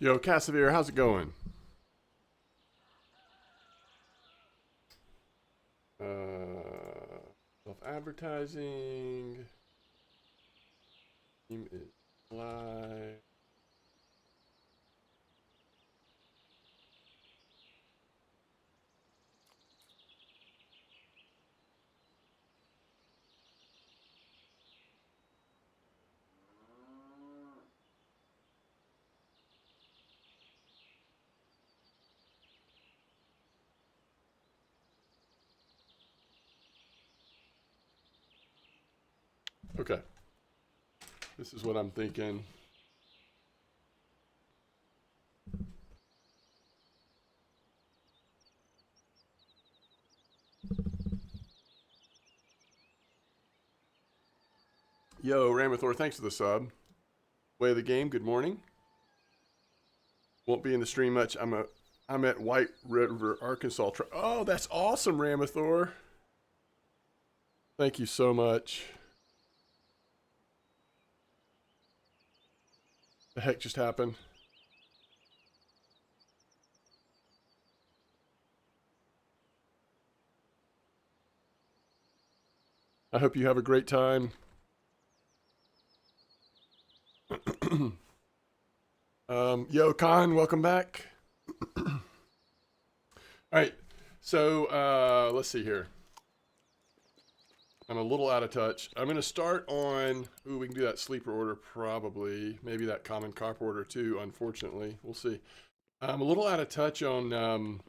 Yo, Cassavir, how's it going? Self-advertising. Team is live. Okay. This is what I'm thinking. Yo, Ramathor, thanks for the sub. Way of the game, good morning. Won't be in the stream much. I'm at White River, Arkansas. Oh, that's awesome, Ramathor. Thank you so much. The heck just happened? I hope you have a great time. Yo, Khan, welcome back. All right, so let's see here. I'm a little out of touch. I'm going to start on, ooh, we can do that sleeper order probably. Maybe that common carp order too, unfortunately. We'll see. I'm a little out of touch on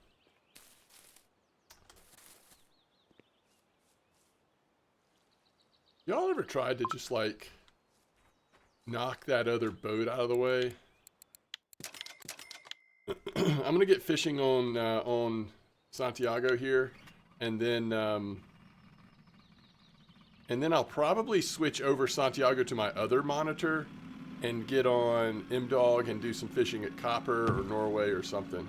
y'all ever tried to just like knock that other boat out of the way? I'm gonna get fishing on Santiago here, and then I'll probably switch over Santiago to my other monitor and get on MDawg and do some fishing at Copper or Norway or something.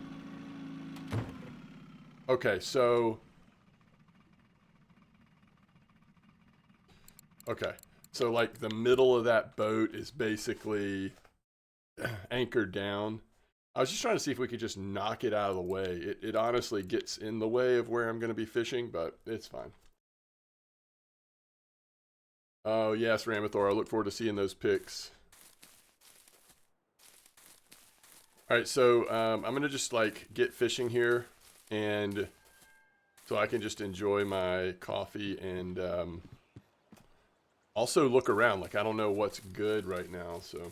Okay, so like the middle of that boat is basically anchored down. I was just trying to see if we could just knock it out of the way. It honestly gets in the way of where I'm going to be fishing, but it's fine. Oh, yes, Ramathor. I look forward to seeing those pics. All right, so I'm going to just like get fishing here, and so I can just enjoy my coffee and also look around. Like, I don't know what's good right now, so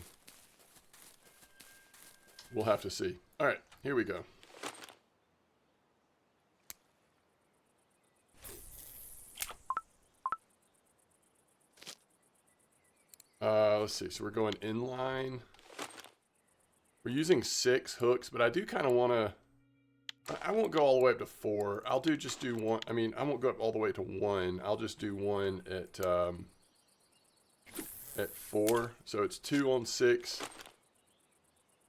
we'll have to see. All right, here we go. Let's see. So we're going inline. We're using 6 hooks, but I do kind of want to. I won't go all the way up to 4. I'll just do one. I mean, I won't go up all the way to 1. I'll just do one at 4. So it's 2 on 6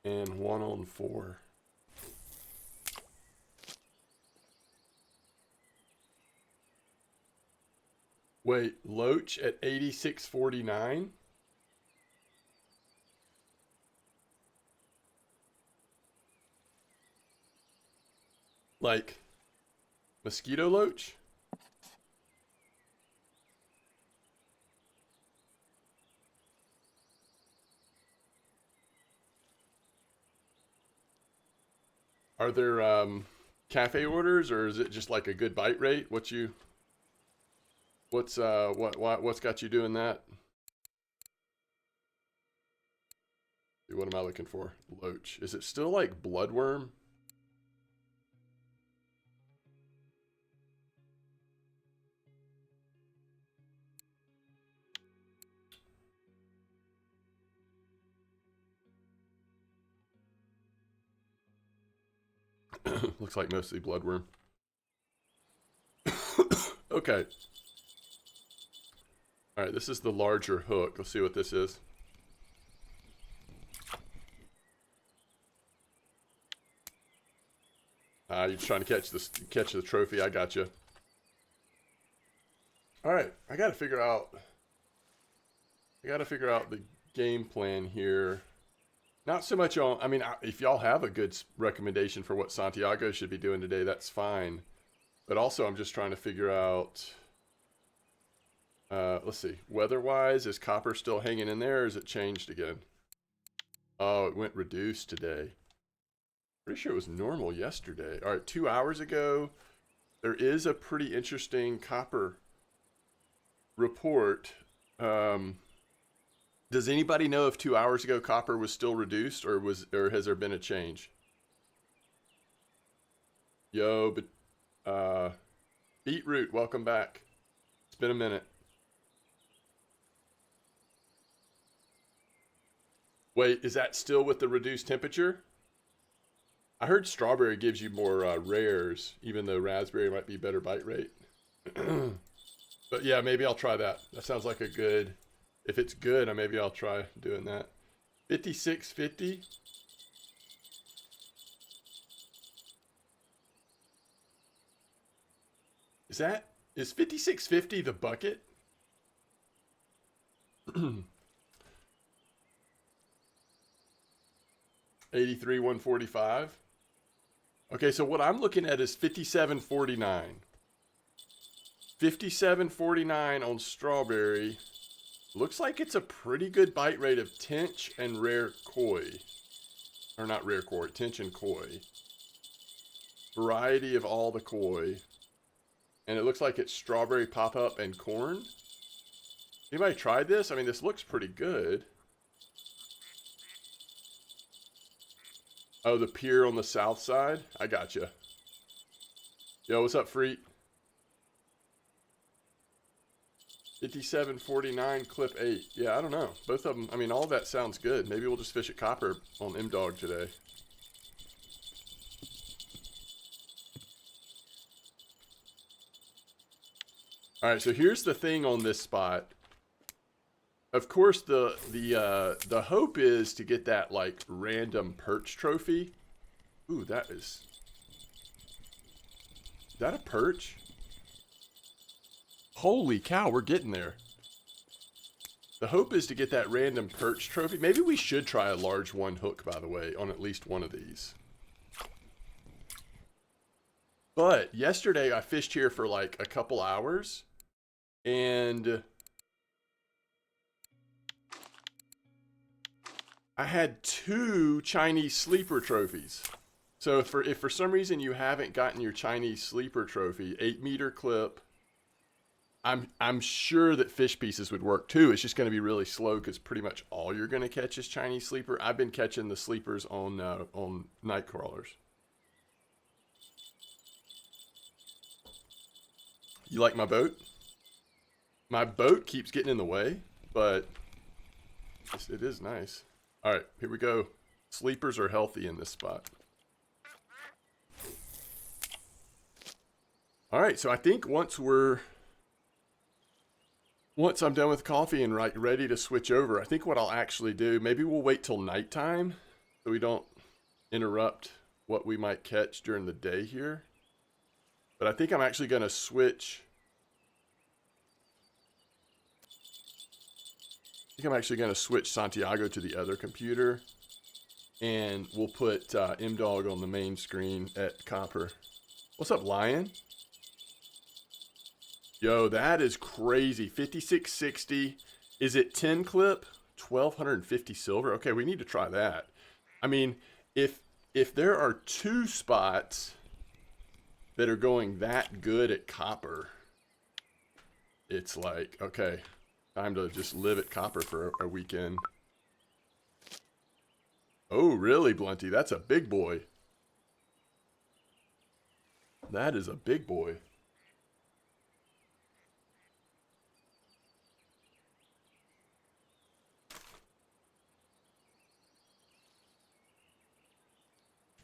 and 1 on 4. Wait, Loach at 86.49? Like mosquito loach? Are there cafe orders, or is it just like a good bite rate? What's got you doing that? What am I looking for? Loach. Is it still like bloodworm? Looks like mostly bloodworm. Okay. All right, this is the larger hook. Let's see what this is. You're trying to catch the trophy. I got you. All right, I got to figure out the game plan here. Not so much on, I mean, if y'all have a good recommendation for what Santiago should be doing today, that's fine. But also, I'm just trying to figure out, let's see, weather-wise, is copper still hanging in there or is it changed again? Oh, it went reduced today. Pretty sure it was normal yesterday. All right, 2 hours ago, there is a pretty interesting copper report. Does anybody know if 2 hours ago copper was still reduced or has there been a change? Yo, but Beetroot, welcome back. It's been a minute. Wait, is that still with the reduced temperature? I heard strawberry gives you more rares, even though raspberry might be better bite rate. But yeah, maybe I'll try that. That sounds like a good, if it's good, maybe I'll try doing that. 56.50. Is 56.50 the bucket? 83 145. Okay, so what I'm looking at is 57.49. 57.49 on strawberry. Looks like it's a pretty good bite rate of tench and rare koi. Or not rare koi, tench and koi. Variety of all the koi. And it looks like it's strawberry pop-up and corn. Anybody tried this? I mean, this looks pretty good. Oh, the pier on the south side? I gotcha. Yo, what's up, Freet? 57.49 clip 8. Yeah, I don't know. Both of them, I mean, all of that sounds good. Maybe we'll just fish at copper on MDawg today. All right, so here's the thing on this spot. Of course, the hope is to get that like random perch trophy. Ooh, is that a perch? Holy cow, we're getting there. The hope is to get that random perch trophy. Maybe we should try a large one hook, by the way, on at least one of these. But yesterday I fished here for like a couple hours. And I had 2 Chinese sleeper trophies. So if for some reason you haven't gotten your Chinese sleeper trophy, 8-meter clip, I'm sure that fish pieces would work too. It's just going to be really slow because pretty much all you're going to catch is Chinese sleeper. I've been catching the sleepers on night crawlers. You like my boat? My boat keeps getting in the way, but it is nice. All right, here we go. Sleepers are healthy in this spot. All right, so I think once I'm done with coffee and ready to switch over, I think what I'll actually do, maybe we'll wait till nighttime so we don't interrupt what we might catch during the day here. But I think I'm actually going to switch. I think I'm actually going to switch Santiago to the other computer, and we'll put MDawg on the main screen at copper. What's up, Lion? Yo, that is crazy. 56.60. Is it 10 clip? 1,250 silver. Okay, we need to try that. I mean, if there are 2 spots that are going that good at copper, it's like, okay, time to just live at copper for a weekend. Oh, really, Blunty? That's a big boy. That is a big boy.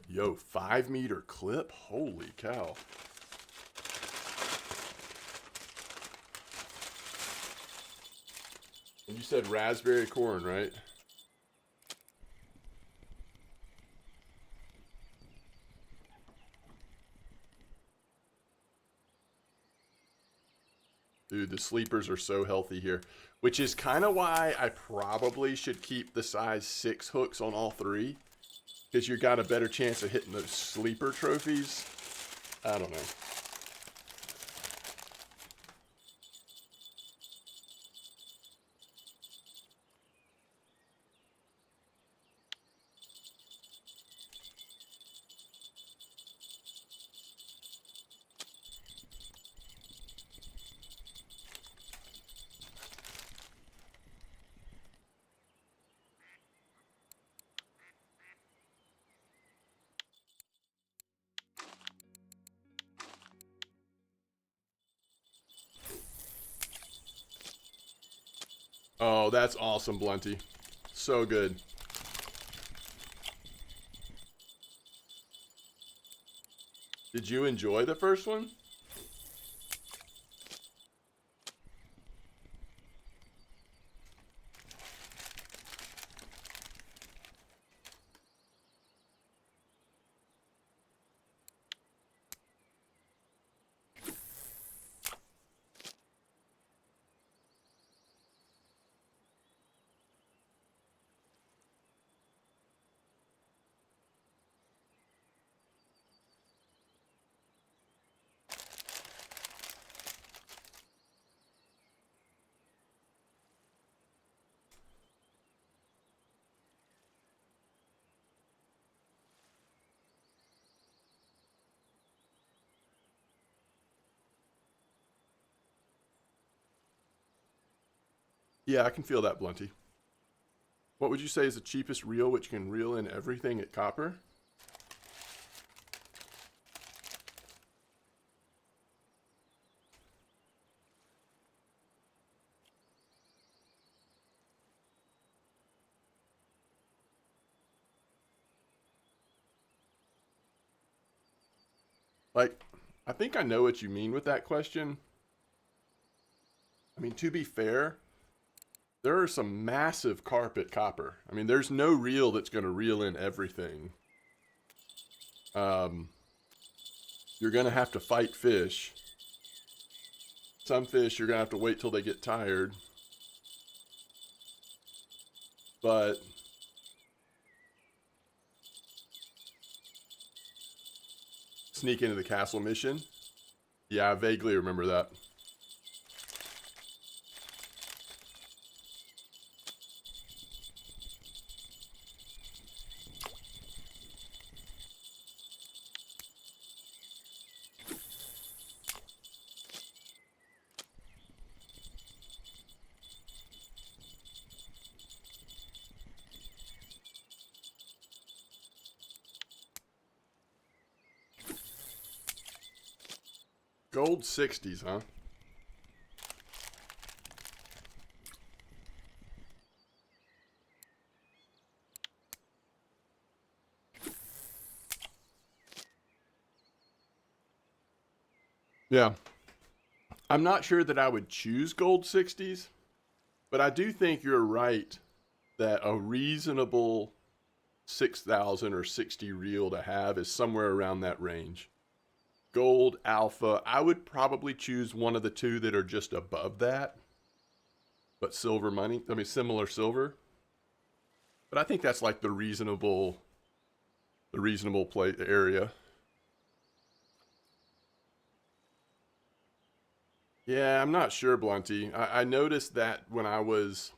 Yo, 5-meter clip? Holy cow. And you said raspberry corn, right? Dude, the sleepers are so healthy here, which is kind of why I probably should keep the size 6 hooks on all 3, because you got a better chance of hitting those sleeper trophies. I don't know. Oh, that's awesome, Blunty. So good. Did you enjoy the first one? Yeah, I can feel that, Blunty. What would you say is the cheapest reel which can reel in everything at copper? Like, I think I know what you mean with that question. I mean, to be fair, there are some massive carpet copper. I mean, there's no reel that's going to reel in everything. Um, you're going to have to fight fish. Some fish you're going to have to wait till they get tired. But sneak into the castle mission. Yeah, I vaguely remember that. Gold 60s, huh? Yeah. I'm not sure that I would choose gold 60s, but I do think you're right that a reasonable 6,000 or 60 reel to have is somewhere around that range. Gold, alpha, I would probably choose one of the two that are just above that, but silver money, I mean, similar silver. But I think that's like the reasonable play area. Yeah, I'm not sure, Blunty. I noticed that when I was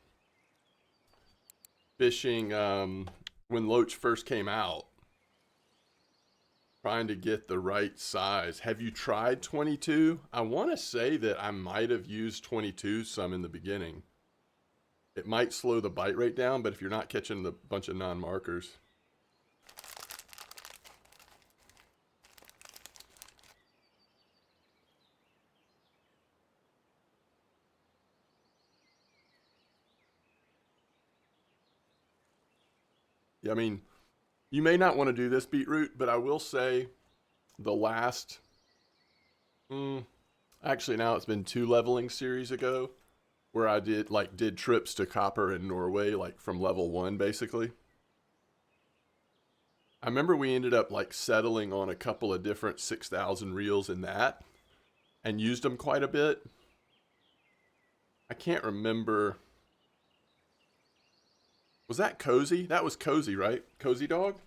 fishing, when Loach first came out, trying to get the right size. Have you tried 22? I want to say that I might have used 22 some in the beginning. It might slow the bite rate down, but if you're not catching the bunch of non-markers. Yeah, I mean, you may not want to do this beetroot, but I will say the last, actually now it's been 2 leveling series ago where I did trips to copper in Norway, like from level 1 basically. I remember we ended up like settling on a couple of different 6,000 reels in that and used them quite a bit. I can't remember. Was that Cozy? That was Cozy, right? Cozy Dog?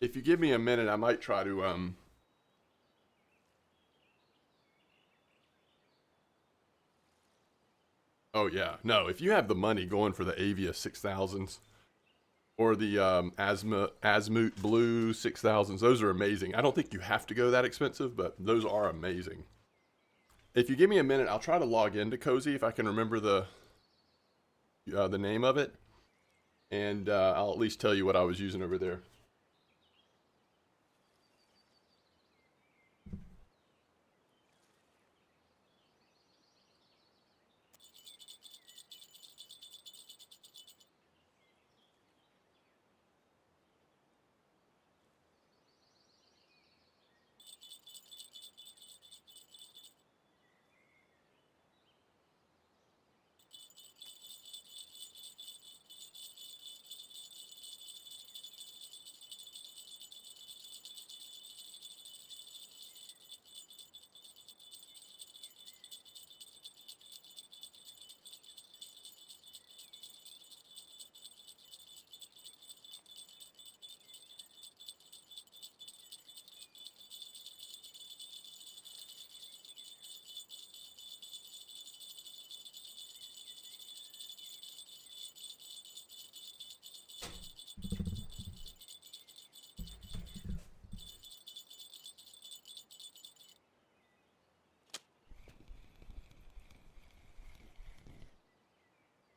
If you give me a minute, I might try to oh yeah. No, if you have the money going for the Avia 6000s or the Azimuth Blue 6000s, those are amazing. I don't think you have to go that expensive, but those are amazing. If you give me a minute, I'll try to log into Cozy if I can remember the name of it, and I'll at least tell you what I was using over there.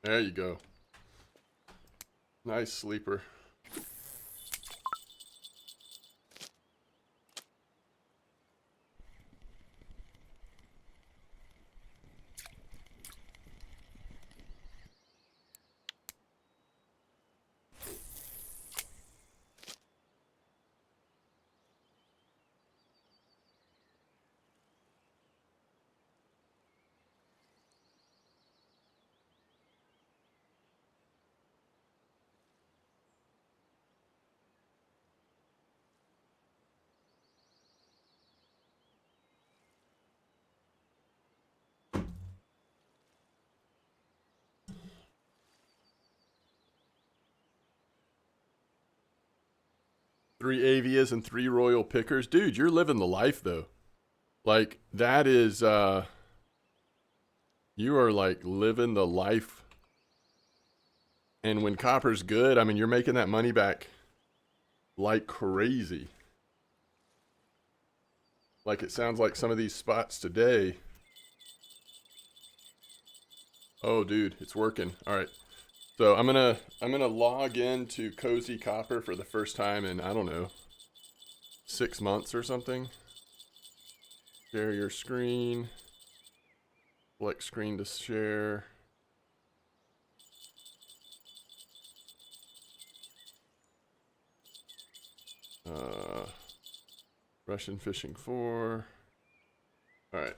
There you go. Nice sleeper. Three Avias and three Royal Pickers. Dude, you're living the life though. Like that is you are like living the life. And when copper's good, I mean you're making that money back like crazy. Like it sounds like some of these spots today. Oh dude, it's working. All right. So I'm gonna log into Cozy Copper for the first time in I don't know 6 months or something. Share your screen. Select screen to share. Russian Fishing 4. All right.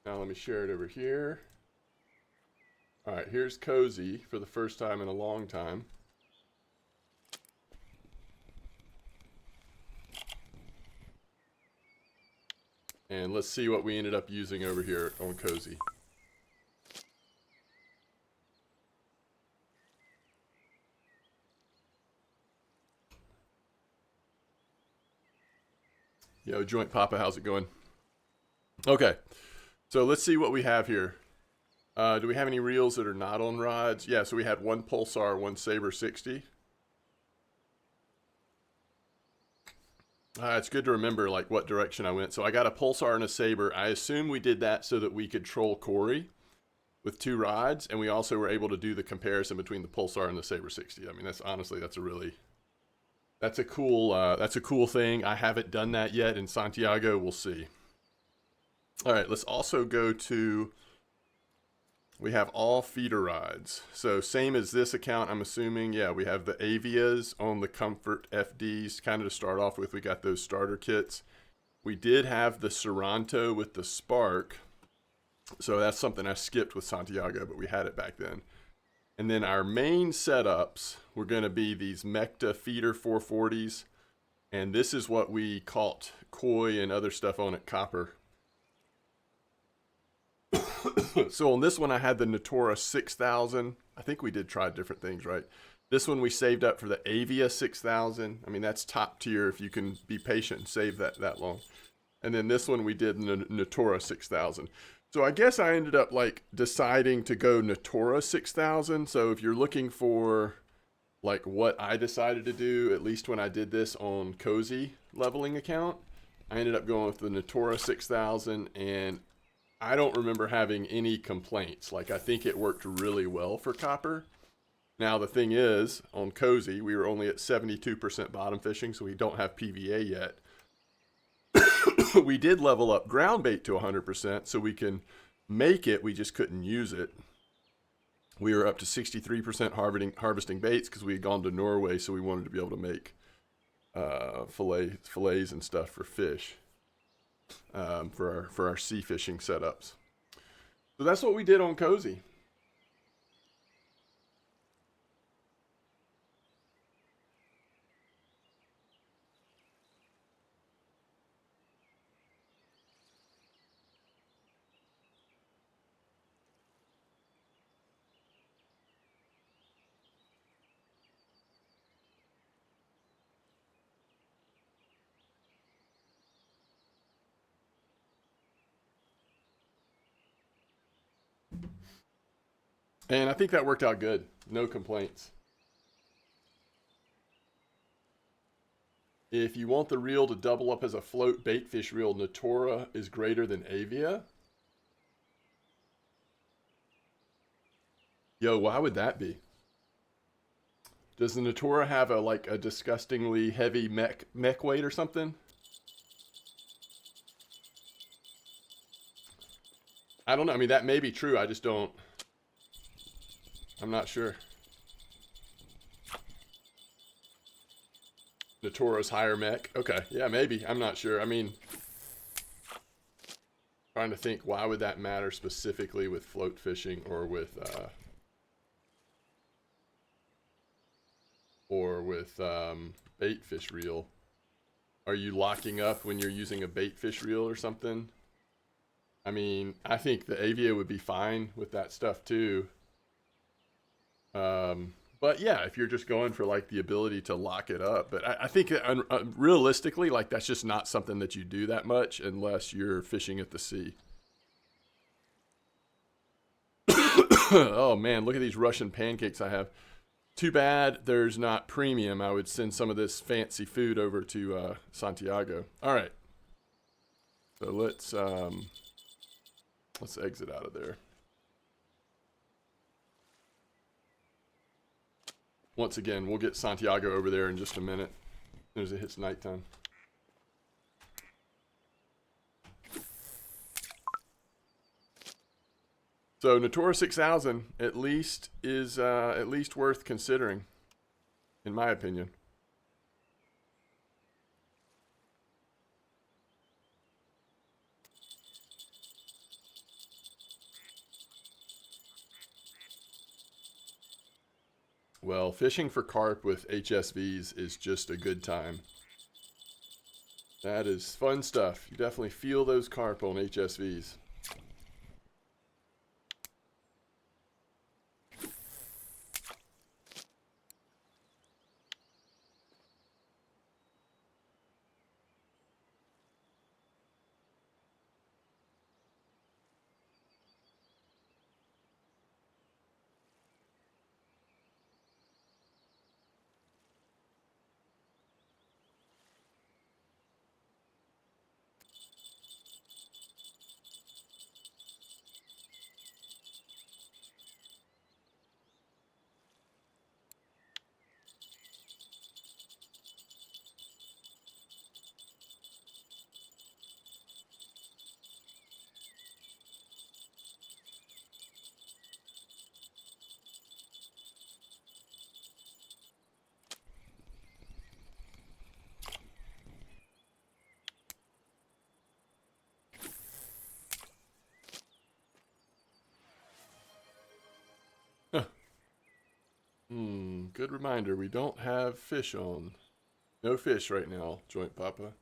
Now let me share it over here. All right, here's Cozy for the first time in a long time. And let's see what we ended up using over here on Cozy. Yo, Joint Papa, how's it going? Okay, so let's see what we have here. Do we have any reels that are not on rods? Yeah, so we had one Pulsar, one Saber 60. It's good to remember like what direction I went. So I got a Pulsar and a Saber. I assume we did that so that we could troll Corey. with 2 rods, and we also were able to do the comparison between the Pulsar and the Saber 60. I mean, that's honestly, that's a cool thing. I haven't done that yet in Santiago. We'll see. All right, let's also go to, we have all feeder rods. So same as this account, I'm assuming. Yeah, we have the Avias on the Comfort FDs. Kind of to start off with, we got those starter kits. We did have the Sorrento with the Spark. So that's something I skipped with Santiago, but we had it back then. And then our main setups were going to be these Mecta feeder 440s. And this is what we caught koi and other stuff on at Copper. So on this one, I had the Natura 6000. I think we did try different things, right? This one we saved up for the Avia 6000. I mean, that's top tier if you can be patient and save that long. And then this one we did the Natura 6000. So I guess I ended up like deciding to go Natura 6000. So if you're looking for like what I decided to do, at least when I did this on Cozy leveling account, I ended up going with the Natura 6000, and I don't remember having any complaints. Like, I think it worked really well for Copper. Now the thing is, on Cozy, we were only at 72% bottom fishing, so we don't have PVA yet. We did level up ground bait to 100%, so we can make it, we just couldn't use it. We were up to 63% harvesting baits because we had gone to Norway, so we wanted to be able to make fillets and stuff for fish, for our sea fishing setups. So that's what we did on Cozy. And I think that worked out good. No complaints. If you want the reel to double up as a float bait fish reel, Natura is greater than Avia. Yo, why would that be? Does the Natura have a disgustingly heavy mech weight or something? I don't know. I mean, that may be true. I just don't. I'm not sure. Natura's higher mech. Okay, yeah, maybe. I'm not sure. I mean, trying to think, why would that matter specifically with float fishing or with bait fish reel? Are you locking up when you're using a bait fish reel or something? I mean, I think the Avia would be fine with that stuff too. But yeah, if you're just going for like the ability to lock it up, but I think realistically, like that's just not something that you do that much unless you're fishing at the sea. Oh man, look at these Russian pancakes I have. Too bad there's not premium. I would send some of this fancy food over to Santiago. All right, so let's exit out of there. Once again, we'll get Santiago over there in just a minute as soon as it hits nighttime. So Natura 6000 at least is at least worth considering, in my opinion. Well, fishing for carp with HSVs is just a good time. That is fun stuff. You definitely feel those carp on HSVs. Good reminder, we don't have fish on. No fish right now, Joint Papa.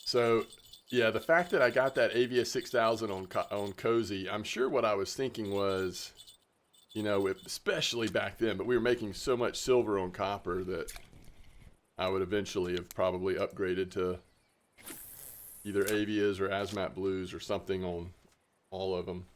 So, yeah, the fact that I got that Avia 6000 on Cozy, I'm sure what I was thinking was, you know, especially back then, but we were making so much silver on copper that I would eventually have probably upgraded to either Avias or Azmat Blues or something on all of them.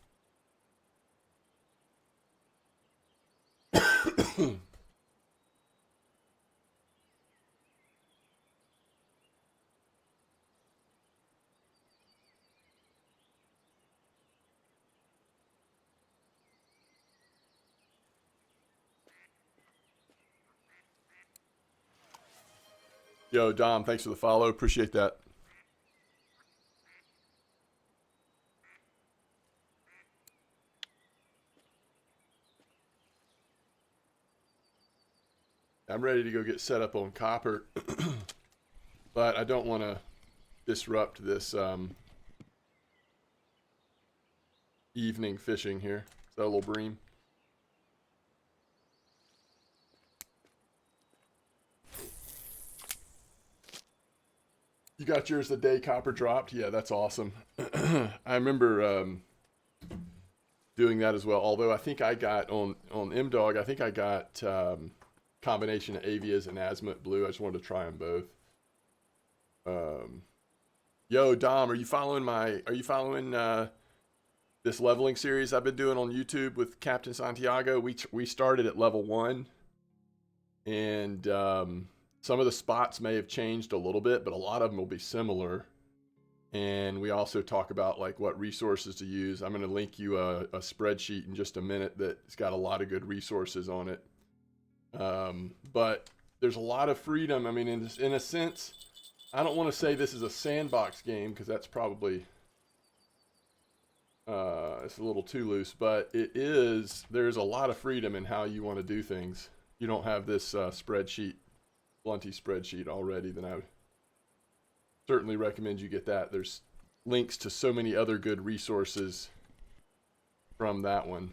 Yo, Dom, thanks for the follow. Appreciate that. I'm ready to go get set up on copper, but I don't want to disrupt this evening fishing here. Is that a little bream? You got yours the day copper dropped? Yeah, that's awesome. I remember doing that as well. Although I think I got on MDawg, I think I got combination of Avias and Azmat Blue. I just wanted to try them both. Yo, Dom, are you following this leveling series I've been doing on YouTube with Captain Santiago? We started at level 1, and some of the spots may have changed a little bit, but a lot of them will be similar. And we also talk about like what resources to use. I'm going to link you a spreadsheet in just a minute that's got a lot of good resources on it. But there's a lot of freedom. I mean, in a sense, I don't want to say this is a sandbox game because that's probably it's a little too loose, but there's a lot of freedom in how you want to do things. You don't have this spreadsheet, Blunty spreadsheet already, then I would certainly recommend you get that. There's links to so many other good resources from that one.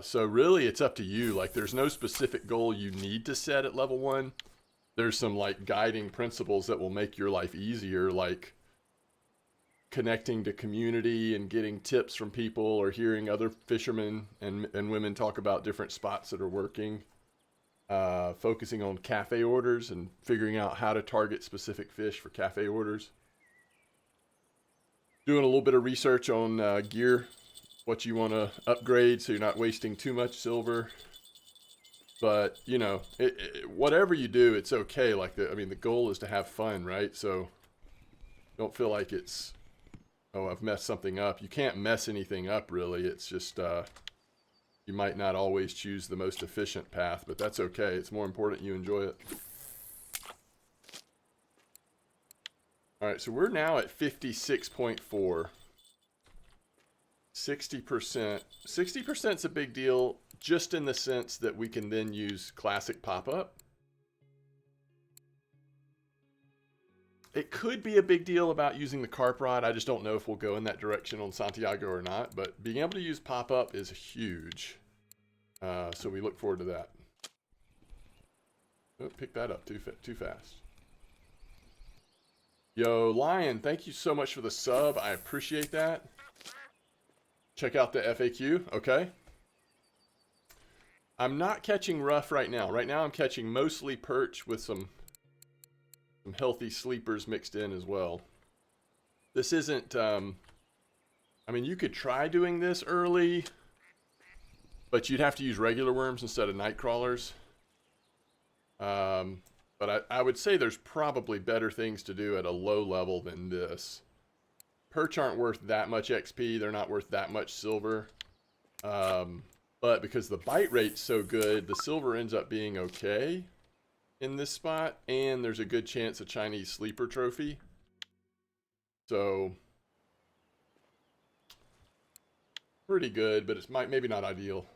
So really it's up to you. Like there's no specific goal you need to set at level 1. There's some like guiding principles that will make your life easier, like connecting to community and getting tips from people or hearing other fishermen and women talk about different spots that are working. Focusing on cafe orders and figuring out how to target specific fish for cafe orders. Doing a little bit of research on gear, what you want to upgrade so you're not wasting too much silver. But, you know, whatever you do, it's okay. Like, the goal is to have fun, right? So don't feel like it's, oh, I've messed something up. You can't mess anything up, really. It's just, you might not always choose the most efficient path, but that's okay. It's more important you enjoy it. All right, so we're now at 56.4. 60%. 60% is a big deal just in the sense that we can then use classic pop-up. It could be a big deal about using the carp rod. I just don't know if we'll go in that direction on Santiago or not, but being able to use pop-up is huge. So we look forward to that. Oh, pick that up too fast. Yo, Lion, thank you so much for the sub. I appreciate that. Check out the FAQ, okay? I'm not catching rough right now. Right now I'm catching mostly perch with some healthy sleepers mixed in as well. This isn't, I mean, you could try doing this early, but you'd have to use regular worms instead of night crawlers. But I would say there's probably better things to do at a low level than this. Perch aren't worth that much XP. They're not worth that much silver. But because the bite rate's so good, the silver ends up being okay in this spot, and there's a good chance a Chinese sleeper trophy. So pretty good, but it's maybe not ideal.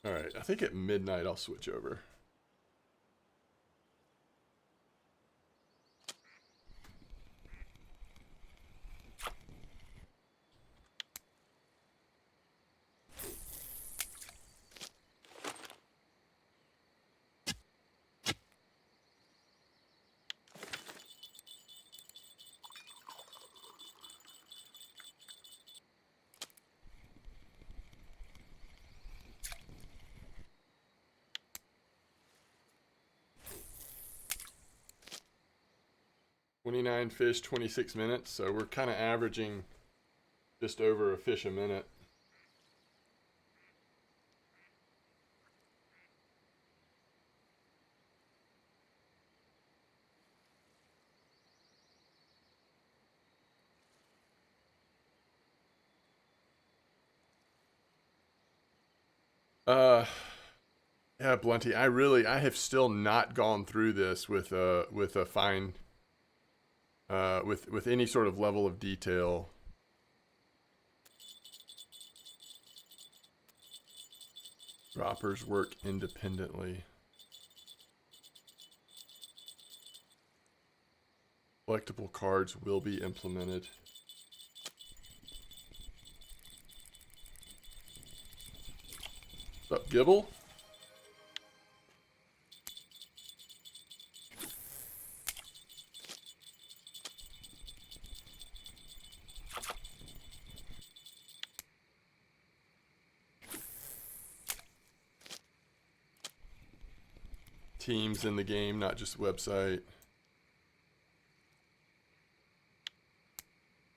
All right, I think at midnight I'll switch over. $29 fish, 26 minutes, so we're kind of averaging just over a fish a minute. Yeah, Blunty, I have still not gone through this with a fine, with any sort of level of detail. Droppers work independently. Collectible cards will be implemented. What's up, Gibble? Teams in the game, not just website.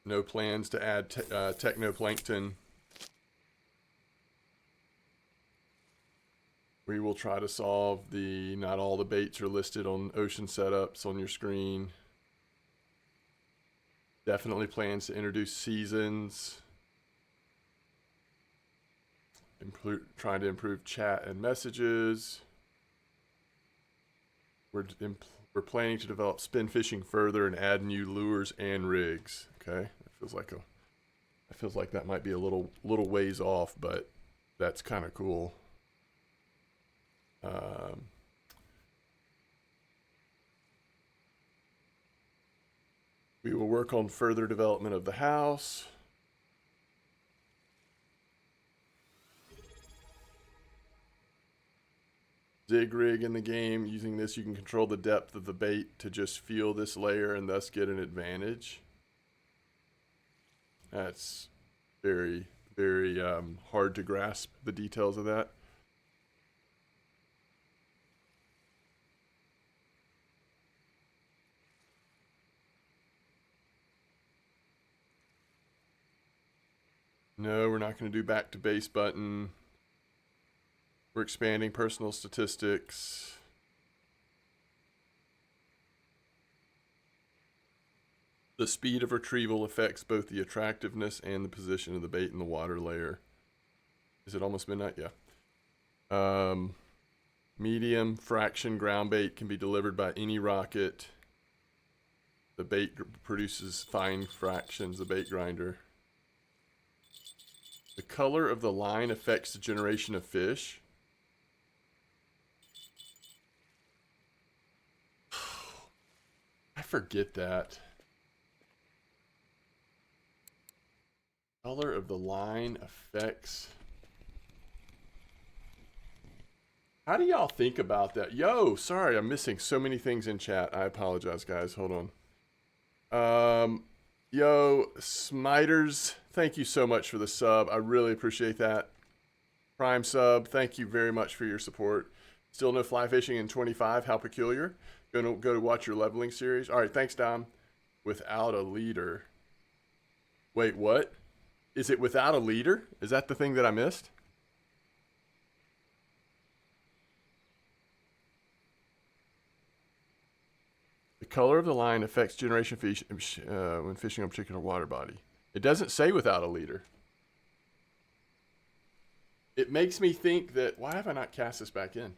No plans to add technoplankton. We will try to solve the not all the baits are listed on ocean setups on your screen. Definitely plans to introduce seasons. Trying to improve chat and messages. We're planning to develop spin fishing further and add new lures and rigs. Okay, that feels like that might be a little ways off, but that's kind of cool. We will work on further development of the house. Zig rig in the game. Using this, you can control the depth of the bait to just feel this layer and thus get an advantage. That's very, very hard to grasp the details of that. No, we're not going to do back to base button. We're expanding personal statistics. The speed of retrieval affects both the attractiveness and the position of the bait in the water layer. Is it almost midnight? Yeah. Medium fraction ground bait can be delivered by any rocket. The bait produces fine fractions, the bait grinder. The color of the line affects the generation of fish. I forget that. Color of the line affects. How do y'all think about that? Yo, sorry, I'm missing so many things in chat. I apologize, guys. Hold on. Yo, Smiters, thank you so much for the sub. I really appreciate that. Prime sub, thank you very much for your support. Still no fly fishing in 25. How peculiar. Go to watch your leveling series. All right, thanks, Dom. Without a leader. Wait, what? Is it without a leader? Is that the thing that I missed? The color of the line affects generation fish when fishing on a particular water body. It doesn't say without a leader. It makes me think that, why have I not cast this back in?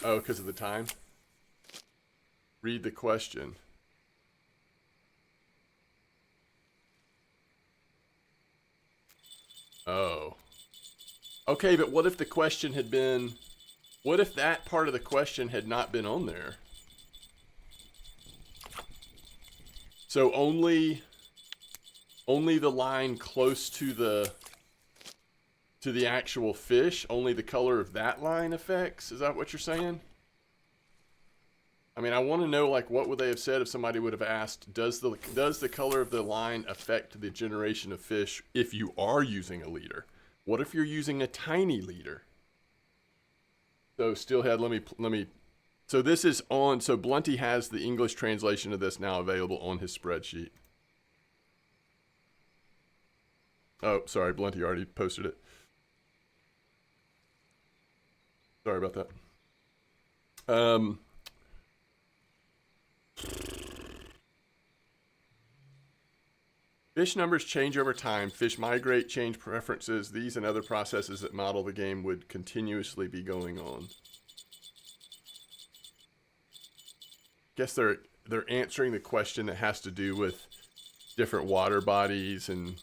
Oh, because of the time? Read the question. Oh. Okay, but what if the question had been, what if that part of the question had not been on there? So only the line close to the actual fish, only the color of that line affects? Is that what you're saying? I mean, I want to know, like, what would they have said if somebody would have asked, does the color of the line affect the generation of fish if you are using a leader? What if you're using a tiny leader? So Steelhead, let me. So this is on. So Blunty has the English translation of this now available on his spreadsheet. Oh, sorry, Blunty already posted it. Sorry about that. Fish numbers change over time. Fish migrate, change preferences. These and other processes that model the game would continuously be going on. Guess they're answering the question that has to do with different water bodies and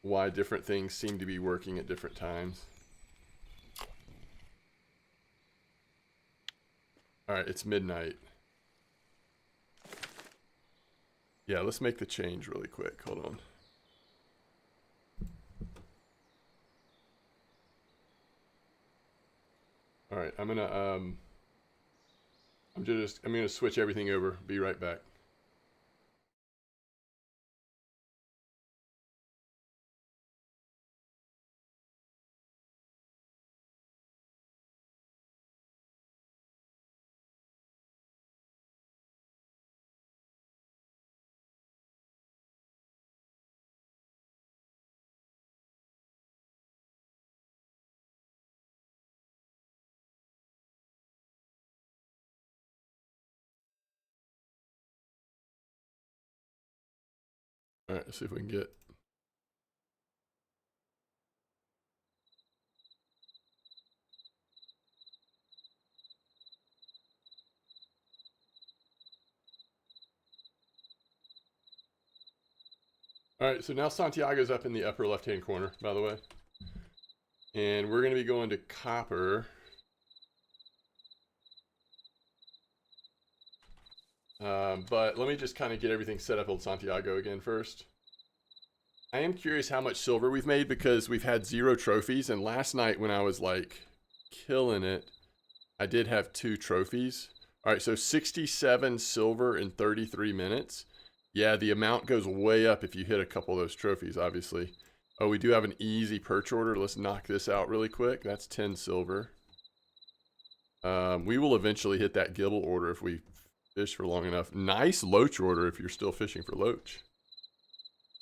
why different things seem to be working at different times. All right, it's midnight. Yeah, let's make the change really quick. Hold on. All right, I'm gonna switch everything over. Be right back. All right, let's see if we can get. All right, so now Santiago's up in the upper left-hand corner, by the way. And we're going to be going to copper. But let me just kind of get everything set up on Santiago again first. I am curious how much silver we've made because we've had 0 trophies. And last night when I was like killing it, I did have 2 trophies. All right, so 67 silver in 33 minutes. Yeah, the amount goes way up if you hit a couple of those trophies, obviously. Oh, we do have an easy perch order. Let's knock this out really quick. That's 10 silver. We will eventually hit that gibble order if we fish for long enough. Nice loach order if you're still fishing for loach.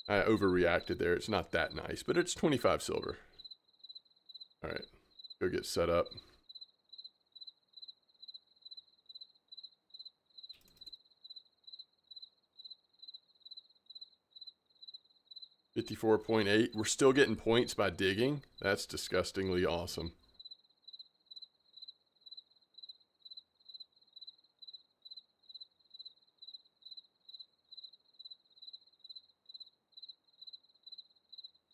I overreacted there. It's not that nice, but it's 25 silver. All right, go get set up. $54.8. We're still getting points by digging. That's disgustingly awesome.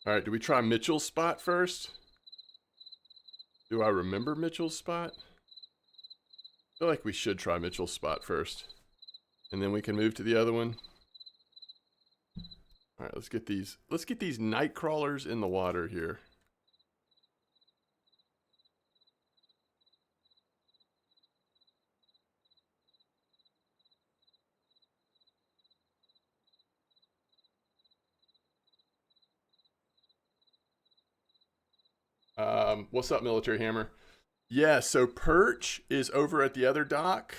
All right, do we try Mitchell's spot first? Do I remember Mitchell's spot? I feel like we should try Mitchell's spot first. And then we can move to the other one. All right, let's get these night crawlers in the water here. What's up, Military Hammer? Yeah, so perch is over at the other dock.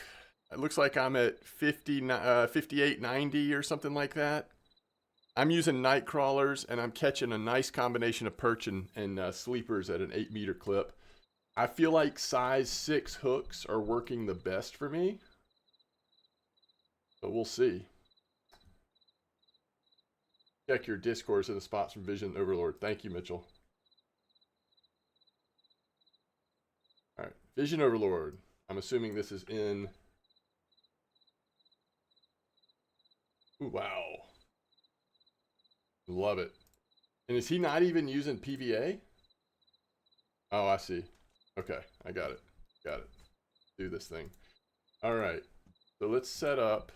It looks like I'm at 58.90 or something like that. I'm using night crawlers and I'm catching a nice combination of perch and sleepers at an 8-meter clip. I feel like size 6 hooks are working the best for me. but we'll see. Check your discourse in the spots from Vision Overlord. Thank you, Mitchell. All right, Vision Overlord. I'm assuming this is in. Ooh, wow. Love it. And is he not even using PVA? Oh, I see. Okay, I got it. Got it. Do this thing. All right. So let's set up.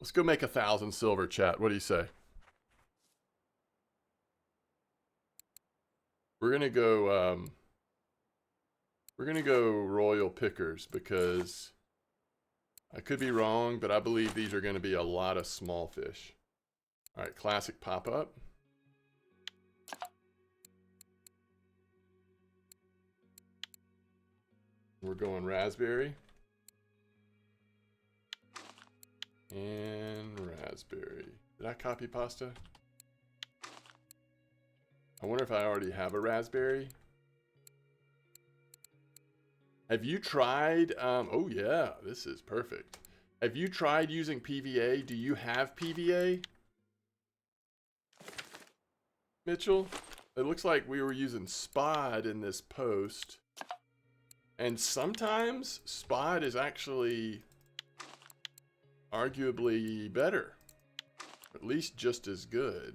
Let's go make 1,000 silver, chat. What do you say? We're gonna go. We're gonna go Royal Pickers because I could be wrong, but I believe these are gonna be a lot of small fish. All right, classic pop up. We're going raspberry. And raspberry. Did I copy pasta? I wonder if I already have a raspberry. Have you tried, oh yeah, this is perfect. Have you tried using PVA? Do you have PVA? Mitchell? It looks like we were using Spod in this post. And sometimes Spod is actually arguably better. At least just as good.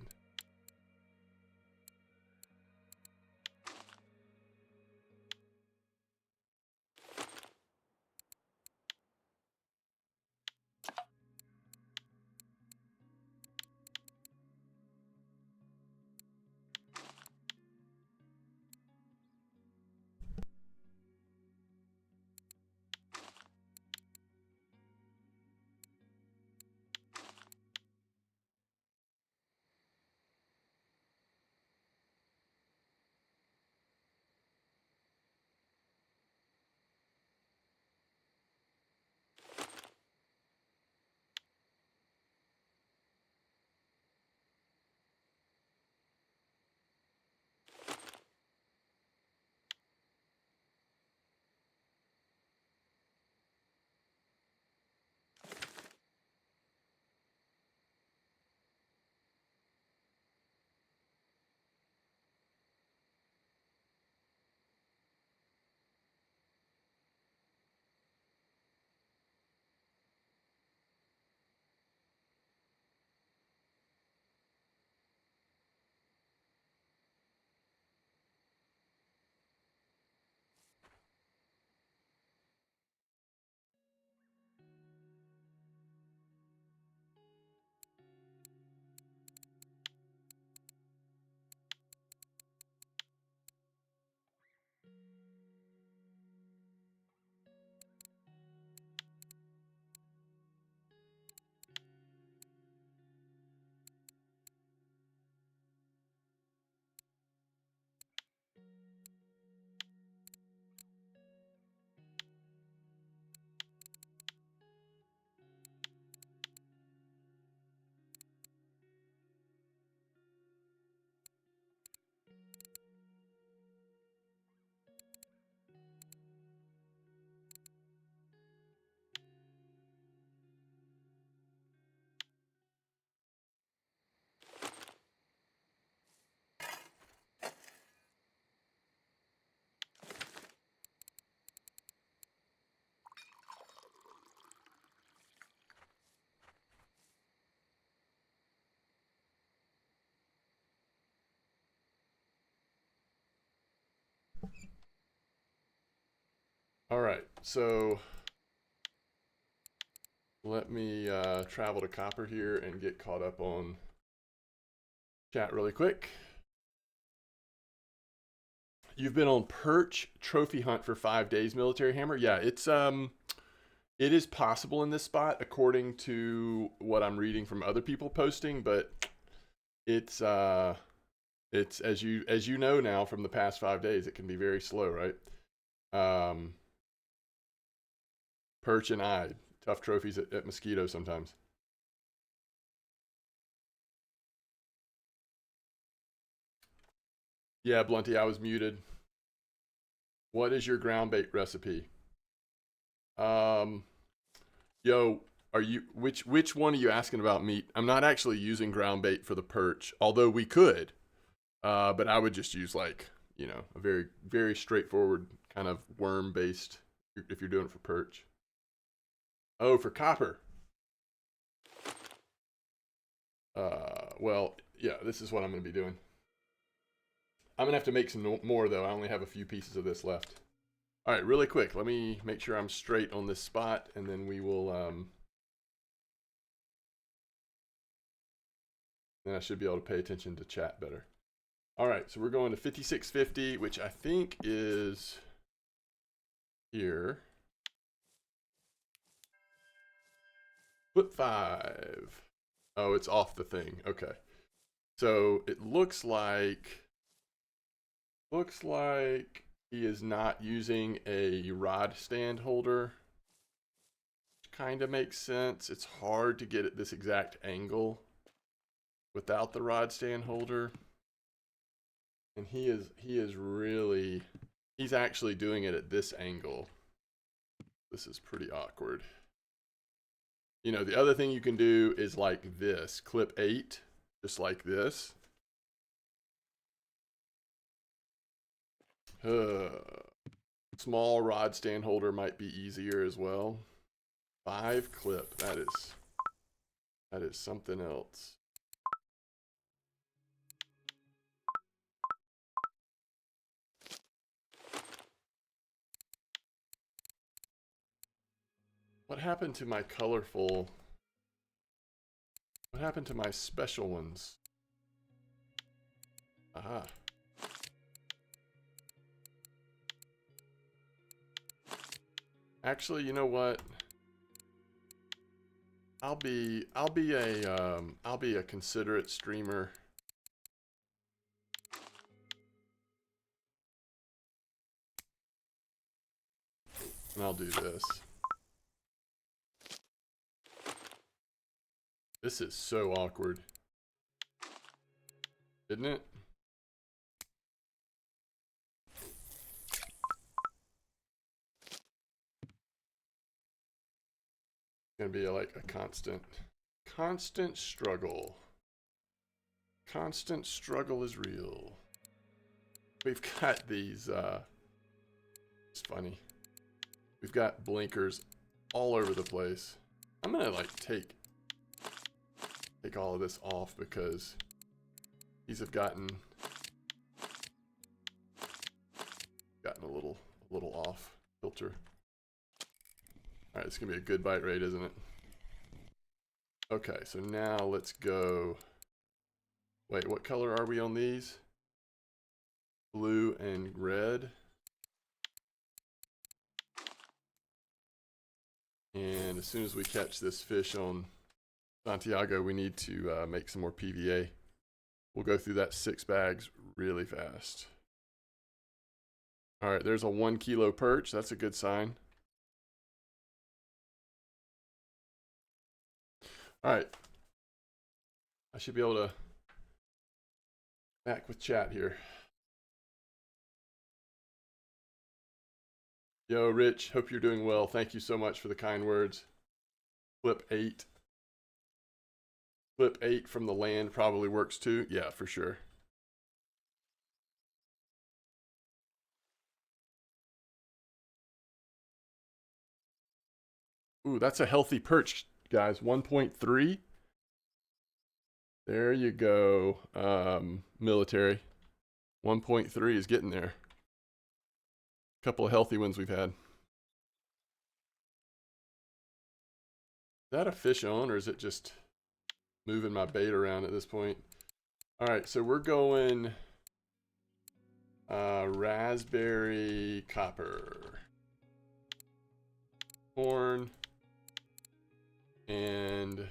All right, so let me travel to Copper here and get caught up on chat really quick. You've been on perch trophy hunt for 5 days, Military Hammer. Yeah, it is possible in this spot according to what I'm reading from other people posting, but it's as you know now from the past 5 days, it can be very slow, right? Perch and Ide, tough trophies at Mosquito sometimes. Yeah, Blunty, I was muted. What is your ground bait recipe? Yo, are you which one are you asking about meat? I'm not actually using ground bait for the perch, although we could. But I would just use like, you know, a very, very straightforward kind of worm based if you're doing it for perch. Oh, for copper. Well, yeah, this is what I'm going to be doing. I'm going to have to make some more though. I only have a few pieces of this left. All right, really quick. Let me make sure I'm straight on this spot and then we will, then I should be able to pay attention to chat better. All right, so we're going to 5650, which I think is here. Flip 5. Oh, it's off the thing. Okay. So it looks like he is not using a rod stand holder. Which kind of makes sense. It's hard to get at this exact angle without the rod stand holder. And he's actually doing it at this angle. This is pretty awkward. You know, the other thing you can do is like this, clip 8, just like this. Small rod stand holder might be easier as well. 5 clip, that is something else. What happened to my colorful? What happened to my special ones? Aha. Actually, you know what? I'll be a considerate streamer. And I'll do this. This is so awkward. Isn't it? It's gonna be like a constant struggle. Constant struggle is real. We've got these, it's funny. We've got blinkers all over the place. I'm gonna like take all of this off because these have gotten a little off filter. All right, it's gonna be a good bite rate, isn't it? Okay, so now let's go. Wait, what color are we on these? Blue and red. And as soon as we catch this fish on Santiago, we need to make some more PVA. We'll go through that 6 bags really fast. All right, there's a 1 kilo perch. That's a good sign. All right. I should be able to back with chat here. Yo, Rich, hope you're doing well. Thank you so much for the kind words. Flip 8. Flip 8 from the land probably works too. Yeah, for sure. Ooh, that's a healthy perch, guys. 1.3. There you go, military. 1.3 is getting there. A couple of healthy ones we've had. Is that a fish on, or is it just moving my bait around at this point? All right, so we're going raspberry copper, corn, and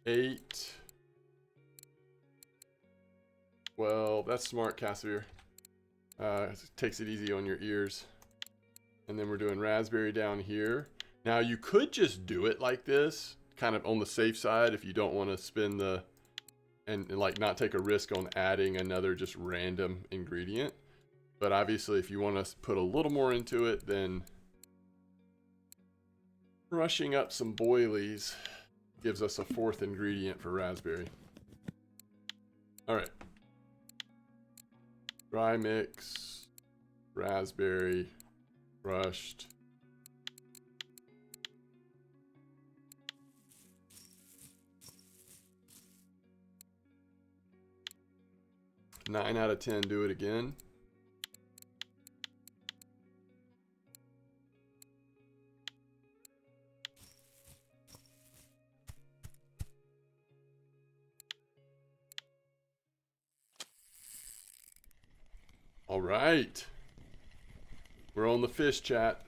8. Well, that's smart, Casimir. Takes it easy on your ears. And then we're doing raspberry down here. Now you could just do it like this, kind of on the safe side if you don't want to spin the, and like not take a risk on adding another just random ingredient. But obviously if you want to put a little more into it, then Crushing up some boilies gives us a 4th ingredient for raspberry. All right. Dry mix, raspberry, crushed. Nine out of 10, do it again. All right. We're on the fish, chat.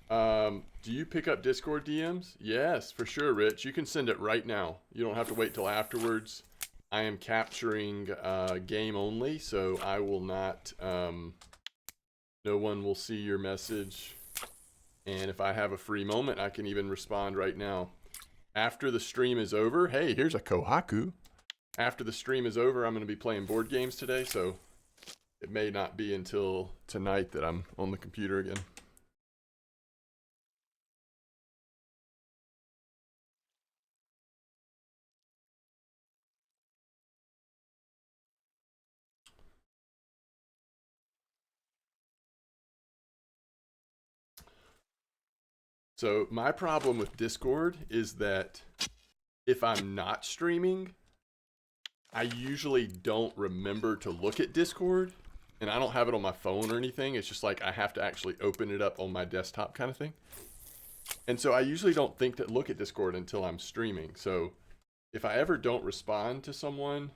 Do you pick up Discord DMs? Yes, for sure, Rich. You can send it right now. You don't have to wait till afterwards. I am capturing game only, so I will not, no one will see your message. And if I have a free moment, I can even respond right now. After the stream is over, hey, here's a Kohaku. After the stream is over, I'm going to be playing board games today, so it may not be until tonight that I'm on the computer again. So my problem with Discord is that if I'm not streaming, I usually don't remember to look at Discord, and I don't have it on my phone or anything. It's just like I have to actually open it up on my desktop kind of thing. And so I usually don't think to look at Discord until I'm streaming. So if I ever don't respond to someone,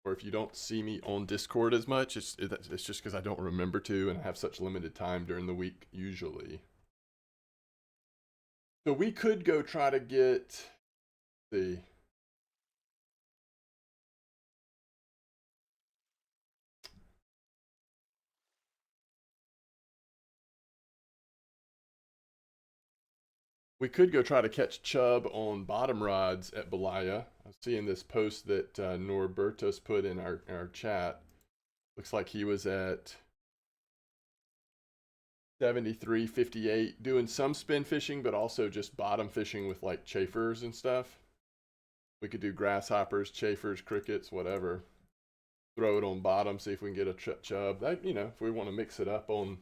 or if you don't see me on Discord as much, it's just because I don't remember to, and I have such limited time during the week usually. So we could go try to get the we could go try to catch chub on bottom rods at Belaya. I was seeing this post that Norbertus put in our chat. Looks like he was at 73.58, doing some spin fishing, but also just bottom fishing with like chafers and stuff. We could do grasshoppers, chafers, crickets, whatever. Throw it on bottom, see if we can get a chub. That, you know, if we want to mix it up on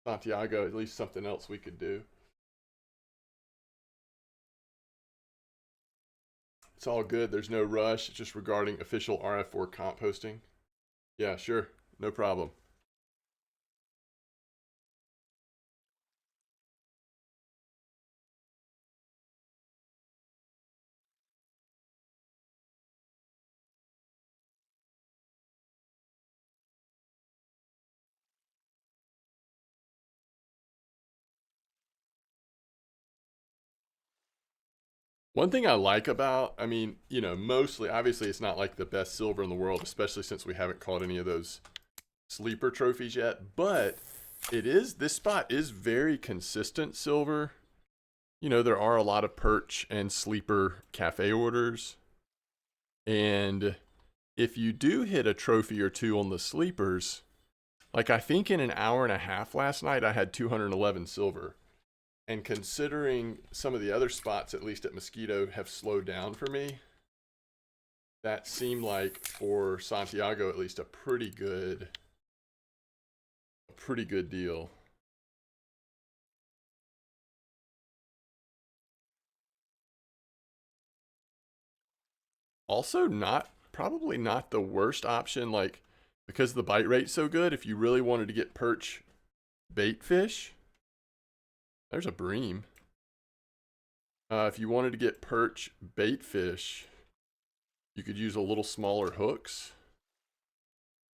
Santiago, at least something else we could do. It's all good. There's no rush. It's just regarding official RF4 comp posting. Yeah, sure. No problem. One thing I like about, I mean, you know, mostly, obviously it's not like the best silver in the world, especially since we haven't caught any of those sleeper trophies yet, but this spot is very consistent silver. You know, there are a lot of perch and sleeper cafe orders. And if you do hit a trophy or two on the sleepers, like I think in an hour and a half last night, I had 211 silver. And considering some of the other spots, at least at Mosquito, have slowed down for me, that seemed like for Santiago at least a pretty good deal. Also probably not the worst option, like because the bite rate's so good, if you really wanted to get perch bait fish, there's a bream. If you wanted to get perch bait fish, you could use a little smaller hooks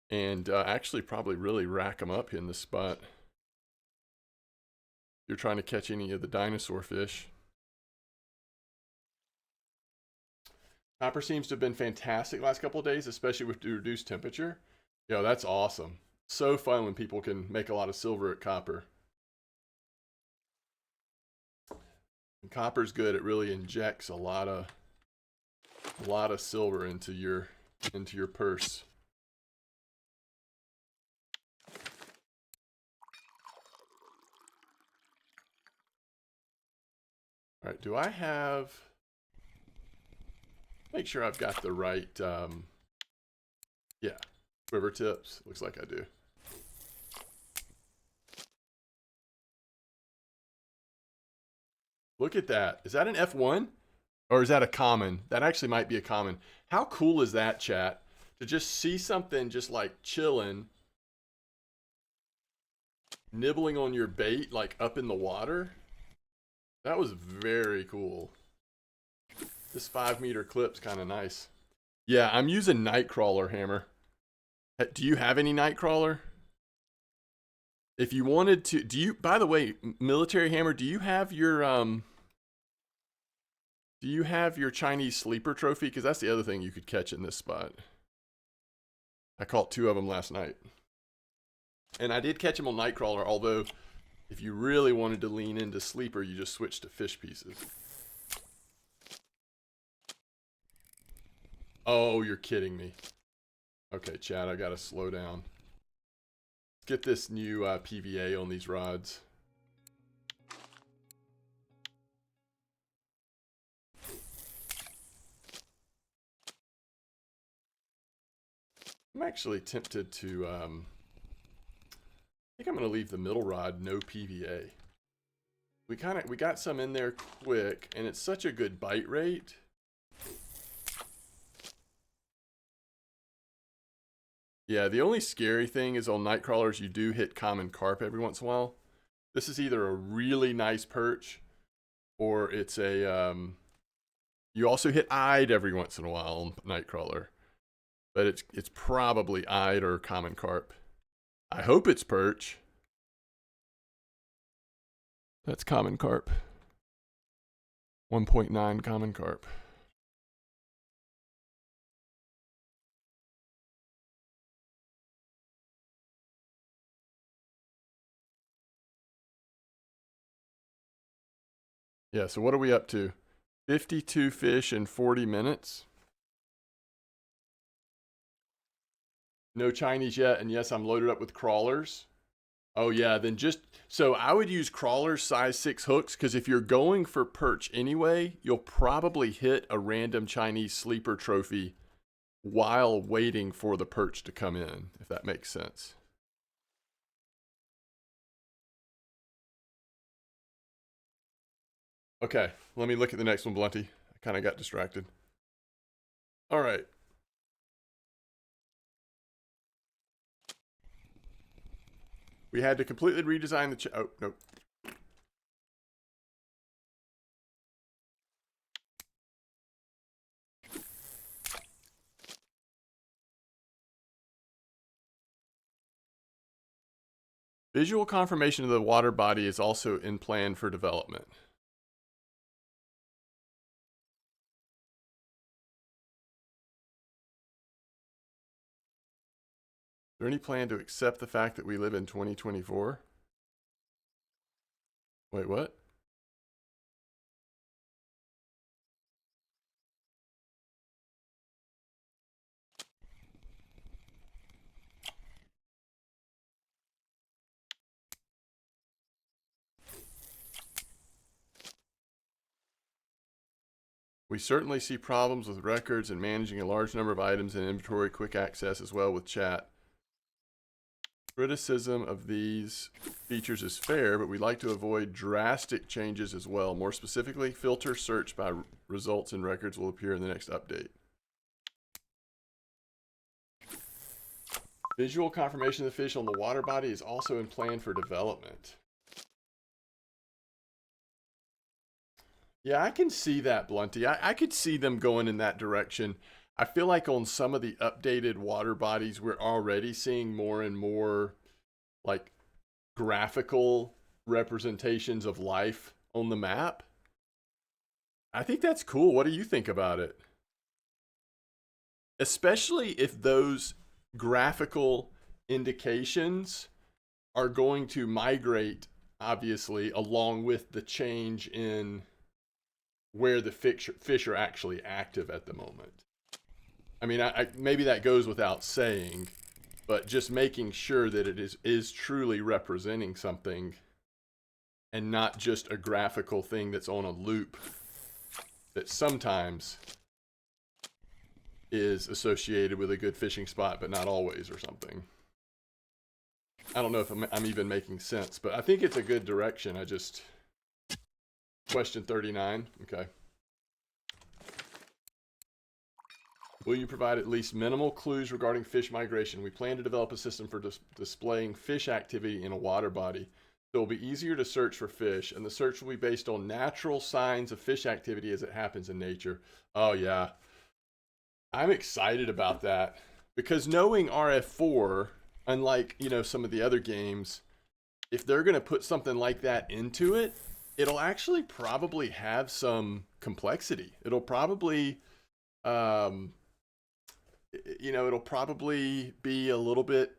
and actually probably really rack them up in this spot. If you're trying to catch any of the dinosaur fish. Copper seems to have been fantastic last couple of days, especially with the reduced temperature. Yo, that's awesome. So fun when people can make a lot of silver at copper. And copper's good. It really injects a lot of silver into your purse. All right, do I have... Make sure I've got the right, yeah, quiver tips. Looks like I do. Look at that. Is that an F1? Or is that a common? That actually might be a common. How cool is that, chat? To just see something just like chilling, nibbling on your bait, like up in the water. That was very cool. This 5-meter clip's kind of nice. Yeah, I'm using Nightcrawler hammer. Do you have any Nightcrawler? If you wanted to, do you, by the way, Military Hammer, do you have your Chinese sleeper trophy? Because that's the other thing you could catch in this spot. I caught 2 of them last night. And I did catch them on Nightcrawler, although if you really wanted to lean into sleeper, you just switch to fish pieces. Oh, you're kidding me. Okay, Chad, I gotta slow down. Let's get this new PVA on these rods. I'm actually tempted to, I think I'm gonna leave the middle rod no PVA. We got some in there quick, and it's such a good bite rate. Yeah, the only scary thing is on Nightcrawlers, you do hit common carp every once in a while. This is either a really nice perch, or it's a, you also hit eyed every once in a while on Nightcrawler. But it's probably eyed or common carp. I hope it's perch. That's common carp. 1.9 common carp. Yeah, so what are we up to? 52 fish in 40 minutes. No Chinese yet, and yes, I'm loaded up with crawlers. Oh yeah, then just, so I would use crawlers size 6 hooks, because if you're going for perch anyway, you'll probably hit a random Chinese sleeper trophy while waiting for the perch to come in, if that makes sense. Okay, let me look at the next one, Blunty. I kind of got distracted. All right. We had to completely redesign the oh, nope. Visual confirmation of the water body is also in plan for development. Is there any plan to accept the fact that we live in 2024? Wait, what? We certainly see problems with records and managing a large number of items in inventory, quick access as well with chat. Criticism of these features is fair, but we'd like to avoid drastic changes as well. More specifically, filter search by results and records will appear in the next update. Visual confirmation of the fish on the water body is also in plan for development. Yeah, I can see that, Blunty. I could see them going in that direction. I feel like on some of the updated water bodies, we're already seeing more and more like graphical representations of life on the map. I think that's cool. What do you think about it? Especially if those graphical indications are going to migrate, obviously, along with the change in where the fish are actually active at the moment. I mean, maybe that goes without saying, but just making sure that it is truly representing something and not just a graphical thing that's on a loop that sometimes is associated with a good fishing spot, but not always, or something. I don't know if I'm even making sense, but I think it's a good direction. I just... Question 39. Okay. Will you provide at least minimal clues regarding fish migration? We plan to develop a system for displaying fish activity in a water body. So it will be easier to search for fish, and the search will be based on natural signs of fish activity as it happens in nature. Oh, yeah. I'm excited about that, because knowing RF4, unlike, you know, some of the other games, if they're going to put something like that into it, it'll actually probably have some complexity. It'll probably, you know, it'll probably be a little bit,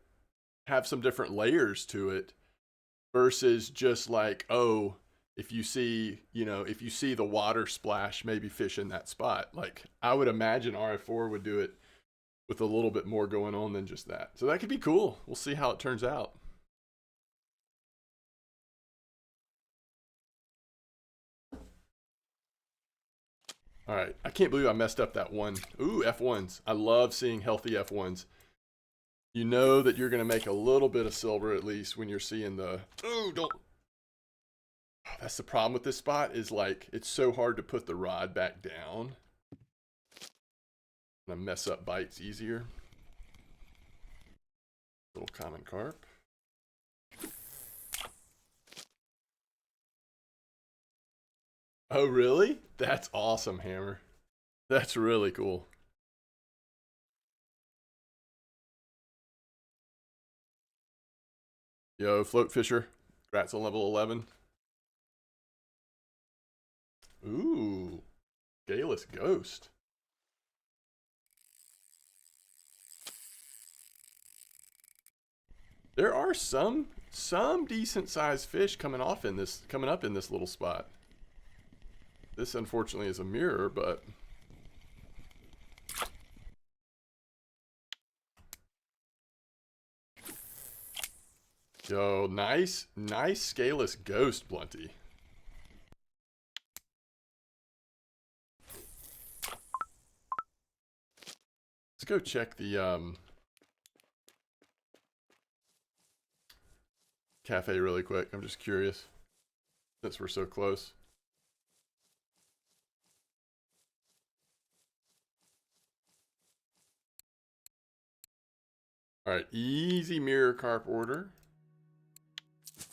have some different layers to it versus just like, oh, if you see, you know, if you see the water splash, maybe fish in that spot. Like, I would imagine RF4 would do it with a little bit more going on than just that. So that could be cool. We'll see how it turns out. All right, I can't believe I messed up that one. Ooh, F1s. I love seeing healthy F1s. You know that you're going to make a little bit of silver at least when you're seeing the... Ooh, don't... That's the problem with this spot, is like, it's so hard to put the rod back down. And I mess up bites easier. Little common carp. Oh, really? That's awesome, Hammer. That's really cool. Yo, Float Fisher. Congrats on level 11. Ooh. Scaleless Ghost. There are some decent sized fish coming up in this little spot. This unfortunately is a mirror, but yo, nice scaleless ghost, Blunty. Let's go check the cafe really quick. I'm just curious, since we're so close. All right, easy mirror carp order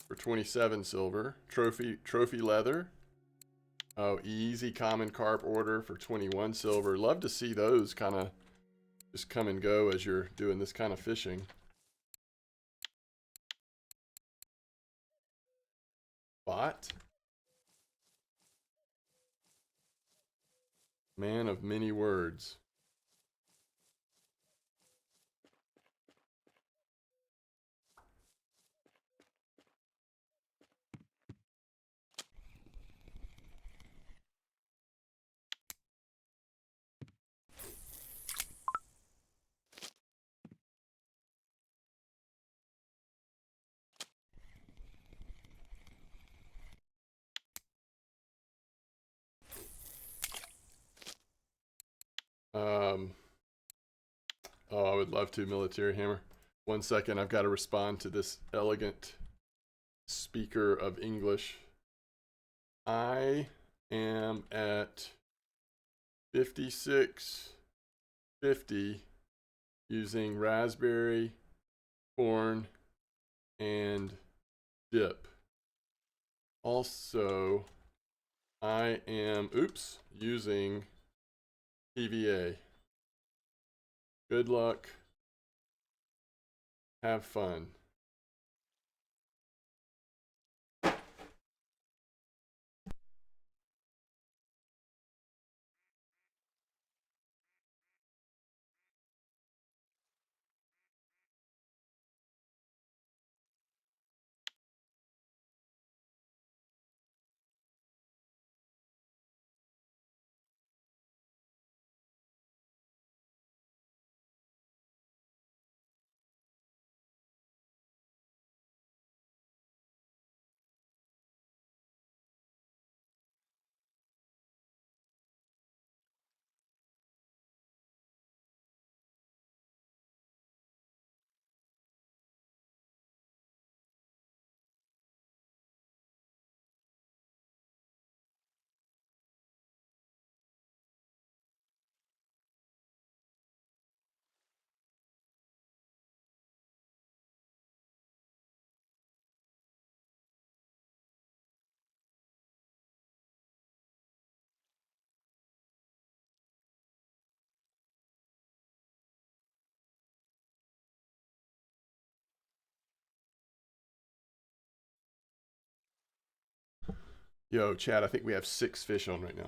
for 27 silver. Trophy leather. Oh, easy common carp order for 21 silver. Love to see those kind of just come and go as you're doing this kind of fishing. Bot. Man of many words. Oh, I would love to, Military Hammer. 1 second, I've got to respond to this elegant speaker of English. I am at 56.50 using raspberry, corn, and dip. Also, I am, using PVA. Good luck. Have fun. Yo, Chad, I think we have 6 fish on right now.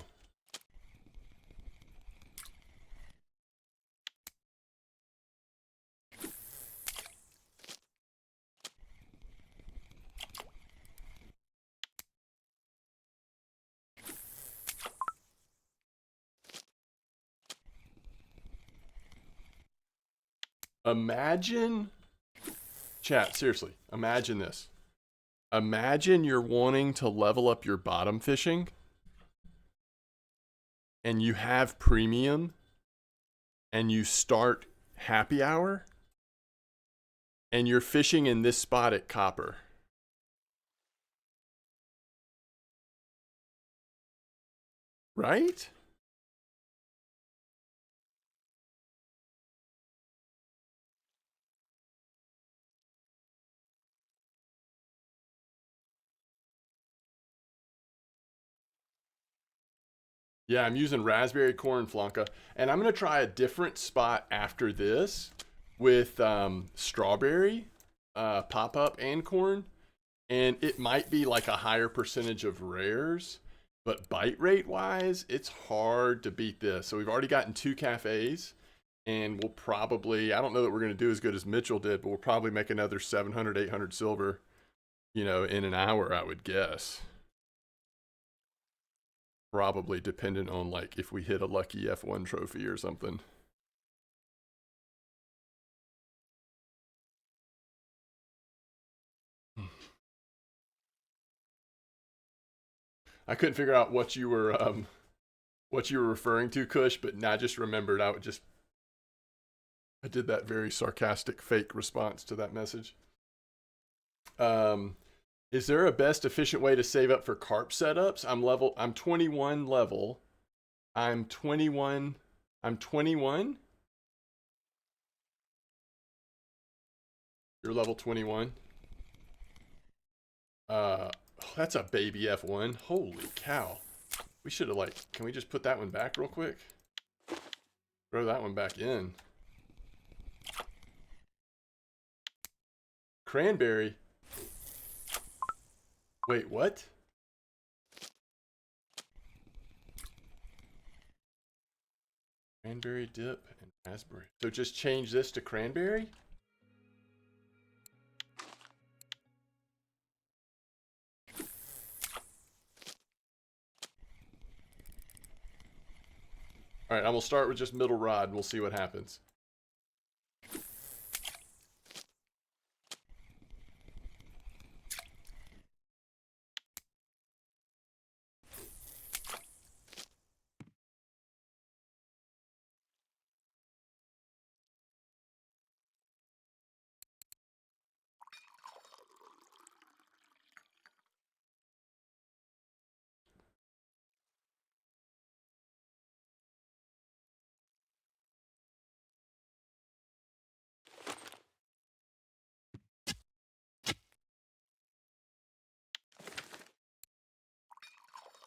Imagine, chat, seriously, imagine this. Imagine you're wanting to level up your bottom fishing and you have premium and you start happy hour and you're fishing in this spot at copper. Right? Yeah, I'm using raspberry corn flanca, and I'm gonna try a different spot after this with strawberry, pop-up and corn, and it might be like a higher percentage of rares, but bite rate wise, it's hard to beat this. So we've already gotten 2 cafes, and we'll probably, I don't know that we're gonna do as good as Mitchell did, but we'll probably make another 700, 800 silver, you know, in an hour, I would guess. Probably dependent on like if we hit a lucky F1 trophy or something. I couldn't figure out what you were referring to, Kush, but now I just remembered. I did that very sarcastic fake response to that message. Is there a best efficient way to save up for carp setups? I'm 21 level. I'm 21. I'm 21. You're level 21. Oh, that's a baby F1. Holy cow. We should have like, can we just put that one back real quick? Throw that one back in. Cranberry. Wait, what? Cranberry dip and raspberry. So just change this to cranberry? All right, I'm gonna start with just middle rod and we'll see what happens.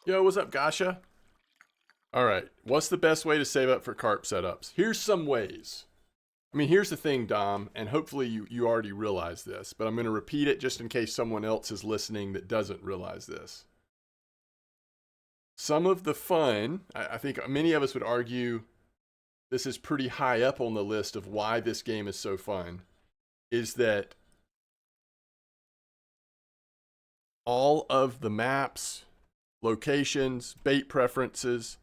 Yo, what's up, Gasha? All right, what's the best way to save up for carp setups? Here's some ways. I mean, here's the thing, Dom, and hopefully you already realize this, but I'm going to repeat it just in case someone else is listening that doesn't realize this. Some of the fun, I think many of us would argue this is pretty high up on the list of why this game is so fun, is that all of the maps, locations, bait preferences,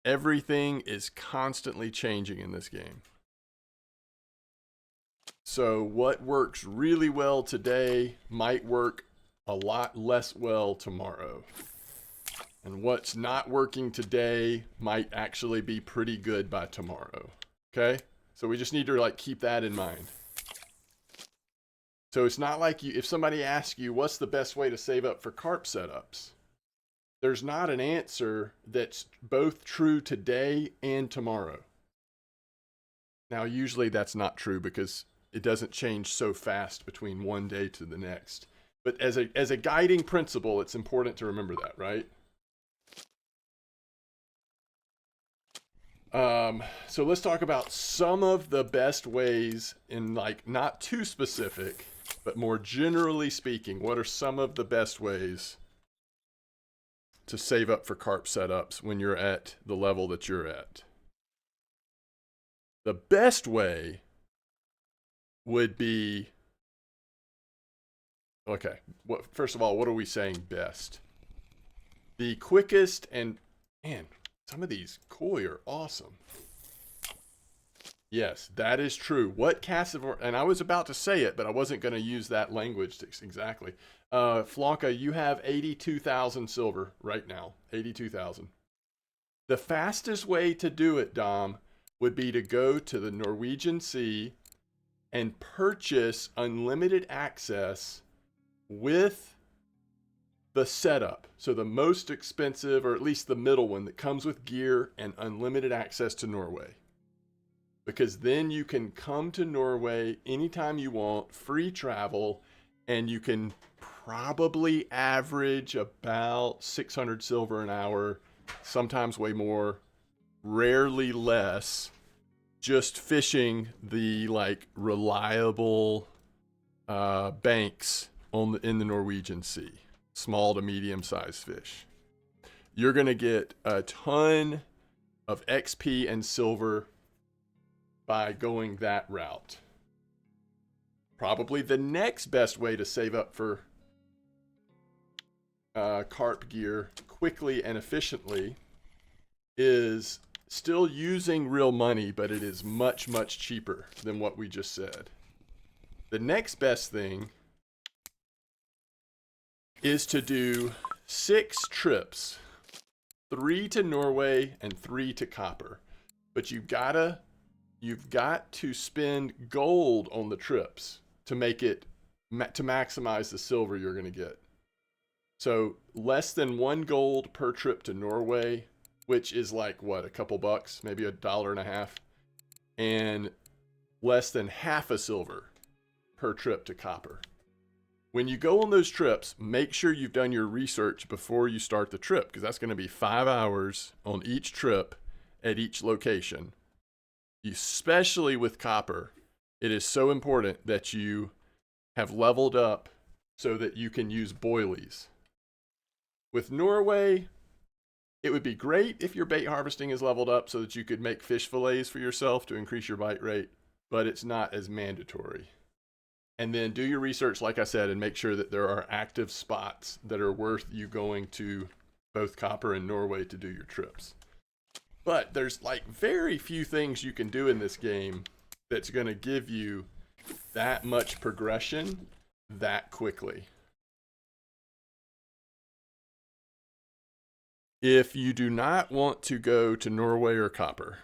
everything is constantly changing in this game. So what works really well today might work a lot less well tomorrow. And what's not working today might actually be pretty good by tomorrow. Okay? So we just need to like keep that in mind. So it's not like if somebody asks you what's the best way to save up for carp setups, there's not an answer that's both true today and tomorrow. Now, usually that's not true because it doesn't change so fast between one day to the next. But as a guiding principle, it's important to remember that, right? So let's talk about some of the best ways in like not too specific, but more generally speaking, what are some of the best ways to save up for carp setups when you're at the level that you're at. The best way would be, okay, first of all, what are we saying best? The quickest, and man, some of these koi are awesome. Yes, that is true. What Cassivore, and I was about to say it, but I wasn't going to use that language exactly. Flanka, you have 82,000 silver right now. 82,000. The fastest way to do it, Dom, would be to go to the Norwegian Sea and purchase unlimited access with the setup. So the most expensive, or at least the middle one, that comes with gear and unlimited access to Norway. Because then you can come to Norway anytime you want, free travel, and you can probably average about 600 silver an hour, sometimes way more, rarely less, just fishing the like reliable banks in the Norwegian Sea, small to medium-sized fish. You're going to get a ton of XP and silver by going that route. Probably the next best way to save up for carp gear quickly and efficiently is still using real money, but it is much, much cheaper than what we just said. The next best thing is to do 6 trips, 3 to Norway and 3 to copper. But you've got to spend gold on the trips to make it, to maximize the silver you're going to get. So less than 1 gold per trip to Norway, which is like what, a couple bucks, maybe $1.50, and less than half a silver per trip to copper. When you go on those trips, make sure you've done your research before you start the trip, because that's going to be 5 hours on each trip at each location. Especially with copper, it is so important that you have leveled up so that you can use boilies. With Norway, it would be great if your bait harvesting is leveled up so that you could make fish fillets for yourself to increase your bite rate, but it's not as mandatory. And then do your research, like I said, and make sure that there are active spots that are worth you going to both copper and Norway to do your trips. But there's like very few things you can do in this game that's going to give you that much progression that quickly. If you do not want to go to Norway or copper,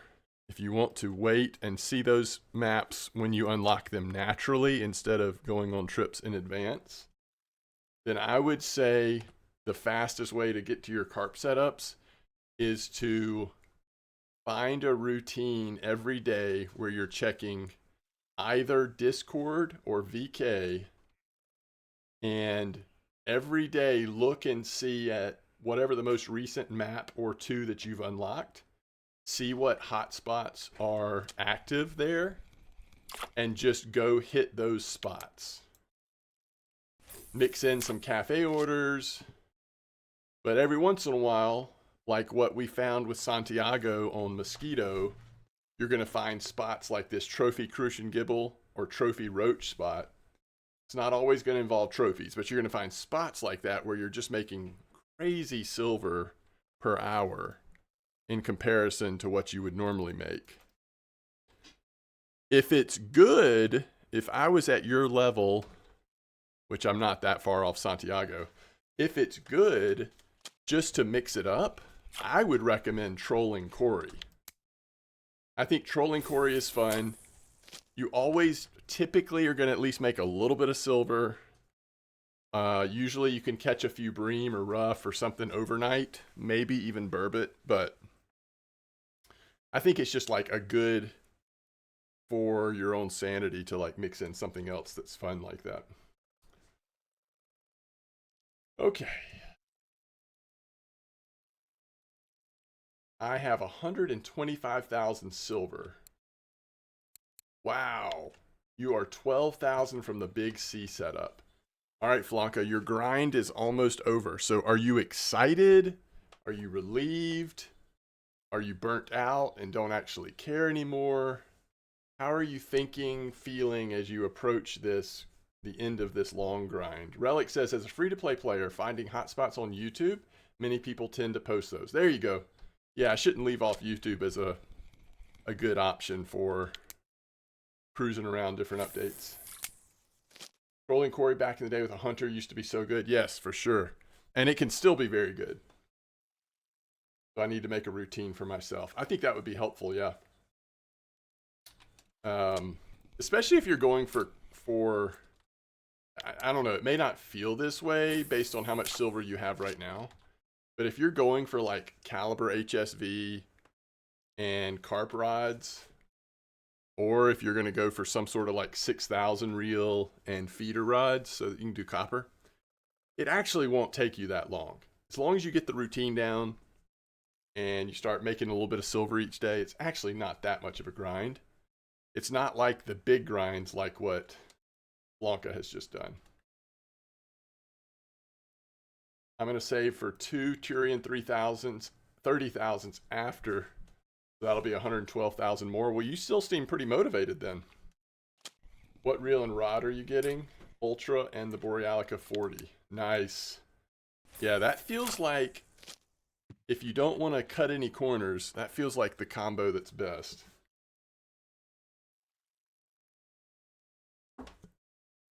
if you want to wait and see those maps when you unlock them naturally instead of going on trips in advance, then I would say the fastest way to get to your carp setups is to find a routine every day where you're checking either Discord or VK, and every day look and see at whatever the most recent map or 2 that you've unlocked. See what hotspots are active there, and just go hit those spots. Mix in some cafe orders, but every once in a while, like what we found with Santiago on Mosquito, you're going to find spots like this trophy crucian gibble or trophy roach spot. It's not always going to involve trophies, but you're going to find spots like that where you're just making crazy silver per hour in comparison to what you would normally make. If it's good, if I was at your level, which I'm not that far off Santiago, if it's good, just to mix it up, I would recommend trolling Cory. I think trolling Cory is fun. You always typically are going to at least make a little bit of silver. Usually you can catch a few bream or rough or something overnight, maybe even burbot, but I think it's just like a good for your own sanity to like mix in something else that's fun like that. Okay. I have 125,000 silver. Wow. You are 12,000 from the big C setup. All right, Flanka, your grind is almost over. So are you excited Are you relieved? Are you burnt out and don't actually care anymore? How are you thinking, feeling as you approach this, the end of this long grind? Relic says, as a free-to-play player, finding hotspots on YouTube, many people tend to post those. There you go. Yeah, I shouldn't leave off YouTube as a good option for cruising around different updates. Rolling quarry back in the day with a hunter used to be so good. Yes, for sure. And it can still be very good. So I need to make a routine for myself. I think that would be helpful, yeah. Especially if you're going for I don't know, it may not feel this way based on how much silver you have right now. But if you're going for like caliber HSV and carp rods, or if you're going to go for some sort of like 6,000 reel and feeder rods so that you can do copper, it actually won't take you that long. As long as you get the routine down and you start making a little bit of silver each day, it's actually not that much of a grind. It's not like the big grinds like what Blanca has just done. I'm going to save for 2 Turian 30,000s after. That'll be 112,000 more. Well, you still seem pretty motivated then. What reel and rod are you getting? Ultra and the Borealica 40. Nice. Yeah, that feels like, if you don't want to cut any corners, that feels like the combo that's best.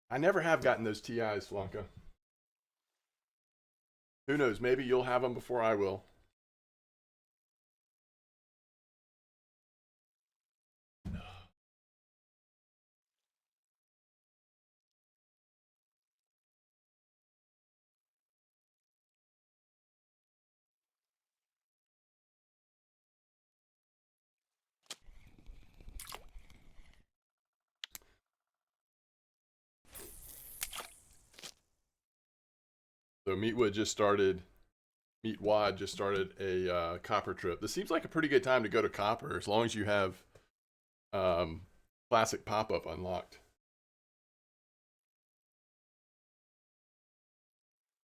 I never have gotten those TIs, Blanca. Who knows? Maybe you'll have them before I will. So Meatwad just started a copper trip. This seems like a pretty good time to go to copper, as long as you have classic pop-up unlocked.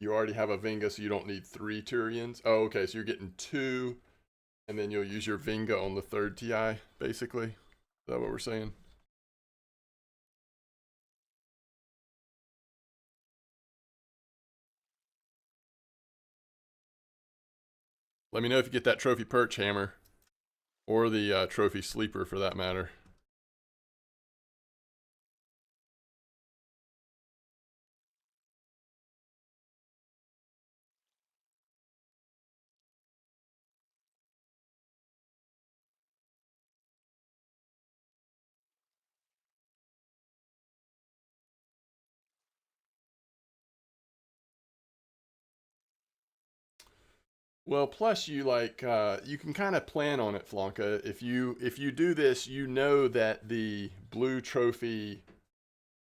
You already have a Vinga, so you don't need 3 Turians. Oh, okay, so you're getting 2, and then you'll use your Vinga on the 3rd TI, basically. Is that what we're saying? Let me know if you get that trophy perch hammer, or the trophy sleeper for that matter. Well, plus you you can kind of plan on it, Flanka. If you do this, you know that the blue trophy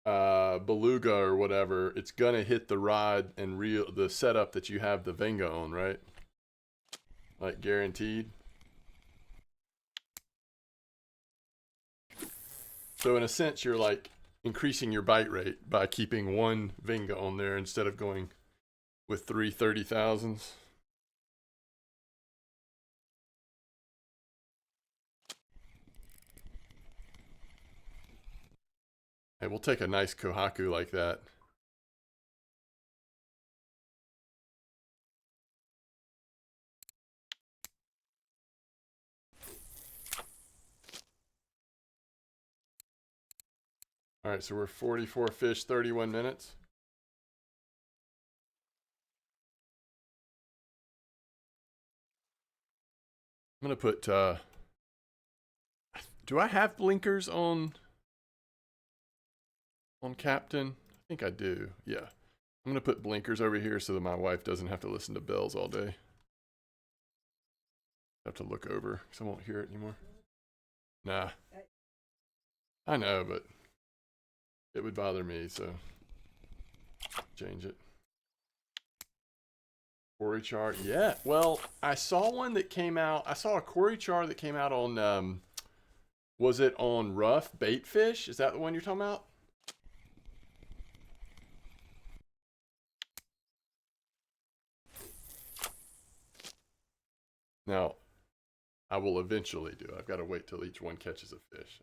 beluga or whatever, it's gonna hit the rod and reel, the setup that you have the Venga on, right? Like guaranteed. So in a sense, you're like increasing your bite rate by keeping 1 Venga on there instead of going with 3 30,000s. Hey, we'll take a nice Kohaku like that. All right, so we're 44 fish, 31 minutes. I'm gonna put, do I have blinkers on Captain? I think I do, yeah. I'm gonna put blinkers over here so that my wife doesn't have to listen to bells all day. I have to look over, because I won't hear it anymore. Nah. I know, but it would bother me, so change it. Quarry char, yeah. Well, I saw one that came out. I saw a quarry char that came out on, was it on rough bait fish? Is that the one you're talking about? Now, I will eventually do it. I've got to wait till each one catches a fish.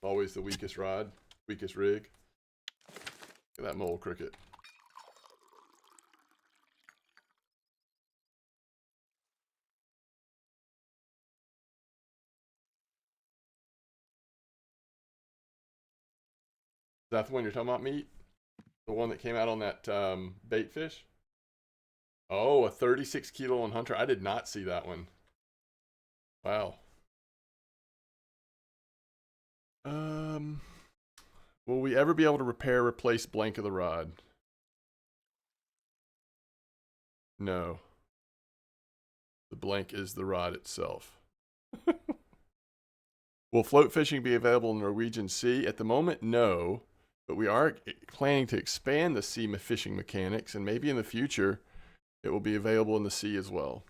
Always the weakest rod, weakest rig. Look at that mole cricket. Is that the one you're talking about, Meat? The one that came out on that bait fish? Oh, a 36 kilo on Hunter. I did not see that one. Wow. Will we ever be able to replace blank of the rod? No. The blank is the rod itself. Will float fishing be available in the Norwegian Sea? At the moment, no. But we are planning to expand the sea fishing mechanics, and maybe in the future, it will be available in the sea as well.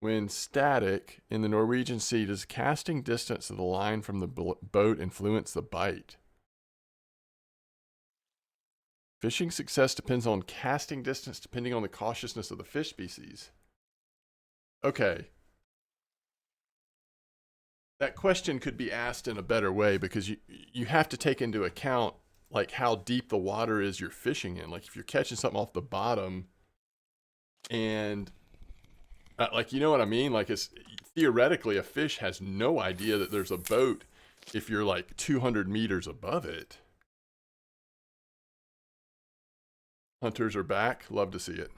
When static in the Norwegian Sea, does casting distance of the line from the boat influence the bite? Fishing success depends on casting distance depending on the cautiousness of the fish species. Okay. That question could be asked in a better way, because you have to take into account like how deep the water is you're fishing in. Like if you're catching something off the bottom and like, you know what I mean? Like, it's theoretically a fish has no idea that there's a boat if you're like 200 meters above it. Hunters are back. Love to see it.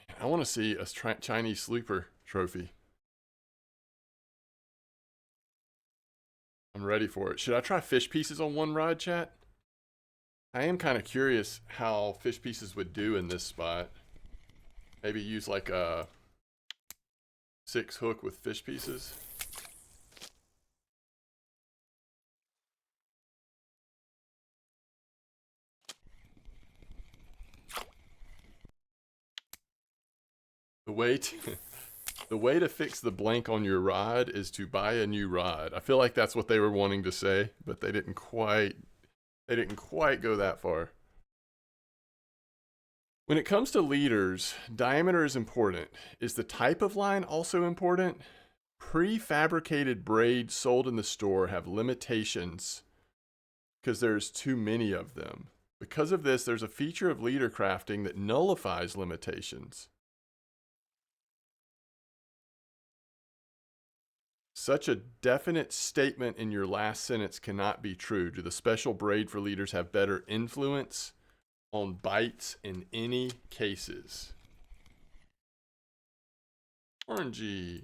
Man, I want to see a Chinese sleeper trophy. I'm ready for it. Should I try fish pieces on one rod, chat? I am kind of curious how fish pieces would do in this spot. Maybe use like a 6 hook with fish pieces. The way to fix the blank on your rod is to buy a new rod. I feel like that's what they were wanting to say, but they didn't quite go that far. When it comes to leaders, diameter is important. Is the type of line also important? Prefabricated braids sold in the store have limitations because there's too many of them. Because of this, there's a feature of leader crafting that nullifies limitations. Such a definite statement in your last sentence cannot be true. Do the special braid for leaders have better influence on bites in any cases? Orangey.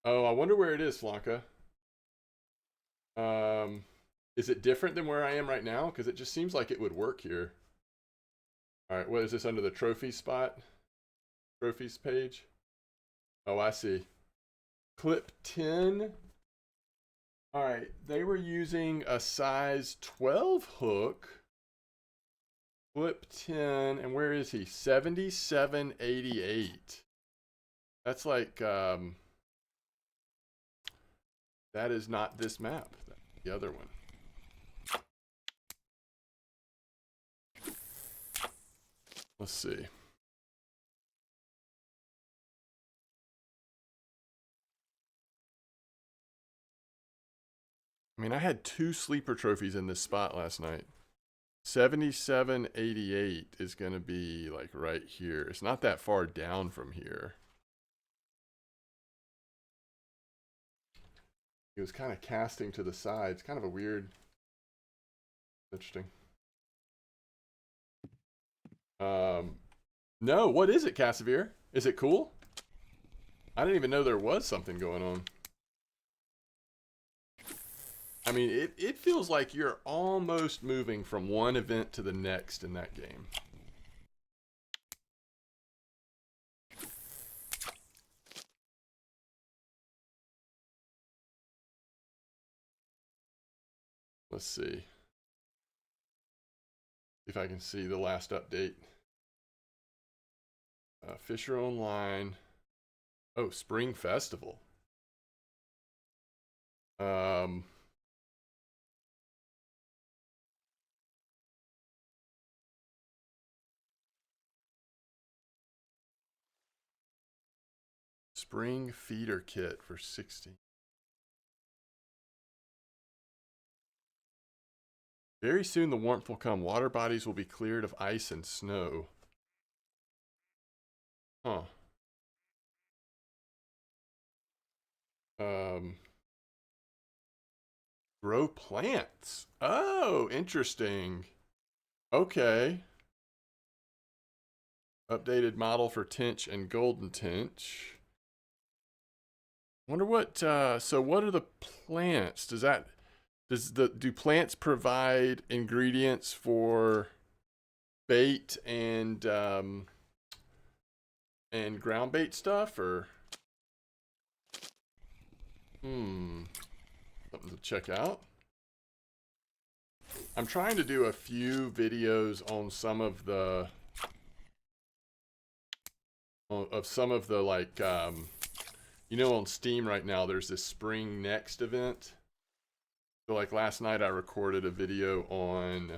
Oh, I wonder where it is, Flanka. Is it different than where I am right now? Because it just seems like it would work here. All right, what is this under the trophy spot? Trophies page? Oh, I see. Clip 10. All right, they were using a size 12 hook. Clip 10, and where is he? 7788. That's like, that is not this map. That's the other one. Let's see. I mean, I had 2 sleeper trophies in this spot last night. 7788 is going to be like right here. It's not that far down from here. He was kind of casting to the sides. Kind of a weird, interesting. No, what is it, Cassavir? Is it cool? I didn't even know there was something going on. I mean, it feels like you're almost moving from one event to the next in that game. Let's see if I can see the last update. Fisher Online. Oh, Spring Festival. Spring feeder kit for 60. Very soon the warmth will come. Water bodies will be cleared of ice and snow. Huh. Grow plants. Oh, interesting. Okay. Updated model for tench and golden tench. Wonder what, so what are the plants? Do plants provide ingredients for bait and ground bait stuff, or? Something to check out. I'm trying to do a few videos on some of the like, you know, on Steam right now, there's this Spring Next event. So like last night I recorded a video on,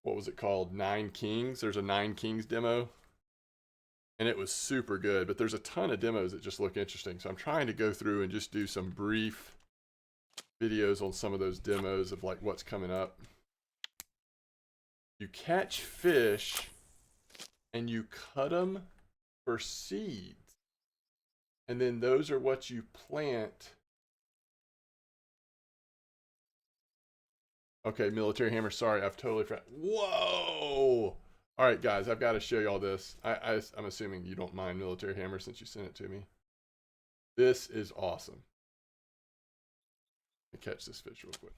what was it called? 9 Kings. There's a 9 Kings demo. And it was super good, but there's a ton of demos that just look interesting. So I'm trying to go through and just do some brief videos on some of those demos of like what's coming up. You catch fish and you cut them for seeds. And then those are what you plant. Okay, military hammer. Sorry, I've totally forgot. Whoa! All right, guys, I've got to show y'all this. I'm assuming you don't mind military hammer since you sent it to me. This is awesome. Let me catch this fish real quick.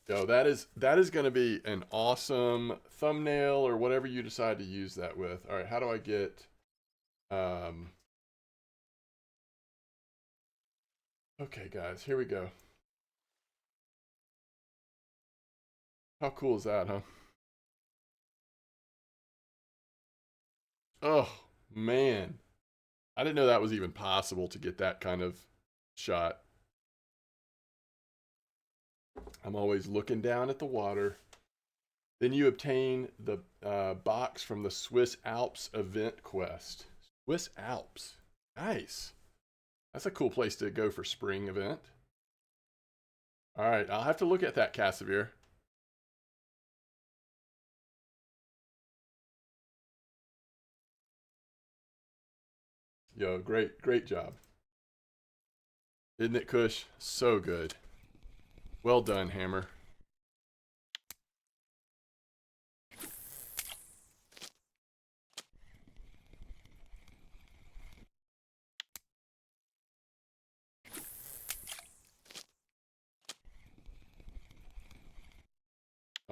Yo, that is going to be an awesome thumbnail or whatever you decide to use that with. All right, how do I get okay, guys, here we go. How cool is that, huh? Oh, man. I didn't know that was even possible to get that kind of shot. I'm always looking down at the water. Then you obtain the box from the Swiss Alps event quest. Swiss Alps. Nice. That's a cool place to go for spring event. All right, I'll have to look at that, Casimir. Yo, great job. Isn't it, Kush? So good. Well done, Hammer.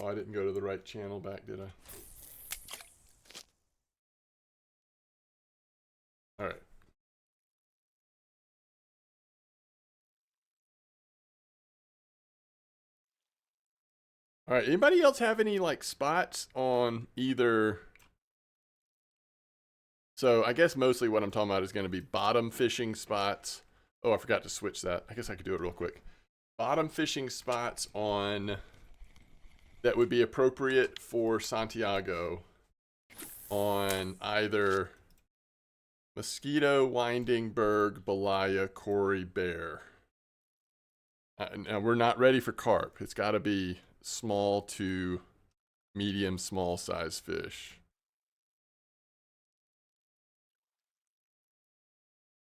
Oh, I didn't go to the right channel back, did I? All right. All right, anybody else have any like spots on either? So I guess mostly what I'm talking about is going to be bottom fishing spots. Oh, I forgot to switch that. I guess I could do it real quick. Bottom fishing spots on that would be appropriate for Santiago on either Mosquito, Winding, Berg, Belaya, Corey, Bear. Now we're not ready for carp. It's got to be small to medium, small size fish.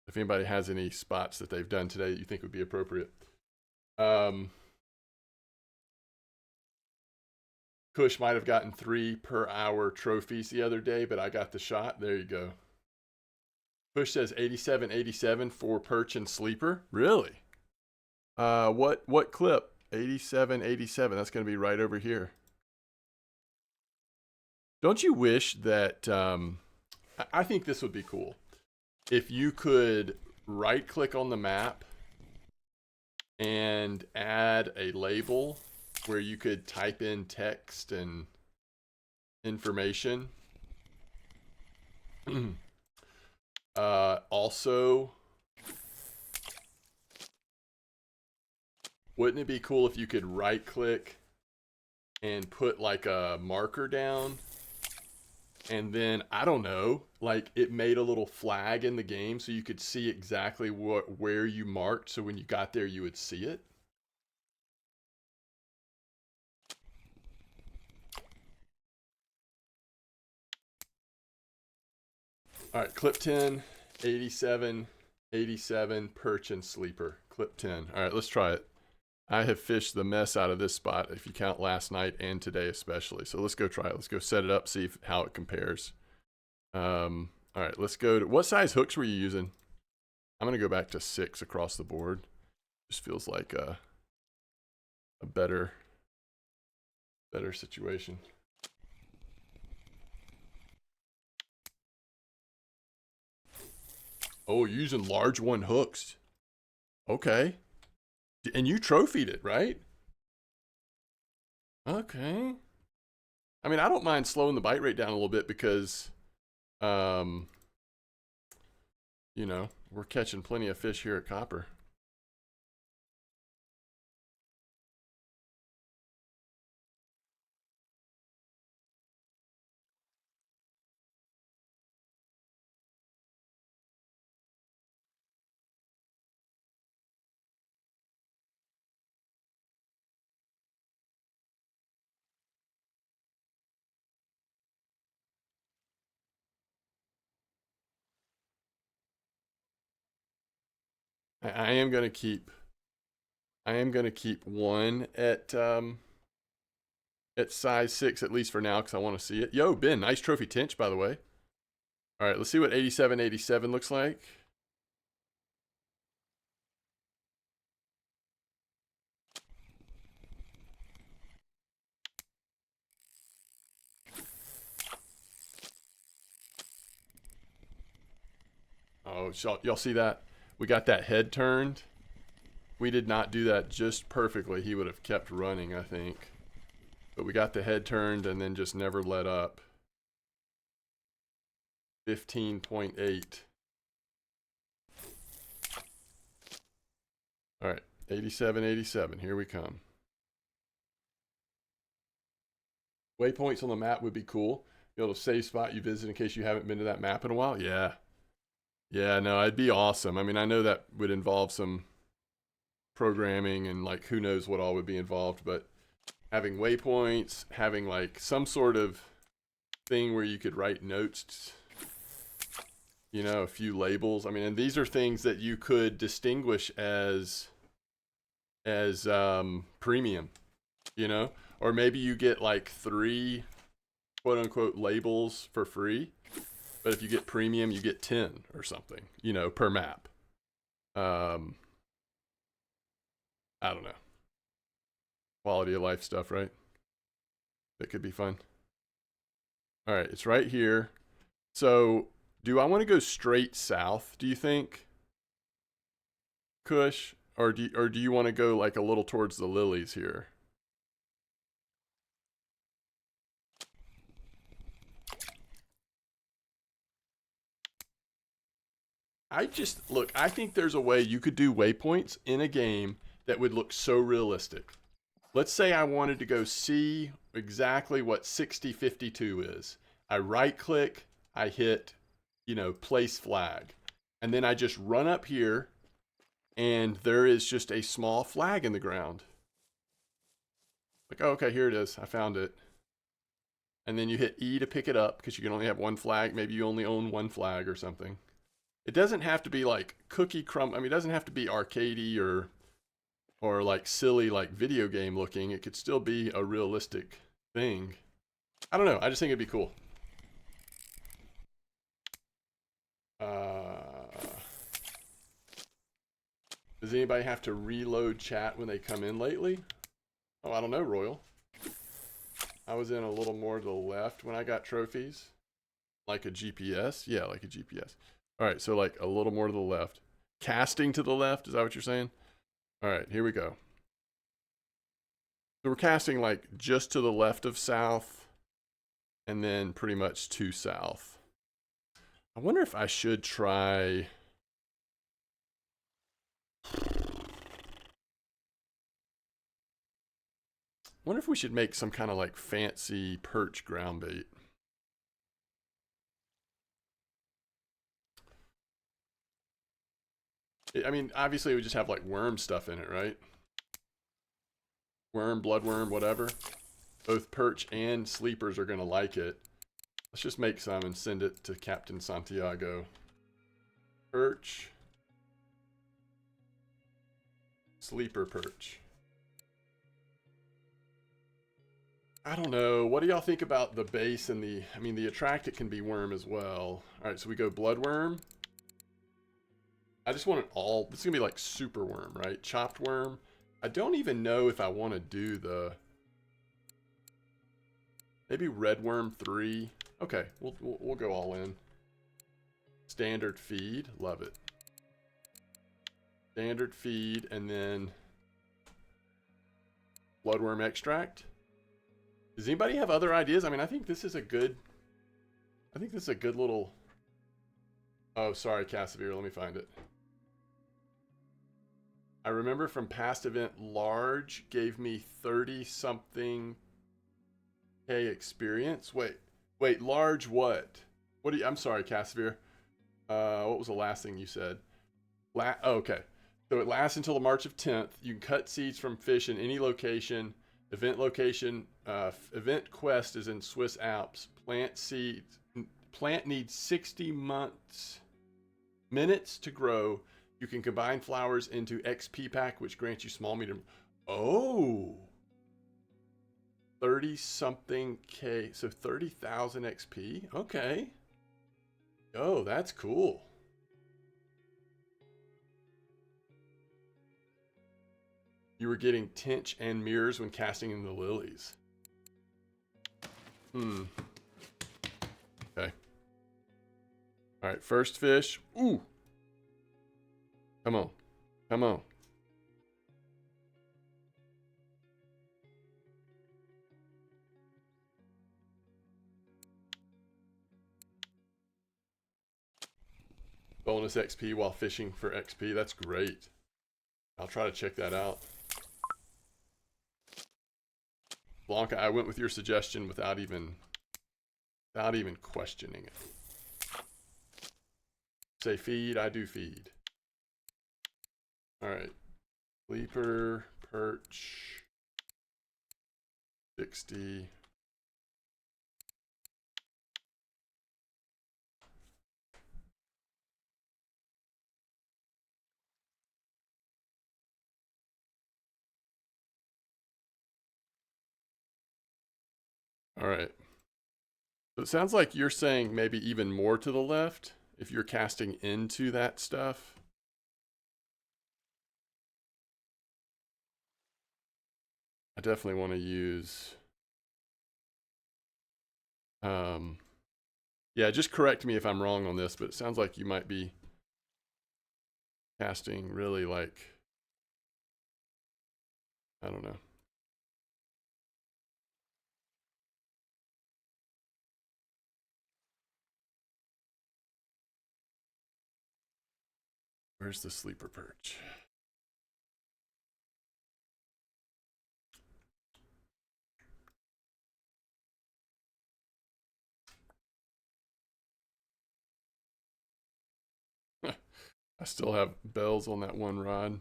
If anybody has any spots that they've done today that you think would be appropriate. Kush might have gotten 3 per hour trophies the other day, but I got the shot. There you go. Kush says 87 for perch and sleeper. Really? What clip? 87. That's going to be right over here. Don't you wish that I think this would be cool if you could right click on the map and add a label where you could type in text and information. Also, wouldn't it be cool if you could right click and put like a marker down, and then I don't know, like it made a little flag in the game so you could see exactly where you marked, so when you got there you would see it. All right, clip 10, 87, 87, perch and sleeper. Clip 10. All right, let's try it. I have fished the mess out of this spot if you count last night and today especially. So let's go try it. Let's go set it up, see how it compares. All right, let's go to, what size hooks were you using? I'm going to go back to 6 across the board. Just feels like a better situation. Oh, you're using large 1 hooks. Okay. And you trophied it, right? Okay. I mean, I don't mind slowing the bite rate down a little bit because, you know, we're catching plenty of fish here at Copper. I am gonna keep 1 at size 6 at least for now because I want to see it. Yo, Ben, nice trophy tinch by the way. All right, let's see what 87, 87 looks like. Oh, y'all see that? We got that head turned. We did not do that just perfectly. He would have kept running, I think. But we got the head turned and then just never let up. 15.8. All right, 87, 87. Here we come. Waypoints on the map would be cool. Be able to save spot you visit in case you haven't been to that map in a while. Yeah. Yeah, no, it'd be awesome. I mean, I know that would involve some programming and like who knows what all would be involved, but having waypoints, having like some sort of thing where you could write notes, you know, a few labels. I mean, and these are things that you could distinguish as premium, you know, or maybe you get like 3 quote unquote labels for free, but if you get premium you get 10 or something, you know, per map. I don't know, quality of life stuff, right? That could be fun. All right, it's right here. So do I want to go straight south, do you think, Kush? Or do you want to go like a little towards the lilies here? I think there's a way you could do waypoints in a game that would look so realistic. Let's say I wanted to go see exactly what 6052 is. I right click, I hit, you know, place flag. And then I just run up here and there is just a small flag in the ground. Like, oh, okay, here it is. I found it. And then you hit E to pick it up because you can only have 1 flag. Maybe you only own 1 flag or something. It doesn't have to be like cookie crumb. I mean, it doesn't have to be arcadey or like silly like video game looking. It could still be a realistic thing. I don't know. I just think it'd be cool. Does anybody have to reload chat when they come in lately? Oh, I don't know, Royal. I was in a little more to the left when I got trophies. Like a GPS? Yeah, like a GPS. All right, so like a little more to the left. casting to the left. Is that what you're saying? All right, here we go. So we're casting like just to the left of south and then pretty much to south. I wonder if I should try... wonder if we should make some kind of like fancy perch ground bait. I mean, obviously, we just have like worm stuff in it, right? Worm, bloodworm, whatever. Both perch and sleepers are going to like it. Let's just make some and send it to Captain Santiago. Perch. Sleeper perch. I don't know. What do y'all think about the base and the... I mean, the attract it can be worm as well. Alright, so we go bloodworm. I just want it all... This is going to be like super worm, right? Chopped worm. I don't even know if I want to do the... Maybe red worm 3. Okay, we'll go all in. Standard feed. Love it. Standard feed and then... bloodworm extract. Does anybody have other ideas? I mean, I think this is a good... I think this is a good little... Oh, sorry, Cassavir. Let me find it. I remember from past event, large gave me 30-something K experience. Wait, large what? What do you... I'm sorry, Cassavir. What was the last thing you said? Oh, okay. So it lasts until the March of 10th. You can cut seeds from fish in any location. Event location, event quest is in Swiss Alps. Plant seeds. Plant needs 60 minutes to grow. You can combine flowers into XP pack, which grants you small, medium. Oh, 30-something K. So 30,000 XP. Okay. Oh, that's cool. You were getting tinch and mirrors when casting in the lilies. Okay. All right, first fish. Ooh. Come on. Come on. Bonus XP while fishing for XP. That's great. I'll try to check that out. Blanca, I went with your suggestion without even questioning it. Say feed, I do feed. All right. Sleeper, perch, 60. All right. So it sounds like you're saying maybe even more to the left if you're casting into that stuff. I definitely want to use... yeah, just correct me if I'm wrong on this, but it sounds like you might be casting really like... I don't know. Where's the sleeper perch? I still have bells on that one rod.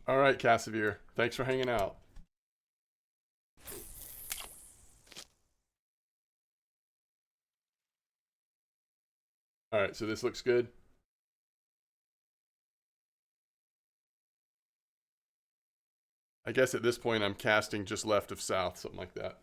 All right, Cassavir. Thanks for hanging out. All right, so this looks good. I guess at this point I'm casting just left of south, something like that.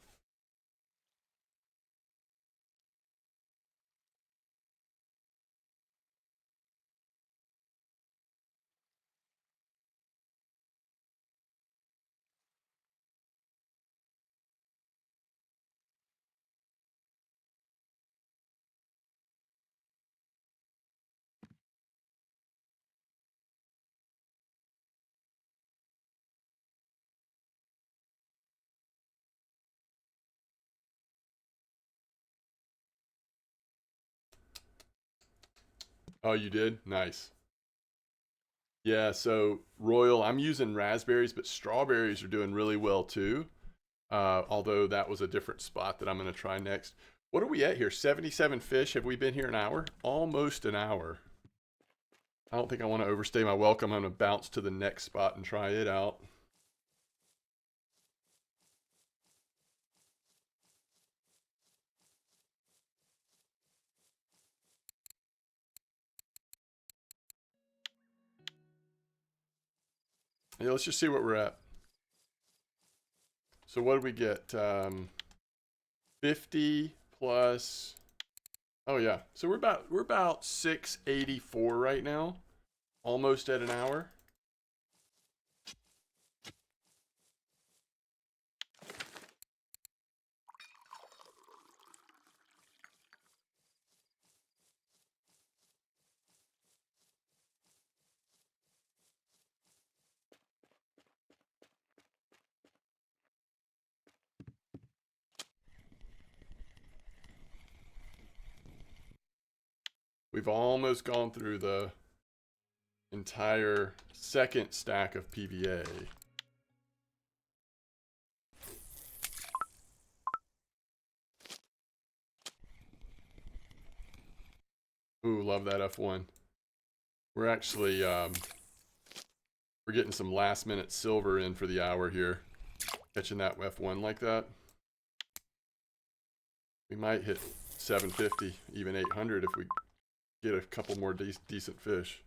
Oh, you did? Nice. Yeah, so Royal, I'm using raspberries, but strawberries are doing really well too. Although that was a different spot that I'm going to try next. What are we at here? 77 fish. Have we been here an hour? Almost an hour. I don't think I want to overstay my welcome. I'm going to bounce to the next spot and try it out. Yeah, let's just see what we're at. So what did we get? 50 plus. Oh yeah. So we're about 684 right now. Almost at an hour. We've almost gone through the entire second stack of PVA. Ooh, love that F1. We're actually we're getting some last minute silver in for the hour here. Catching that F1 like that. We might hit 750, even 800 if we get a couple more decent fish.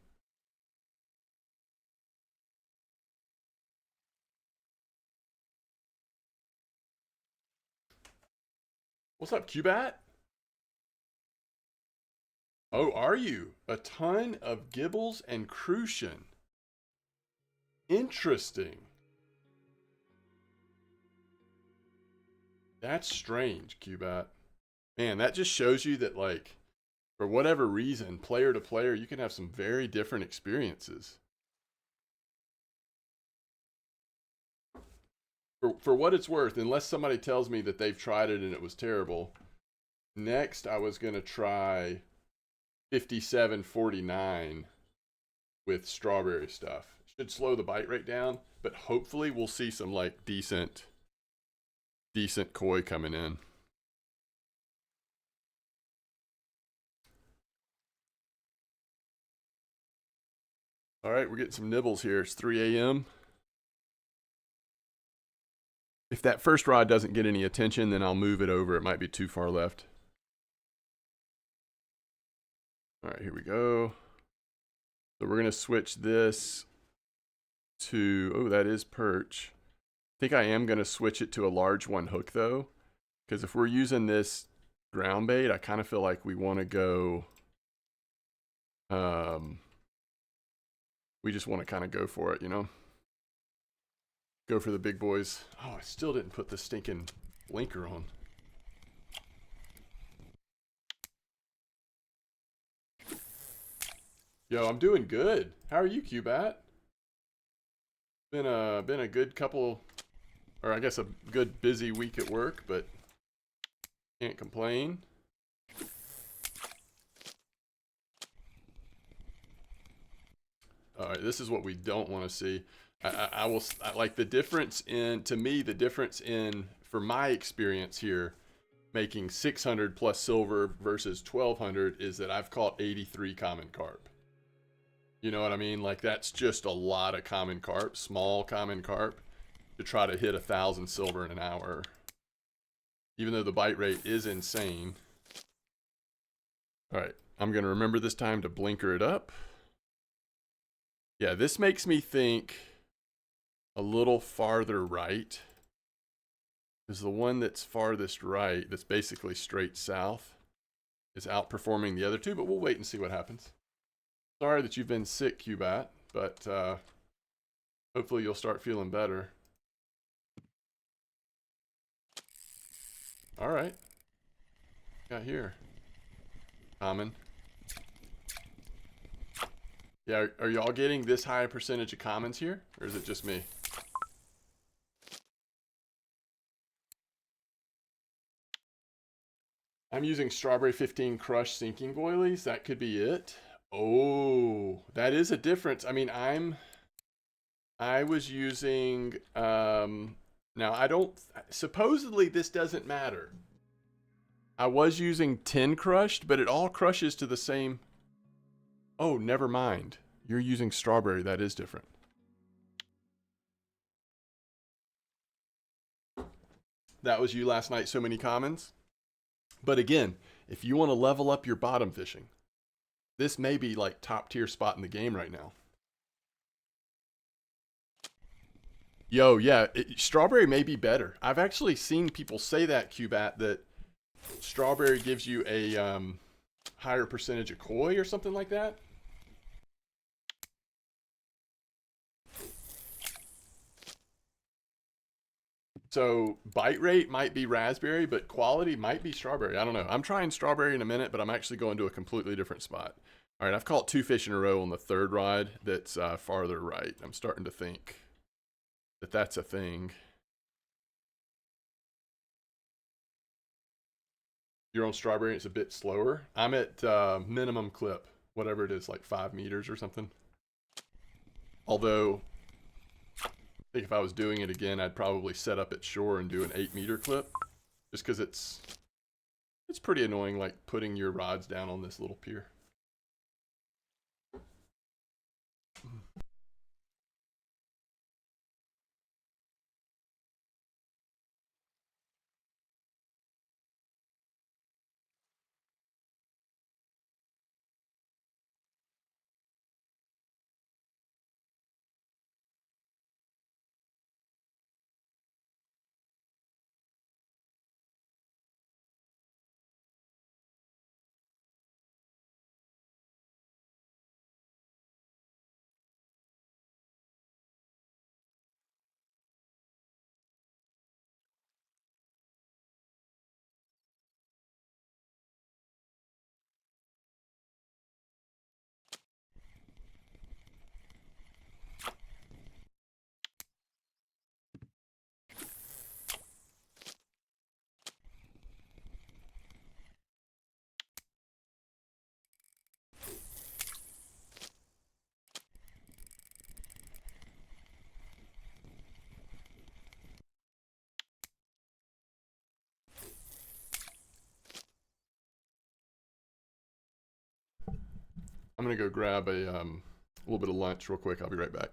What's up, Cubat? Oh, are you? A ton of gibbles and crucian. Interesting. That's strange, Cubat. Man, that just shows you that, like, for whatever reason, player to player, you can have some very different experiences. For what it's worth, unless somebody tells me that they've tried it and it was terrible, next I was going to try 5749 with strawberry stuff. Should slow the bite rate down, but hopefully we'll see some like decent koi coming in. All right, we're getting some nibbles here. It's 3 a.m. If that first rod doesn't get any attention, then I'll move it over. It might be too far left. All right, here we go. So we're going to switch this to, oh, that is perch. I think I am going to switch it to a large one hook though, because if we're using this ground bait, I kind of feel like we want to go, we just want to kind of go for it, you know? Go for the big boys. Oh, I still didn't put the stinking blinker on. Yo, I'm doing good. How are you, Cubat? Been a good couple, or I guess a good busy week at work, but can't complain. All right, this is what we don't want to see. I will like the difference in, to me, the difference in, for my experience here, making 600 plus silver versus 1200 is that I've caught 83 common carp. You know what I mean? Like that's just a lot of common carp, small common carp, to try to hit 1,000 silver in an hour. Even though the bite rate is insane. All right, I'm gonna remember this time to blinker it up. Yeah, this makes me think a little farther right is the one that's farthest right, that's basically straight south, is outperforming the other two, but we'll wait and see what happens. Sorry that you've been sick, Cubat, but hopefully you'll start feeling better. All right. Got here. Common. Yeah, are y'all getting this high a percentage of commons here? Or is it just me? I'm using Strawberry 15 Crush sinking boilies. That could be it. Oh, that is a difference. I mean, I was using now I don't supposedly this doesn't matter. I was using 10 crushed, but it all crushes to the same. Oh, never mind. You're using strawberry. That is different. That was you last night. So many commons. But again, if you want to level up your bottom fishing, this may be like top tier spot in the game right now. Yo, yeah, strawberry may be better. I've actually seen people say that, Cubat, that strawberry gives you a higher percentage of koi or something like that. So bite rate might be raspberry, but quality might be strawberry. I don't know. I'm trying strawberry in a minute, but I'm actually going to a completely different spot. All right, I've caught 2 fish in a row on the third rod that's farther right. I'm starting to think that that's a thing. You're on strawberry, it's a bit slower. I'm at minimum clip, whatever it is, like 5 meters or something. Although, I think if I was doing it again, I'd probably set up at shore and do an 8 meter clip, just because it's pretty annoying, like putting your rods down on this little pier. I'm gonna go grab a little bit of lunch real quick. I'll be right back.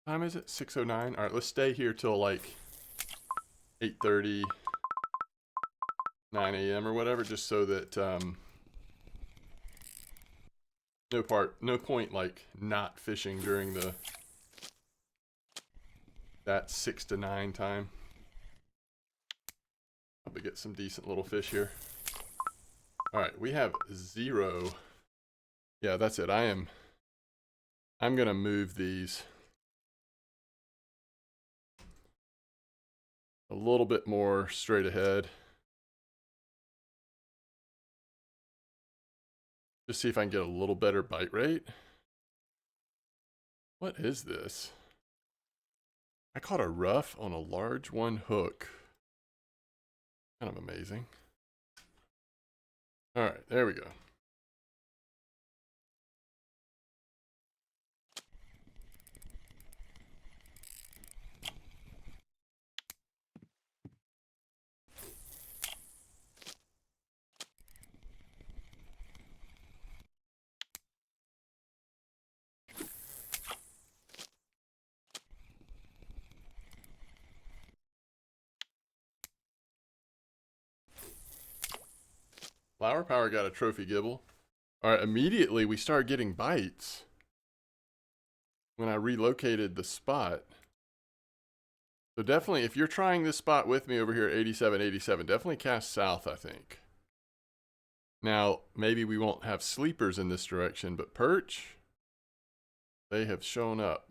Time is it? 6:09. All right, let's stay here till like 8:30, 9 a.m. or whatever, just so that no point like not fishing during that 6 to 9 time. Probably get some decent little fish here. All right, we have 0. Yeah, that's it. I'm gonna move these a little bit more straight ahead. Just see if I can get a little better bite rate. What is this? I caught a rough on a large one hook. Kind of amazing. All right, there we go. Flower Power got a trophy gibble. All right, immediately we started getting bites when I relocated the spot. So definitely, if you're trying this spot with me over here at 8787, definitely cast south, I think. Now, maybe we won't have sleepers in this direction, but perch, they have shown up.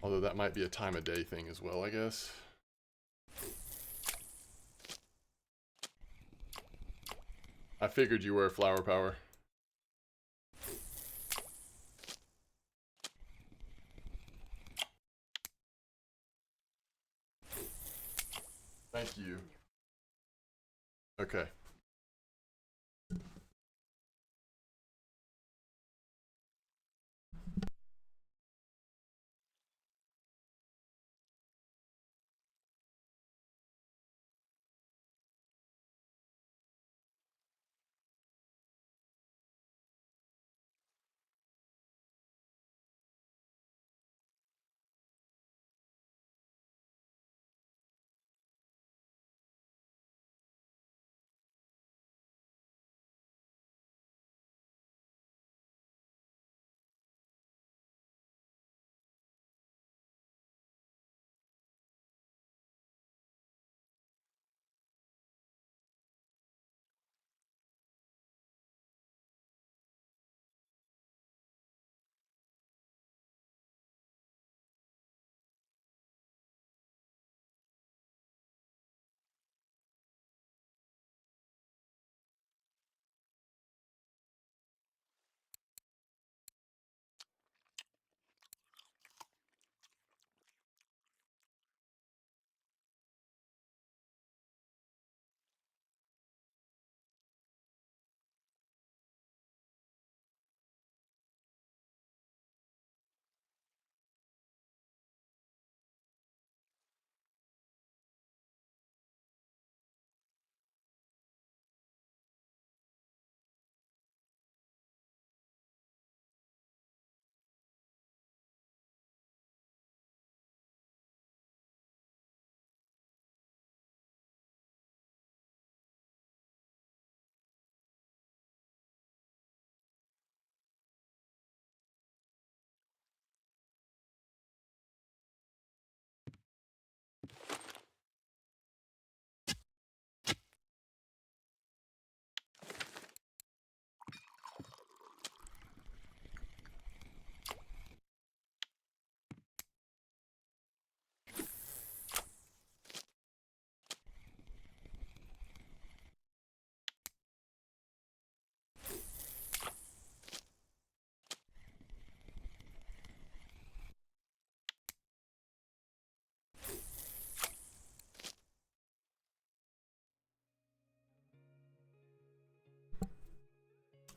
Although that might be a time of day thing as well, I guess. I figured you were Flower Power. Thank you. Okay.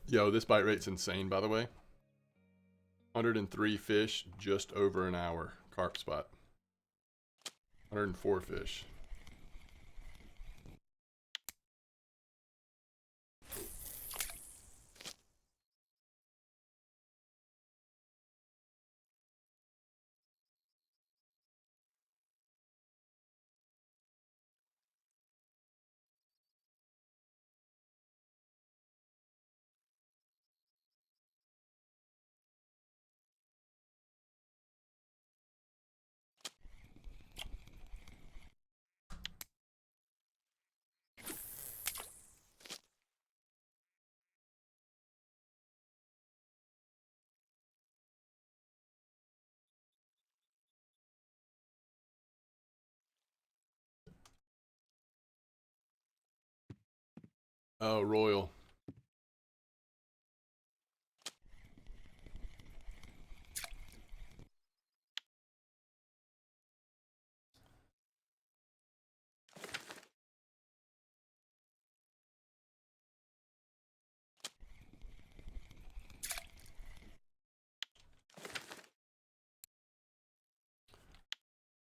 Yo, this bite rate's insane, by the way. 103 fish, just over an hour. Carp spot. 104 fish. Oh, Royal.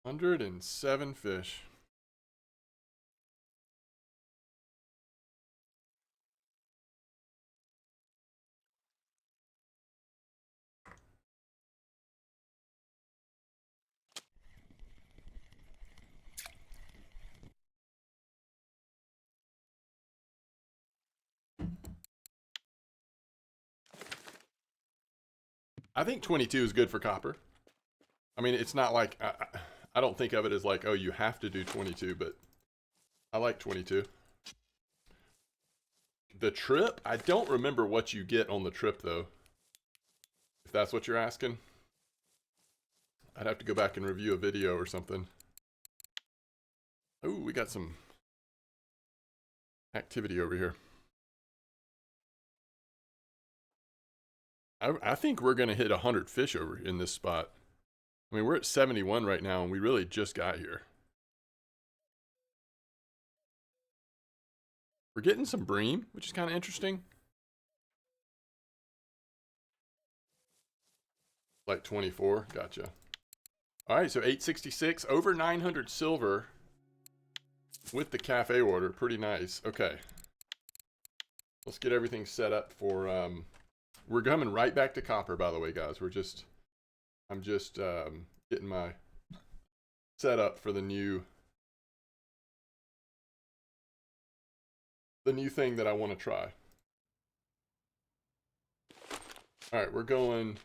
$107 fish. I think 22 is good for copper. I mean, it's not like, I don't think of it as like, oh, you have to do 22, but I like 22. The trip, I don't remember what you get on the trip though. If that's what you're asking. I'd have to go back and review a video or something. Oh, we got some activity over here. I think we're going to hit 100 fish over in this spot. I mean, we're at 71 right now, and we really just got here. We're getting some bream, which is kind of interesting. Like 24, gotcha. All right, so 866, over 900 silver with the cafe order. Pretty nice. Okay. Let's get everything set up for, we're coming right back to copper, by the way, guys. I'm just getting my setup for the new thing that I want to try. All right, we're going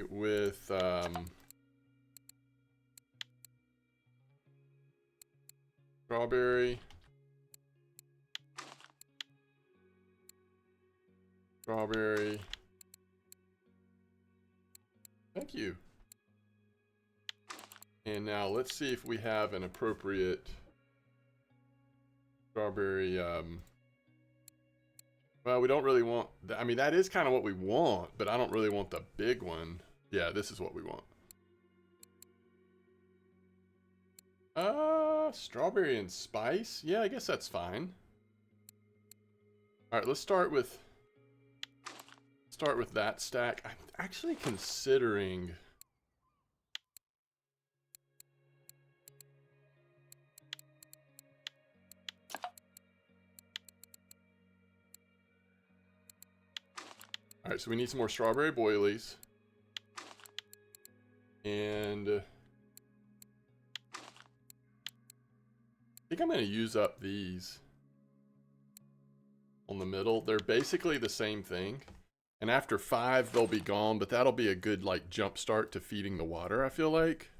with strawberry, thank you. And now let's see if we have an appropriate strawberry. Well, we don't really want, I mean, that is kind of what we want, but I don't really want the big one. Yeah, this is what we want. Strawberry and spice? Yeah, I guess that's fine. All right, let's start with that stack. I'm actually considering all right, so we need some more strawberry boilies. And I think I'm going to use up these on the middle. They're basically the same thing. And after 5, they'll be gone, but that'll be a good like jump start to feeding the water, I feel like.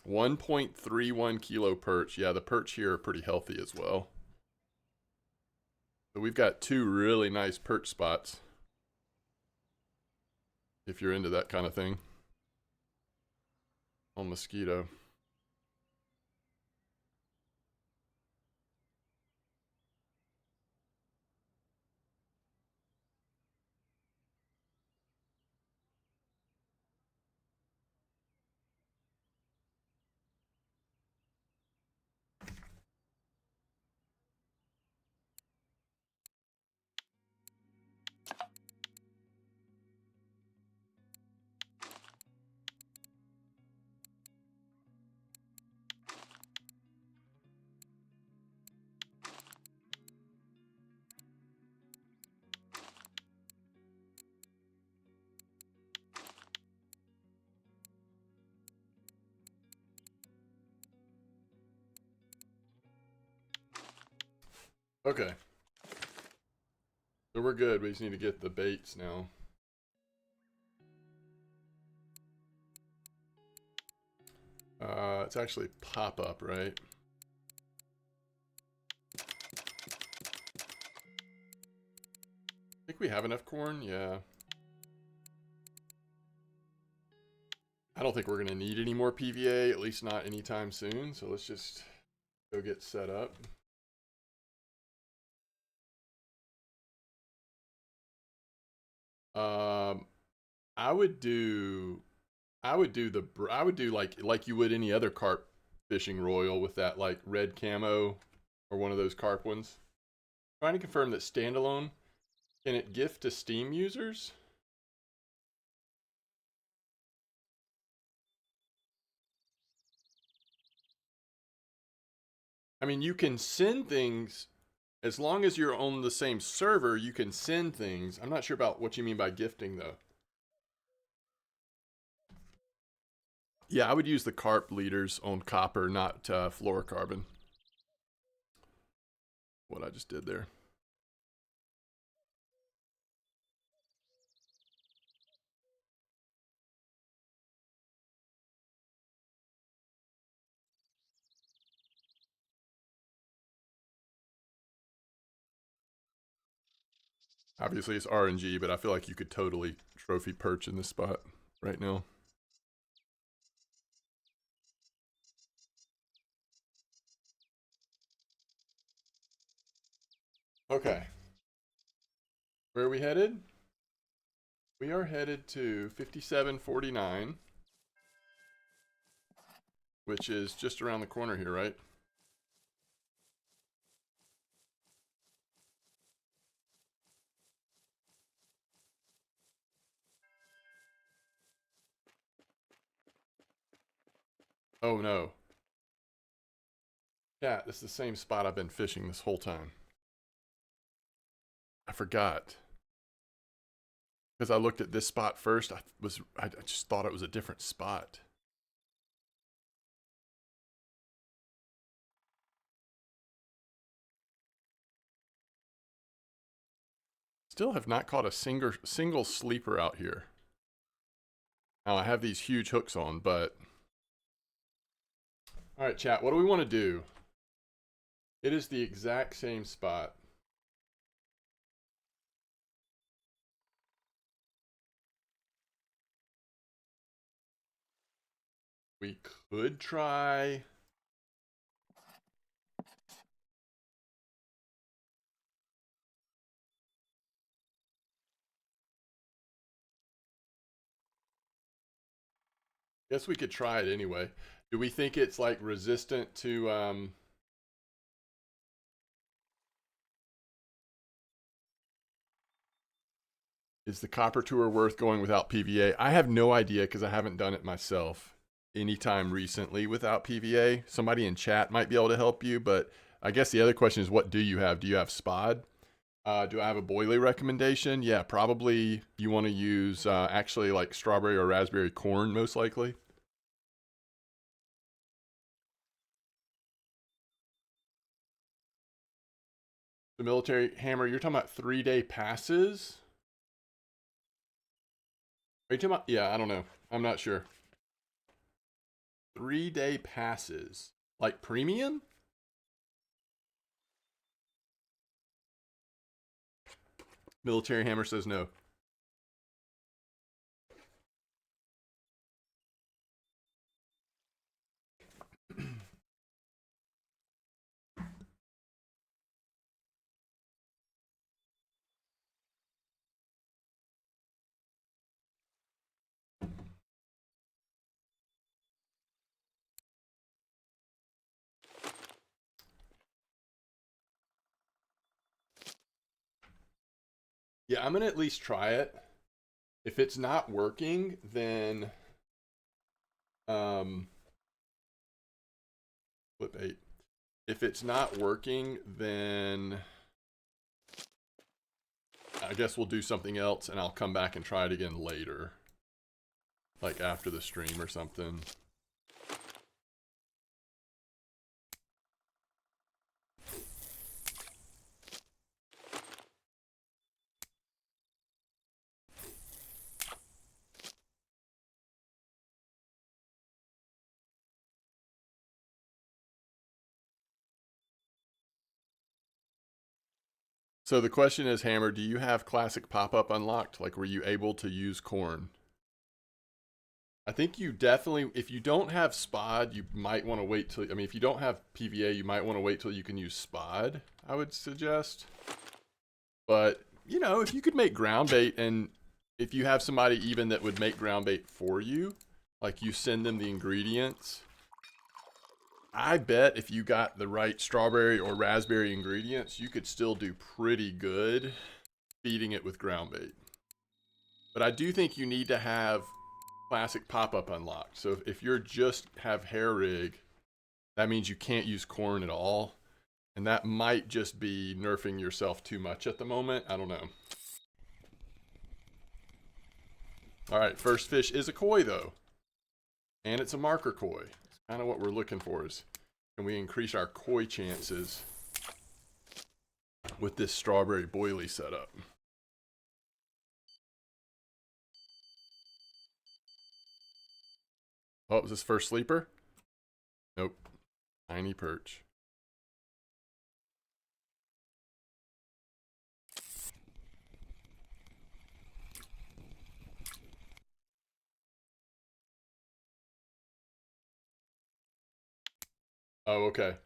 1.31 kilo perch. Yeah, the perch here are pretty healthy as well. So we've got 2 really nice perch spots. If you're into that kind of thing. On mosquito. Okay. So we're good. We just need to get the baits now. It's actually pop up, right? I think we have enough corn. Yeah. I don't think we're going to need any more PVA, at least not anytime soon. So let's just go get set up. I would do like you would any other carp fishing royal with that like red camo or one of those carp ones. Trying to confirm that standalone, can it gift to Steam users? I mean, you can send things as long as you're on the same server, you can send things. I'm not sure about what you mean by gifting though. Yeah, I would use the carp leaders on copper, not fluorocarbon. What I just did there. Obviously, it's RNG, but I feel like you could totally trophy perch in this spot right now. Okay. Where are we headed? We are headed to 5749, which is just around the corner here, right? Oh no. Yeah, this is the same spot I've been fishing this whole time. I forgot. Because I looked at this spot first, I just thought it was a different spot. Still have not caught a single sleeper out here. Now I have these huge hooks on, but all right, chat, what do we want to do? It is the exact same spot. We could try. Guess we could try it anyway. Do we think it's like resistant to is the copper tour worth going without PVA? I have no idea because I haven't done it myself anytime recently without PVA. Somebody in chat might be able to help you, but I guess the other question is, what do you have? Do you have SPOD? Do I have a boilie recommendation? Yeah, probably you want to use actually like strawberry or raspberry corn, most likely. The military hammer, you're talking about 3-day passes? Are you talking about? Yeah, I don't know. I'm not sure. 3-day passes. Like premium? Military hammer says no. Yeah, I'm gonna at least try it. If it's not working, then flip 8. If it's not working, then I guess we'll do something else and I'll come back and try it again later. Like after the stream or something. So the question is, Hammer, do you have classic pop-up unlocked? Like, were you able to use corn? I think you definitely, if you don't have spod, you might want to wait till, I mean, if you don't have PVA, you might want to wait till you can use spod, I would suggest. But, you know, if you could make ground bait, and if you have somebody even that would make ground bait for you, like you send them the ingredients, I bet if you got the right strawberry or raspberry ingredients, you could still do pretty good feeding it with ground bait. But I do think you need to have classic pop-up unlocked. So if you're just have hair rig, that means you can't use corn at all. And that might just be nerfing yourself too much at the moment. I don't know. All right, first fish is a koi though. And it's a marker koi. It's kind of what we're looking for is, can we increase our koi chances with this strawberry boilie setup? Oh, is this first sleeper? Nope. Tiny perch. Oh, okay.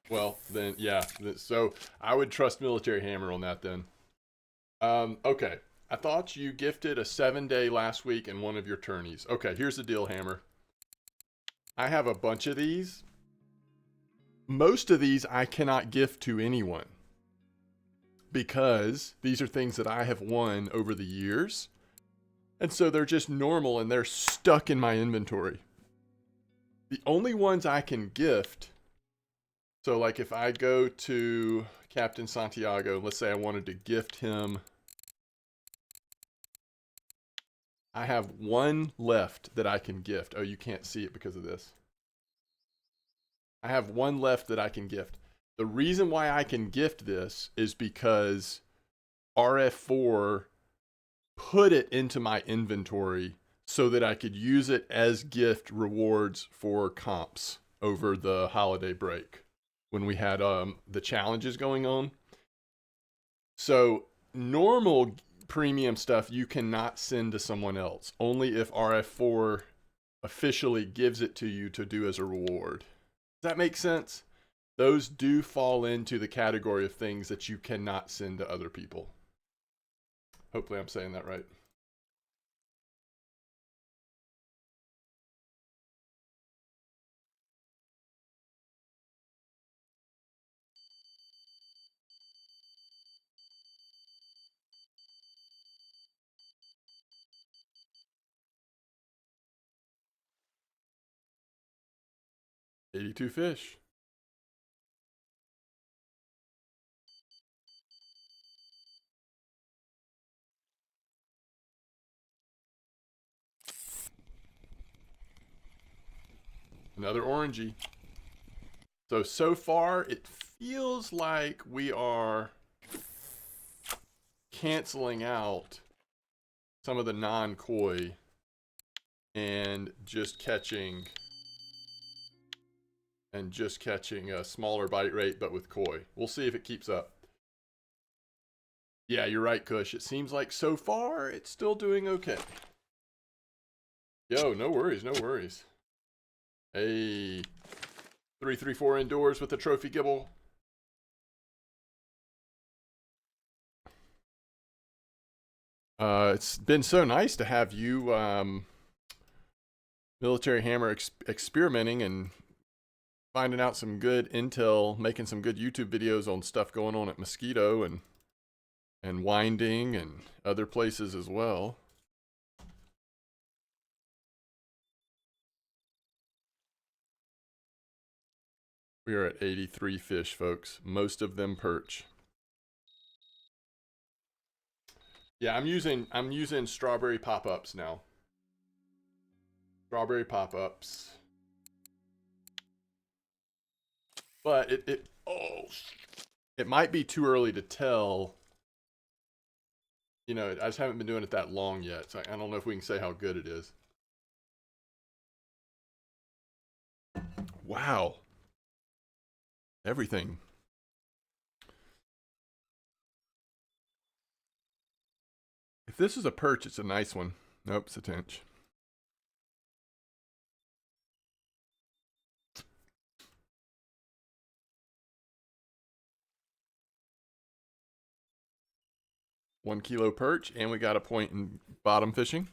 Well, then, yeah. So I would trust Military Hammer on that then. Okay. I thought you gifted a 7-day last week in one of your tourneys. Okay, here's the deal, Hammer. I have a bunch of these. Most of these I cannot gift to anyone because these are things that I have won over the years. And so they're just normal and they're stuck in my inventory. The only ones I can gift, so like if I go to Captain Santiago, let's say I wanted to gift him, I have one left that I can gift. Oh, you can't see it because of this. I have one left that I can gift. The reason why I can gift this is because RF4 put it into my inventory so that I could use it as gift rewards for comps over the holiday break when we had the challenges going on. So normal premium stuff you cannot send to someone else, only if RF4 officially gives it to you to do as a reward. Does that make sense? Those do fall into the category of things that you cannot send to other people. Hopefully I'm saying that right. $82 fish. Another orangey. So far, it feels like we are canceling out some of the non-koi and just catching a smaller bite rate, but with koi. We'll see if it keeps up. Yeah, you're right, Kush. It seems like so far it's still doing okay. Yo, no worries, no worries. Hey, 334 indoors with the trophy gibble. It's been so nice to have you, Military Hammer, experimenting and finding out some good intel, making some good YouTube videos on stuff going on at Mosquito and Winding and other places as well. We are at 83 fish, folks. Most of them perch. Yeah, I'm using strawberry pop-ups now. Strawberry pop-ups. But it might be too early to tell. You know, I just haven't been doing it that long yet, so I don't know if we can say how good it is. Wow. Everything. If this is a perch, it's a nice one. Nope, it's a tench. 1 kilo perch, and we got a point in bottom fishing.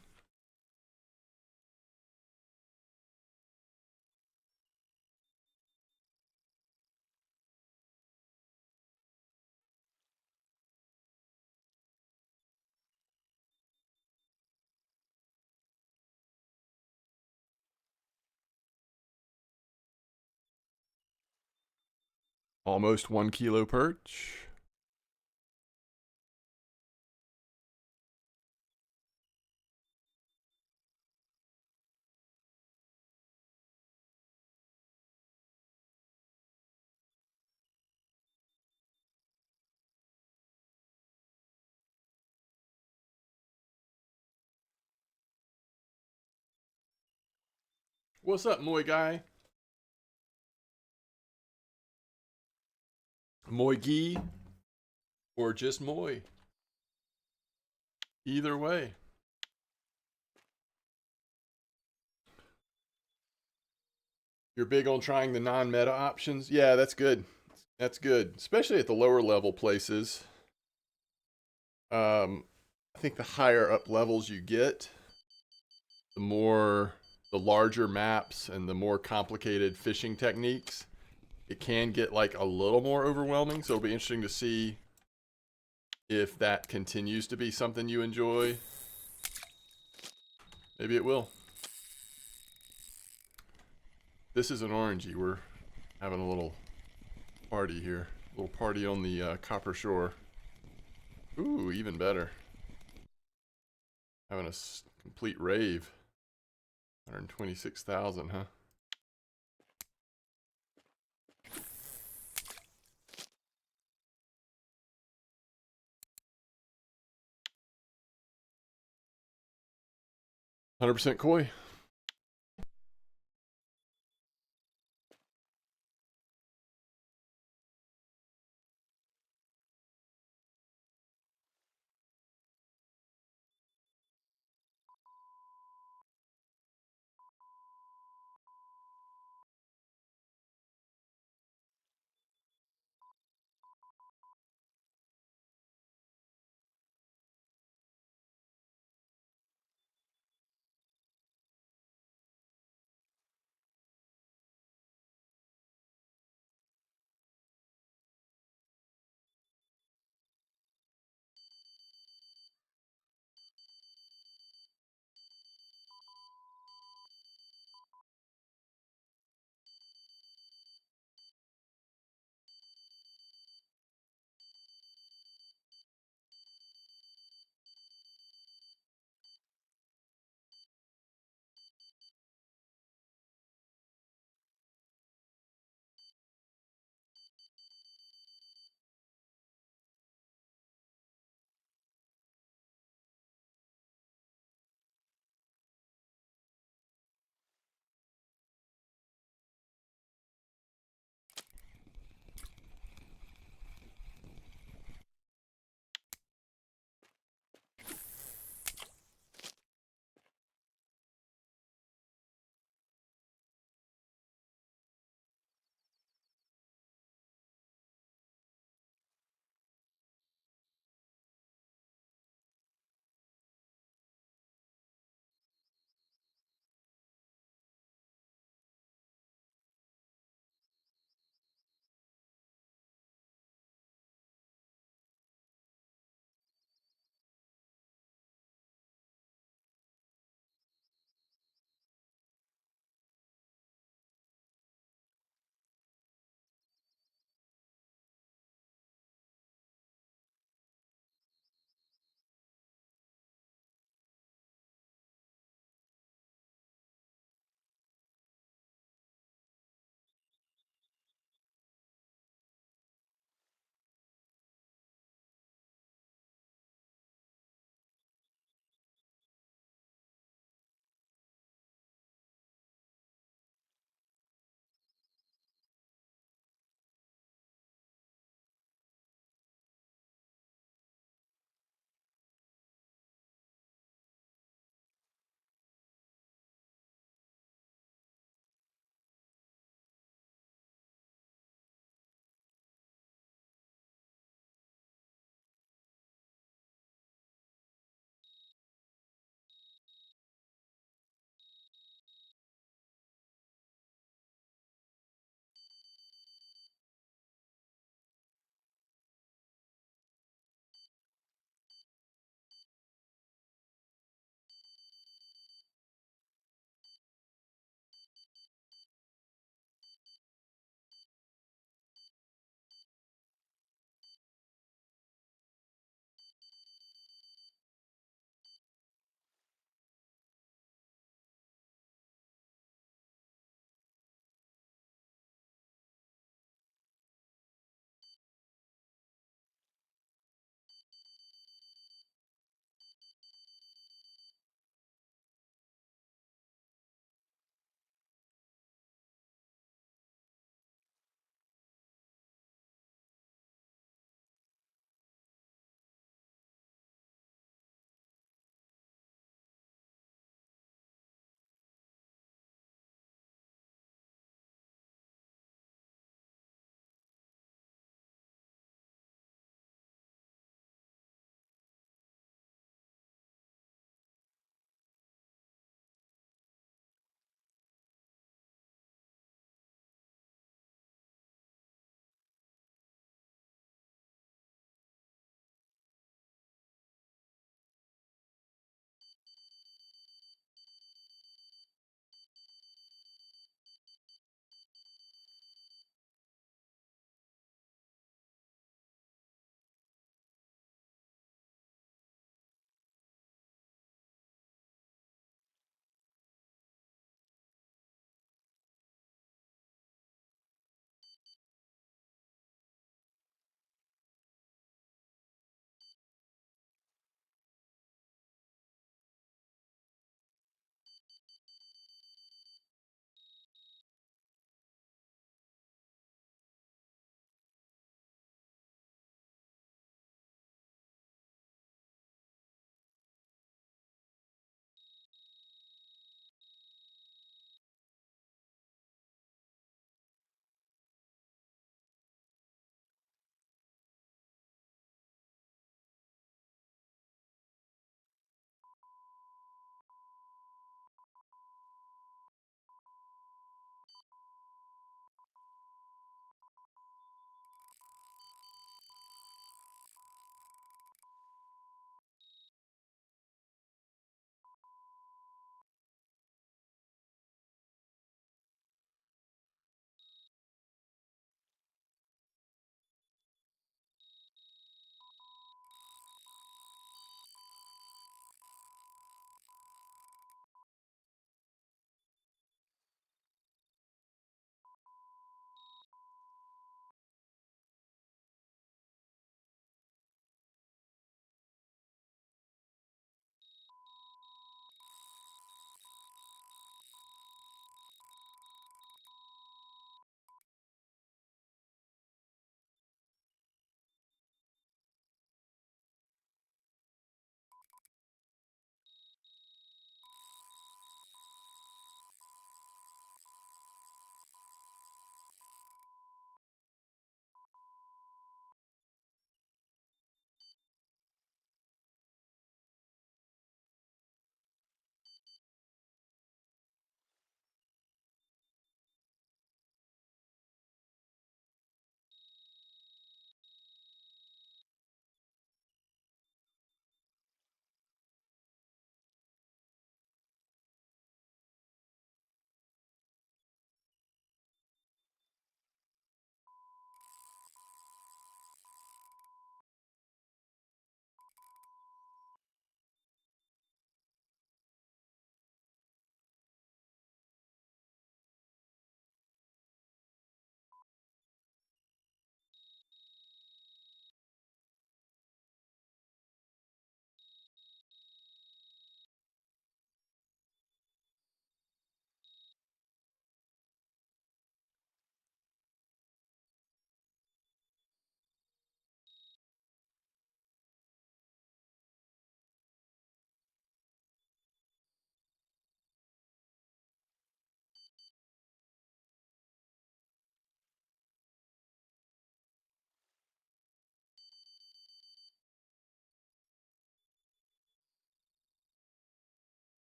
Almost 1 kilo perch. What's up, Moy guy? Moy Gee, or just Moy. Either way. You're big on trying the non-meta options? Yeah, that's good. That's good, especially at the lower level places. I think the higher up levels you get, the larger maps and the more complicated fishing techniques, it can get like a little more overwhelming. So it'll be interesting to see if that continues to be something you enjoy. Maybe it will. This is an orangey. We're having a little party here. A little party on the Copper Shore. Ooh, even better. Having a complete rave. 126,000, huh? %, koi.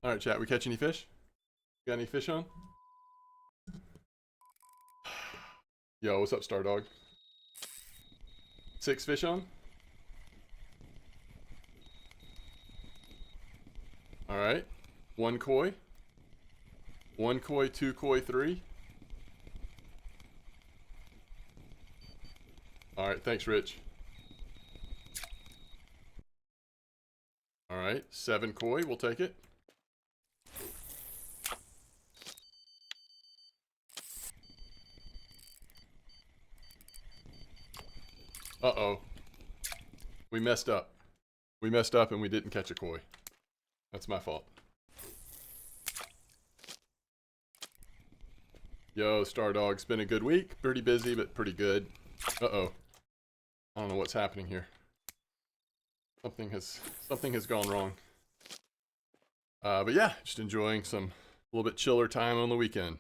All right, chat. We catch any fish? Got any fish on? Yo, what's up, Stardog? 6 fish on? All right. 1 koi. 1 koi, 2 koi, 3. All right, thanks, Rich. All right, 7 koi, we'll take it. Uh-oh. We messed up. We messed up and we didn't catch a koi. That's my fault. Yo, Stardog, it's been a good week. Pretty busy, but pretty good. Uh-oh. I don't know what's happening here. Something has gone wrong. But yeah, just enjoying some a little bit chiller time on the weekend.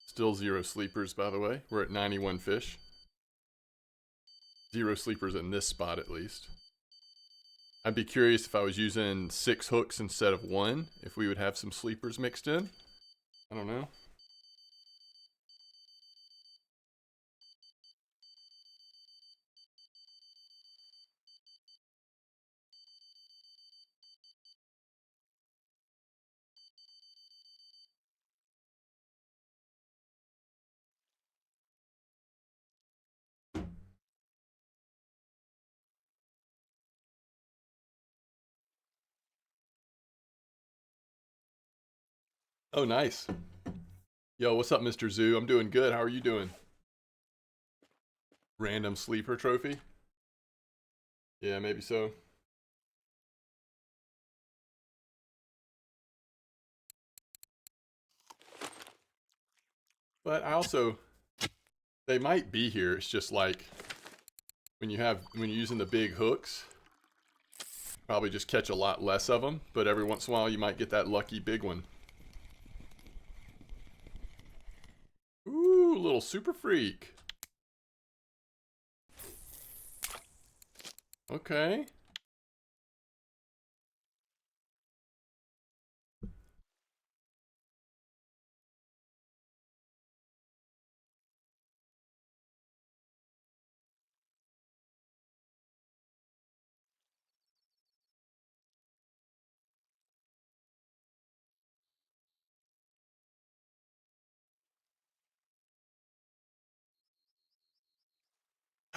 Still 0 sleepers, by the way. We're at 91 fish. 0 sleepers in this spot, at least. I'd be curious if I was using 6 hooks instead of 1, if we would have some sleepers mixed in. I don't know. Oh, nice. Yo, what's up, Mr. Zoo? I'm doing good. How are you doing? Random sleeper trophy? Yeah, maybe so. But I also, they might be here. It's just like when you're using the big hooks, probably just catch a lot less of them. But every once in a while, you might get that lucky big one. Ooh, little super freak. Okay.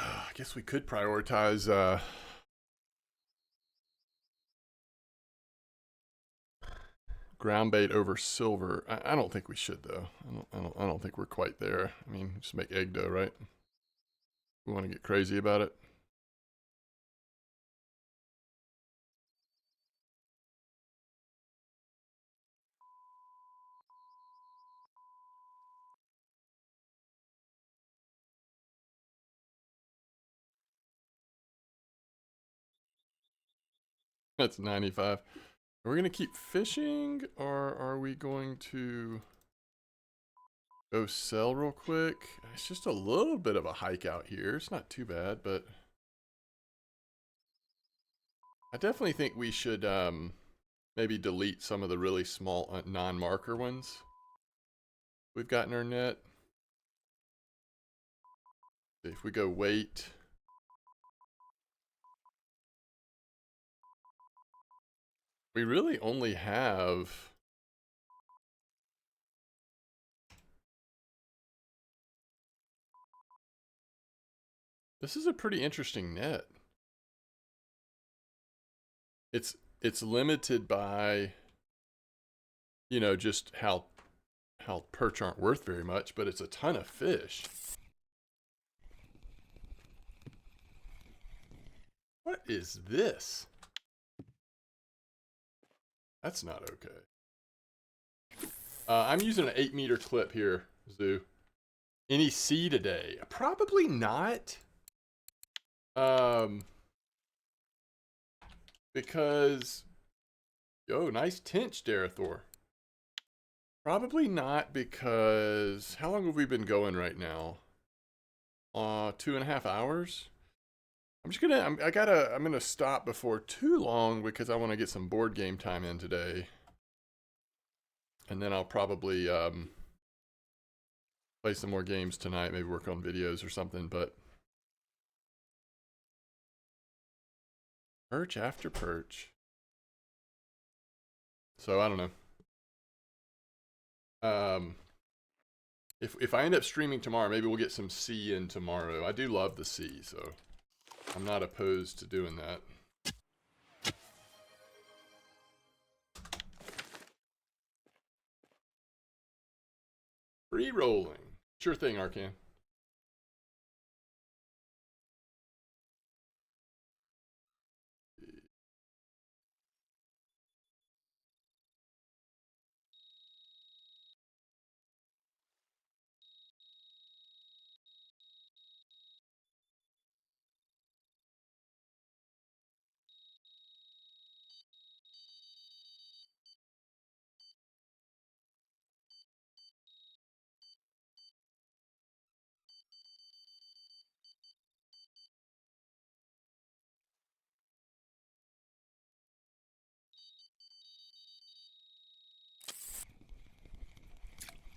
I guess we could prioritize ground bait over silver. I don't think we should though. I don't think we're quite there. I mean, just make egg dough, right? We want to get crazy about it. That's 95. Are we going to keep fishing or are we going to go sell real quick? It's just a little bit of a hike out here. It's not too bad, but I definitely think we should maybe delete some of the really small non-marker ones we've got in our net. If we go weight, we really only have this is a pretty interesting net. It's limited by, you know, just how perch aren't worth very much, but it's a ton of fish. What is this? That's not okay. I'm using an 8-meter clip here, Zoo. Any C today? Probably not. Because, yo, nice tinch, Darathor. Probably not, because how long have we been going right now? 2.5 hours. I'm just gonna, I'm gonna stop before too long because I want to get some board game time in today. And then I'll probably play some more games tonight, maybe work on videos or something, but perch after perch. So I don't know. If I end up streaming tomorrow, maybe we'll get some sea in tomorrow. I do love the sea, so I'm not opposed to doing that. Free rolling. Sure thing, Arcan.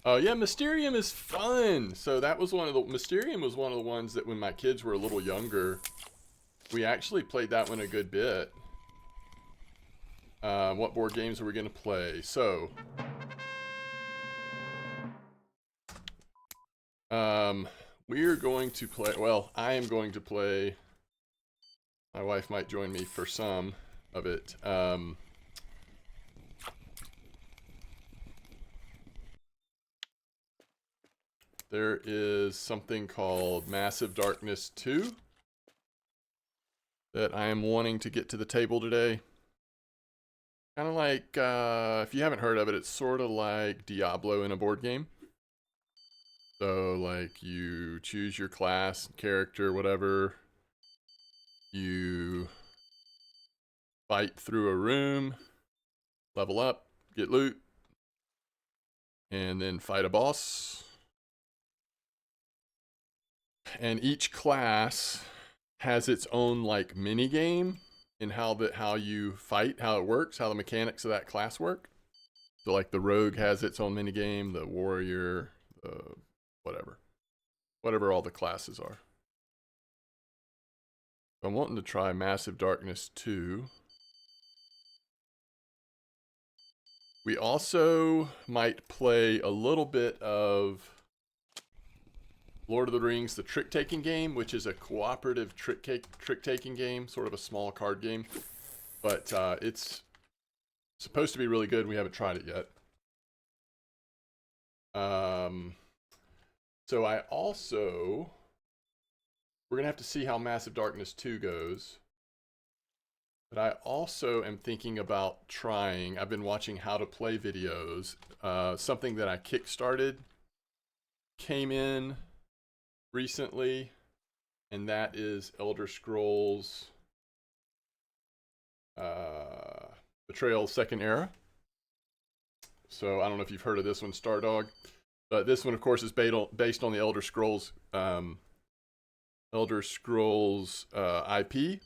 Yeah, Mysterium is fun. So that was Mysterium was one of the ones that when my kids were a little younger, we actually played that one a good bit. What board games are we going to play? So, we're going to play, well, I am going to play, my wife might join me for some of it. There is something called Massive Darkness 2 that I am wanting to get to the table today. Kind of like, if you haven't heard of it, it's sort of like Diablo in a board game. So, like, you choose your class, character, whatever. You fight through a room, level up, get loot, and then fight a boss. And each class has its own, like, mini game in how you fight, how it works, how the mechanics of that class work. So, like, the rogue has its own mini game, the warrior, whatever all the classes are. I'm wanting to try Massive Darkness 2. We also might play a little bit of Lord of the Rings, the trick-taking game, which is a cooperative trick-taking game, sort of a small card game. But it's supposed to be really good. We haven't tried it yet. So I also... We're going to have to see how Massive Darkness 2 goes. But I also am thinking about trying, I've been watching how to play videos. Something that I kickstarted came in recently, and that is Elder Scrolls Betrayal Second Era. So I don't know if you've heard of this one, MDawg. But this one, of course, is based on the Elder Scrolls IP.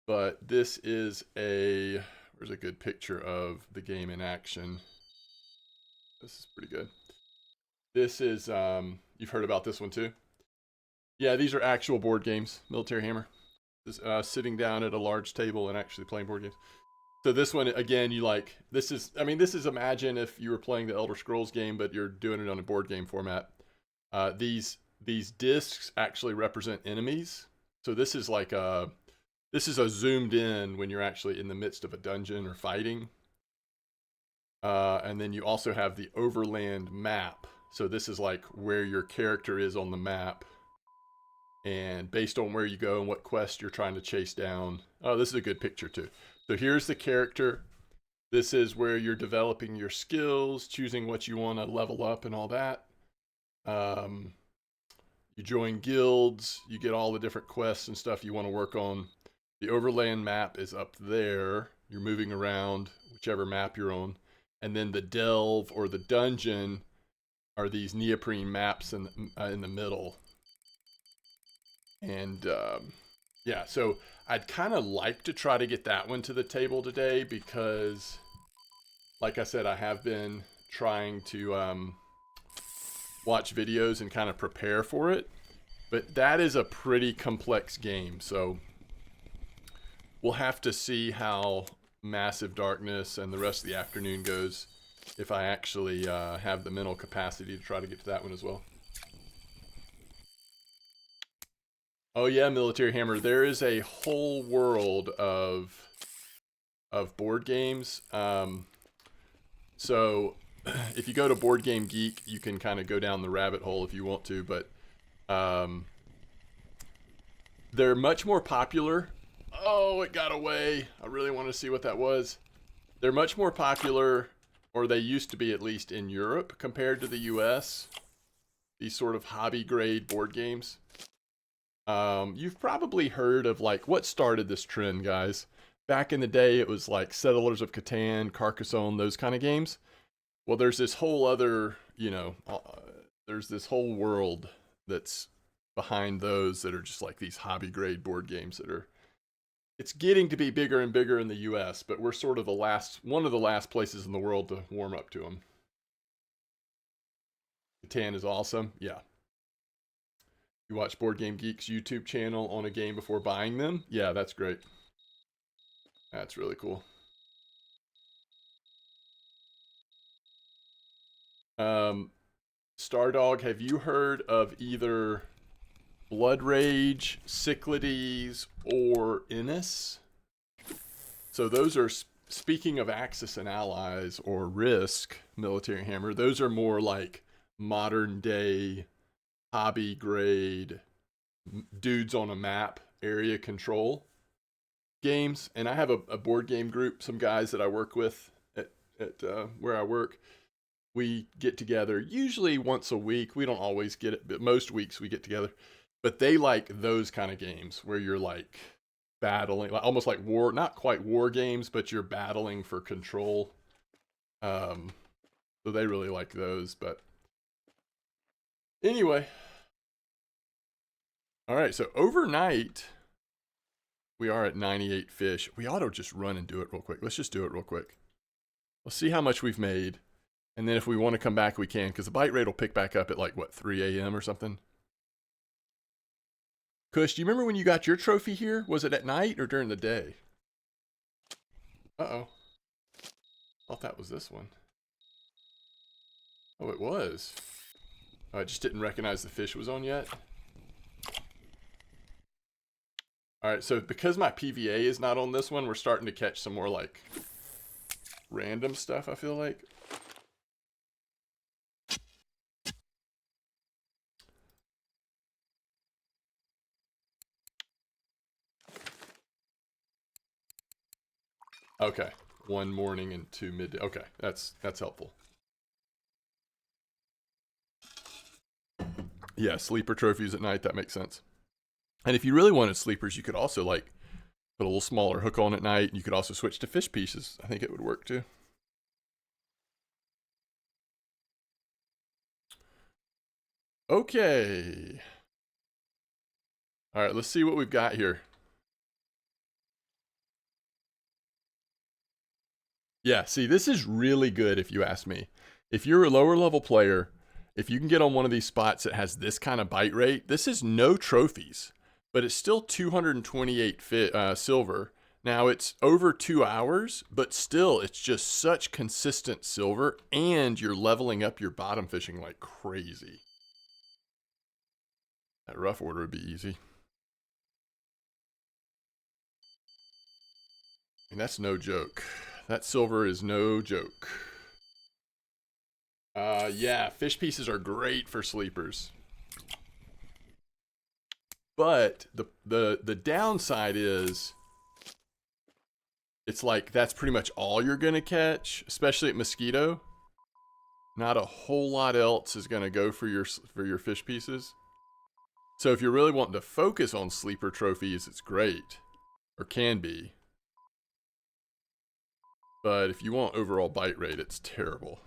But this is where's a good picture of the game in action? This is pretty good. This is, you've heard about this one too? Yeah, these are actual board games. Military Hammer. This, sitting down at a large table and actually playing board games. So this one, again, this is imagine if you were playing the Elder Scrolls game, but you're doing it on a board game format. These discs actually represent enemies. So this is like a zoomed in when you're actually in the midst of a dungeon or fighting. And then you also have the overland map. So this is like where your character is on the map. And based on where you go and what quest you're trying to chase down. Oh, this is a good picture too. So here's the character. This is where you're developing your skills, choosing what you want to level up and all that. You join guilds, you get all the different quests and stuff you want to work on. The overland map is up there. You're moving around whichever map you're on. and then the delve or the dungeon are these neoprene maps in the middle. And yeah, so I'd kind of like to try to get that one to the table today because, like I said, I have been trying to watch videos and kind of prepare for it. But that is a pretty complex game, so we'll have to see how Massive Darkness and the rest of the afternoon goes if I actually have the mental capacity to try to get to that one as well. Oh yeah, Military Hammer. There is a whole world of board games. So if you go to Board Game Geek, you can kind of go down the rabbit hole if you want to, but they're much more popular. Oh, it got away. I really want to see what that was. They're much more popular, or they used to be at least, in Europe compared to the US. These sort of hobby grade board games. You've probably heard of, like, what started this trend, guys? Back in the day, it was like Settlers of Catan, Carcassonne, those kind of games. Well, there's this whole other, you know, there's this whole world that's behind those that are just like these hobby grade board games that are, it's getting to be bigger and bigger in the US, but we're sort of one of the last places in the world to warm up to them. Catan is awesome. Yeah. You watch Board Game Geek's YouTube channel on a game before buying them? Yeah, that's great. That's really cool. Stardog, have you heard of either Blood Rage, Cyclades, or Innis? So those are, speaking of Axis and Allies or Risk, Military Hammer, those are more like modern day hobby grade dudes on a map area control games. And I have a board game group, some guys that I work with at where I work. We get together usually once a week. We don't always get it, but most weeks we get together. But they like those kind of games where you're like battling, like almost like war, not quite war games, but you're battling for control. So they really like those. But anyway, all right. So overnight, we are at 98 fish. We ought to just run and do it real quick. Let's just do it real quick. Let's see how much we've made. And then if we want to come back, we can, because the bite rate will pick back up at like, what, 3 a.m. or something? Kush, do you remember when you got your trophy here? Was it at night or during the day? Uh-oh. Thought that was this one. Oh, it was. Oh, I just didn't recognize the fish was on yet. Alright, so because my PVA is not on this one, we're starting to catch some more, like, random stuff, I feel like. Okay, 1 morning and 2 midday. Okay, that's helpful. Yeah, sleeper trophies at night, that makes sense. And if you really wanted sleepers, you could also, like, put a little smaller hook on at night, and you could also switch to fish pieces. I think it would work, too. Okay. Alright, let's see what we've got here. Yeah, see, this is really good if you ask me. If you're a lower level player, if you can get on one of these spots that has this kind of bite rate, this is no trophies, but it's still 228 silver. Now, it's over 2 hours, but still, it's just such consistent silver, and you're leveling up your bottom fishing like crazy. That rough order would be easy. And that's no joke. That silver is no joke. Yeah, fish pieces are great for sleepers. But the downside is it's like that's pretty much all you're gonna catch, especially at Mosquito. Not a whole lot else is gonna go for your fish pieces. So if you're really wanting to focus on sleeper trophies, it's great, or can be. But if you want overall bite rate, it's terrible.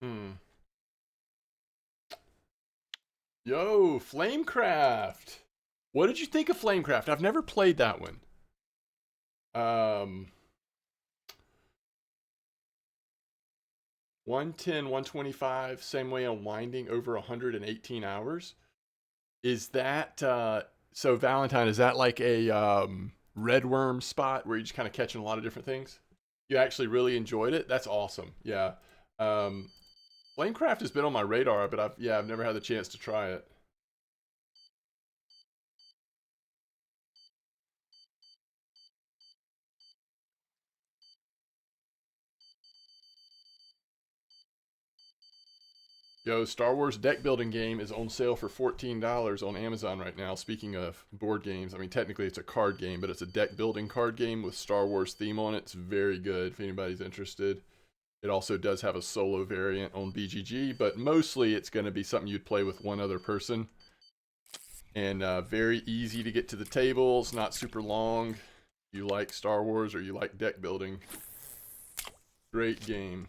Hmm. Yo, Flamecraft. What did you think of Flamecraft? I've never played that one. Um, 110, 125, same way on winding over 118 hours. Is that so Valentine, is that like a red worm spot where you're just kind of catching a lot of different things? You actually really enjoyed it? That's awesome. Yeah. Um, Flamecraft has been on my radar, but I've never had the chance to try it. Yo, Star Wars deck building game is on sale for $14 on Amazon right now. Speaking of board games, I mean, technically it's a card game, but it's a deck building card game with Star Wars theme on it. It's very good if anybody's interested. It also does have a solo variant on BGG, but mostly it's going to be something you'd play with one other person. And very easy to get to the tables, not super long. If you like Star Wars or you like deck building, great game.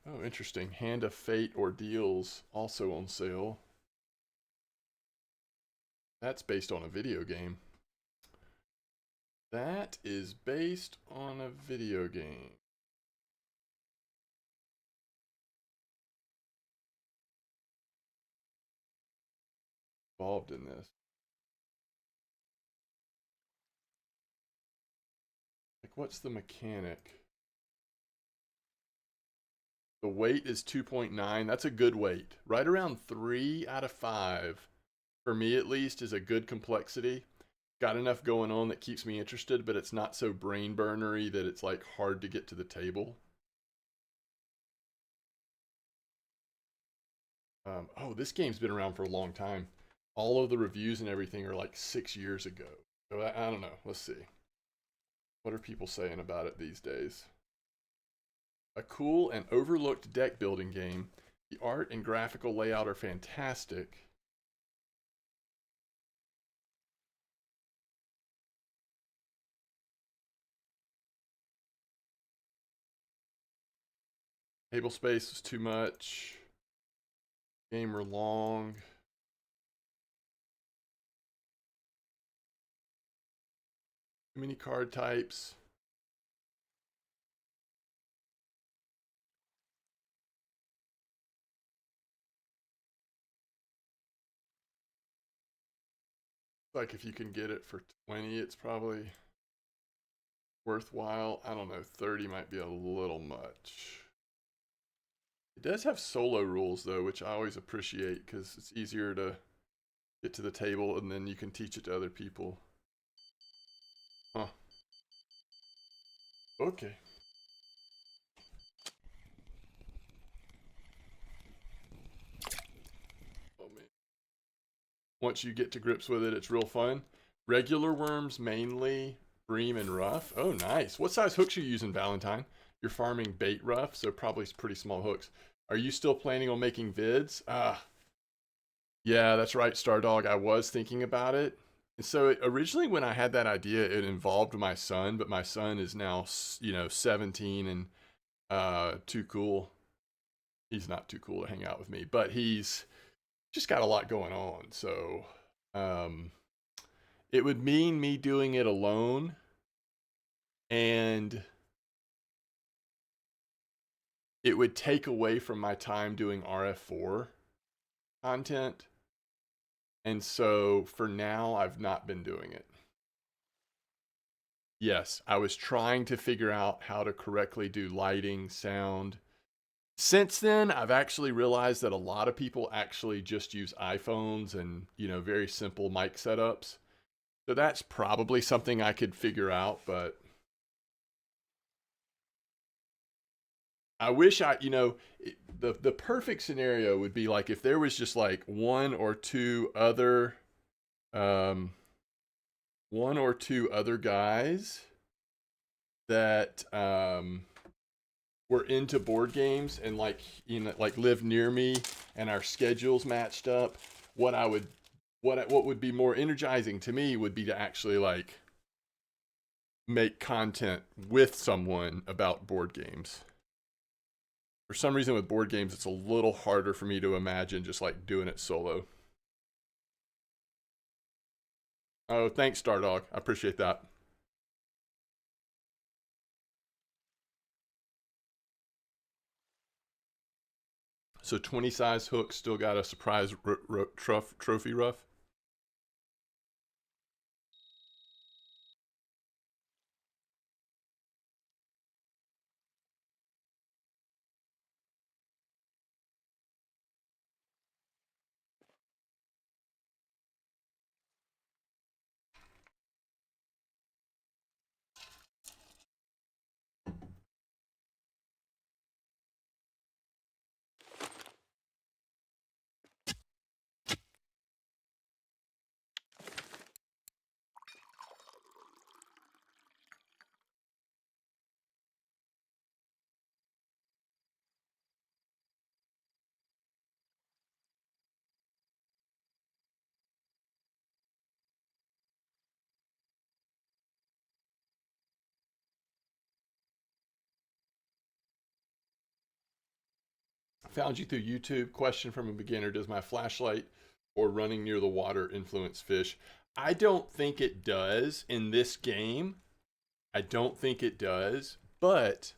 Oh, interesting. Hand of Fate Ordeals also on sale. That's based on a video game. That is based on a video game. Involved in this. Like, what's the mechanic? The weight is 2.9. That's a good weight. Right around 3 out of 5, for me at least, is a good complexity. Got enough going on that keeps me interested, but it's not so brain burnery that it's like hard to get to the table. Oh, this game's been around for a long time. All of the reviews and everything are like 6 years ago. So I don't know. Let's see. What are people saying about it these days? A cool and overlooked deck building game. The art and graphical layout are fantastic. Table space is too much. Gamer long. Too many card types. Like if you can get it for 20, it's probably worthwhile. I don't know, 30 might be a little much. It does have solo rules though, which I always appreciate because it's easier to get to the table and then you can teach it to other people. Huh. Okay. Oh man. Once you get to grips with it, it's real fun. Regular worms mainly, bream and rough. Oh, nice. What size hooks are you using, Valentine? You're farming bait rough, so probably pretty small hooks. Are you still planning on making vids? Yeah, that's right, Stardog. I was thinking about it. And so originally when I had that idea, it involved my son, but my son is now, 17 and too cool. he's not too cool to hang out with me, but he's just got a lot going on. So it would mean me doing it alone, and it would take away from my time doing RF4 content. And so for now, I've not been doing it. Yes, I was trying to figure out how to correctly do lighting, sound. Since then, I've actually realized that a lot of people actually just use iPhones and, very simple mic setups. So that's probably something I could figure out, but I wish the perfect scenario would be like if there was just like um one or two other guys that were into board games and like live near me and our schedules matched up. What would be more energizing to me would be to actually like make content with someone about board games. For some reason with board games, it's a little harder for me to imagine just like doing it solo. Oh, thanks, StarDog. I appreciate that. So 20 size hook still got a surprise trophy rough. Found you through YouTube. Question from a beginner: does my flashlight or running near the water influence fish? I don't think it does in this game. I don't think it does, but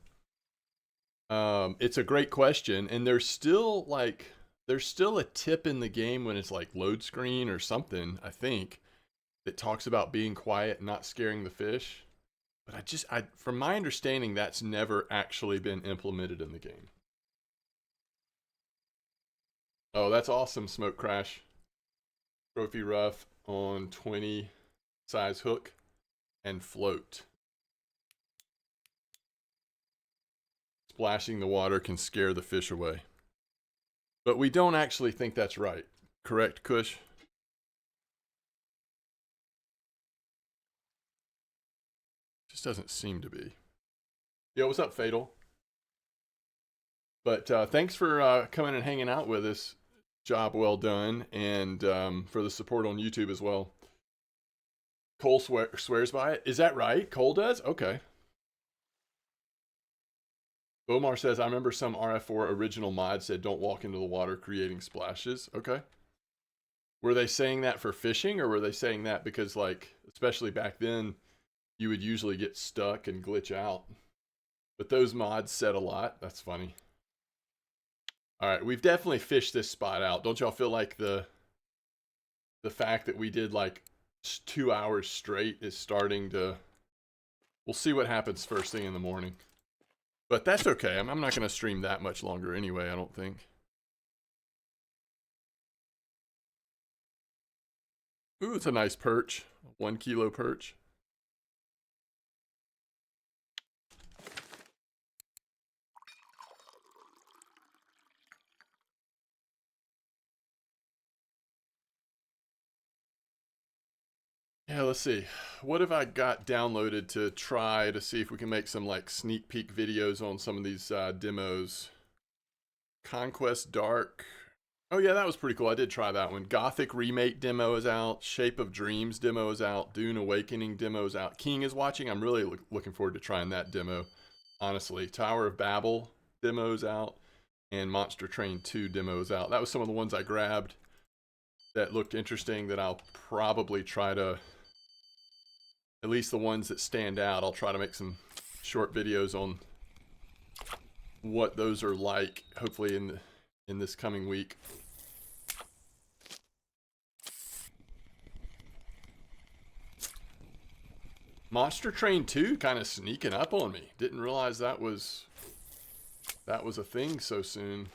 it's a great question, and there's still a tip in the game when it's like load screen or something, I think, that talks about being quiet and not scaring the fish. But from my understanding, that's never actually been implemented in the game. Oh, that's awesome, Smoke Crash. Trophy rough on 20 size hook and float. Splashing the water can scare the fish away. But we don't actually think that's right. Correct, Kush? Just doesn't seem to be. Yo, what's up, Fatal? But thanks for coming and hanging out with us. Job well done. And for the support on YouTube as well. Cole swears by it. Is that right? Cole does? Okay. Bomar says, I remember some RF4 original mod said don't walk into the water creating splashes. Okay. Were they saying that for fishing, or were they saying that because, like, especially back then, you would usually get stuck and glitch out? But those mods said a lot. That's funny. All right, we've definitely fished this spot out. Don't y'all feel like the fact that we did like 2 hours straight is starting to... We'll see what happens first thing in the morning. But that's okay. I'm not going to stream that much longer anyway, I don't think. Ooh, it's a nice perch. 1 kilo perch. Yeah, let's see. What have I got downloaded to try to see if we can make some like sneak peek videos on some of these demos? Conquest Dark. Oh yeah, that was pretty cool. I did try that one. Gothic Remake demo is out. Shape of Dreams demo is out. Dune Awakening demo is out. King is watching. I'm really looking forward to trying that demo, honestly. Tower of Babel demo's out. and Monster Train 2 demos out. That was some of the ones I grabbed that looked interesting that I'll probably try to, at least the ones that stand out, I'll try to make some short videos on what those are like, hopefully in this coming week. Monster Train 2 kind of sneaking up on me. Didn't realize that was a thing so soon.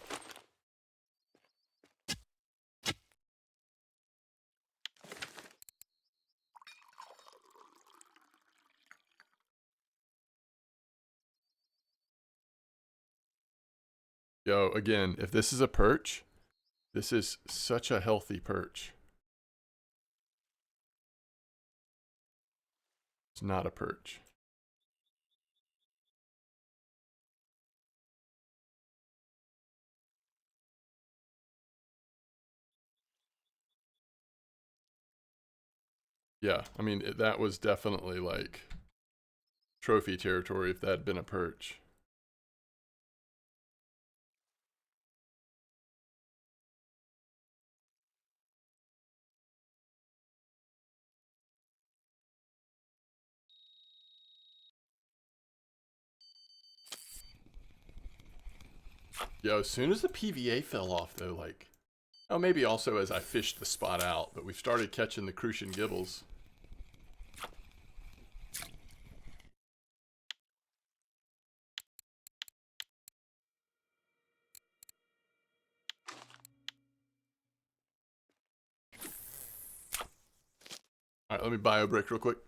Yo, again, if this is a perch, this is such a healthy perch. It's not a perch. Yeah, I mean, that was definitely like trophy territory if that had been a perch. Yo, as soon as the PVA fell off though, like, oh, maybe also as I fished the spot out, but we've started catching the Crucian gibbles. All right, let me bio break real quick.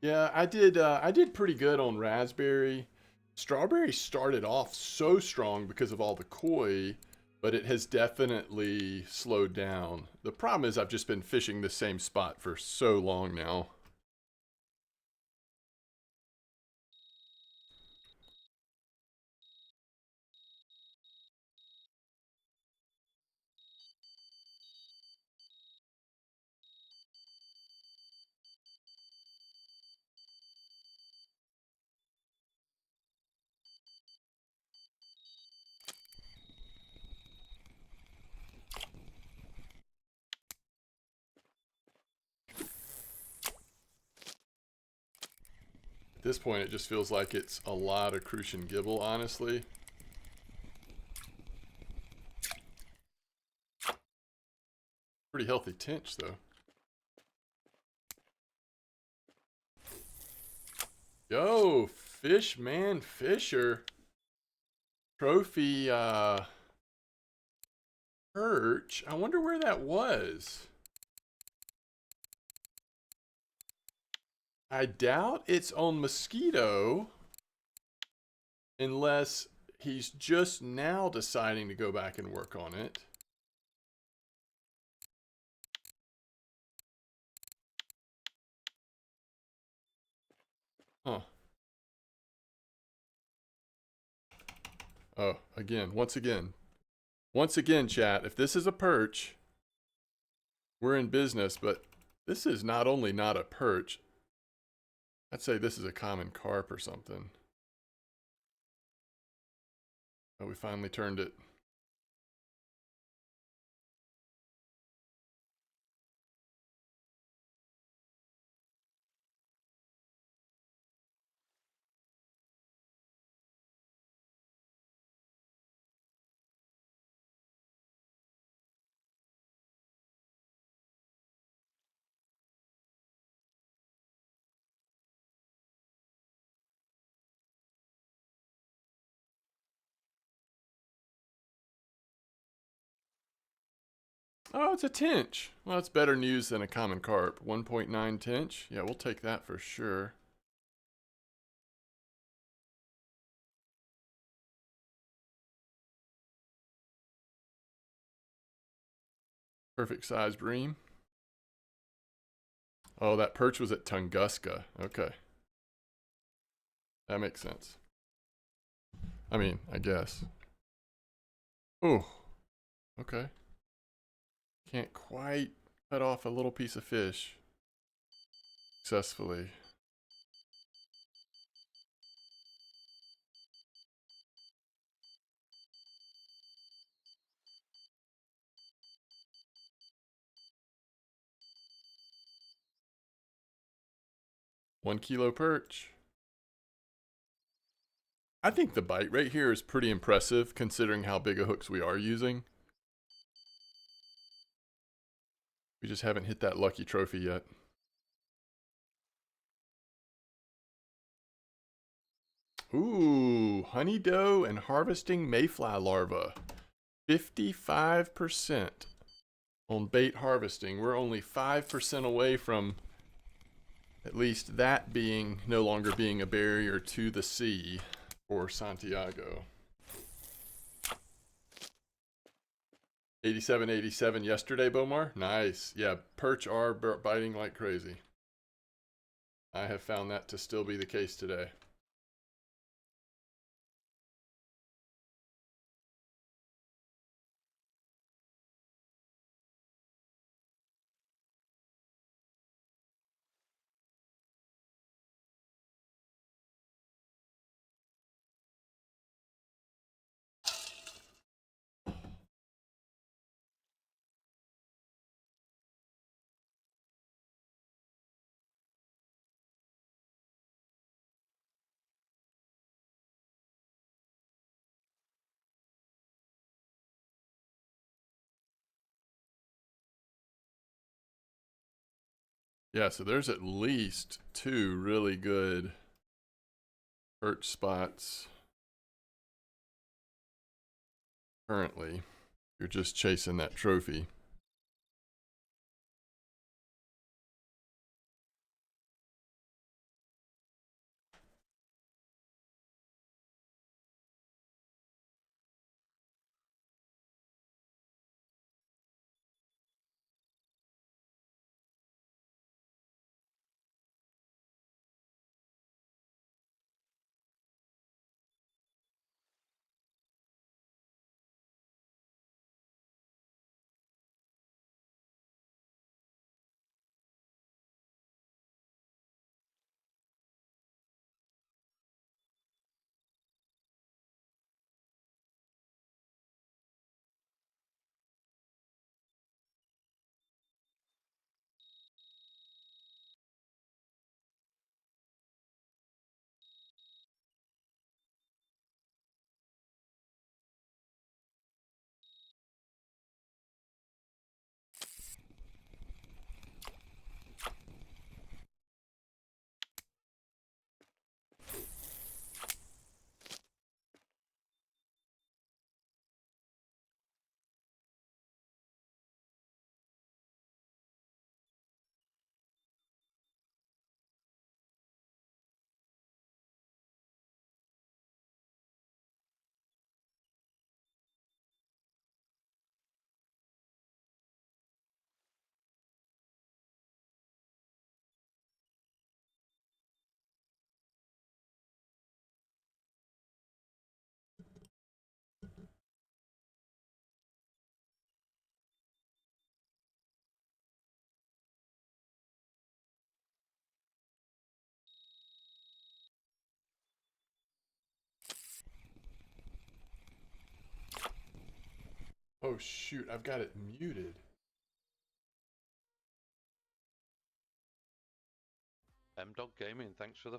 Yeah, I did pretty good on raspberry. Strawberry started off so strong because of all the koi, but it has definitely slowed down. The problem is I've just been fishing the same spot for so long now. this point, it just feels like it's a lot of crucian gibble, honestly. Pretty healthy tench, though. Yo, Fishman Fisher. Trophy, perch. I wonder where that was. I doubt it's on Mosquito. Unless he's just now deciding to go back and work on it. Huh. Oh, again, once again, chat, if this is a perch, we're in business, but this is not only not a perch, I'd say this is a common carp or something. Oh, we finally turned it. Oh, it's a tench. Well, that's better news than a common carp. 1.9 tench. Yeah, we'll take that for sure. Perfect sized ream. Oh, that perch was at Tunguska. Okay. That makes sense. I mean, I guess. Oh, okay. Can't quite cut off a little piece of fish successfully. One kilo perch. I think the bite rate here is pretty impressive considering how big of hooks we are using. We just haven't hit that lucky trophy yet. Ooh, honey doe and harvesting mayfly larva. 55% on bait harvesting. We're only 5% away from at least that being no longer being a barrier to the sea for Santiago. 87 yesterday, Bomar. Nice. Yeah, perch are biting like crazy. I have found that to still be the case today. Yeah, so there's at least 2 really good perch spots currently. You're just chasing that trophy. Oh shoot, I've got it muted. MDawg Gaming, thanks for the.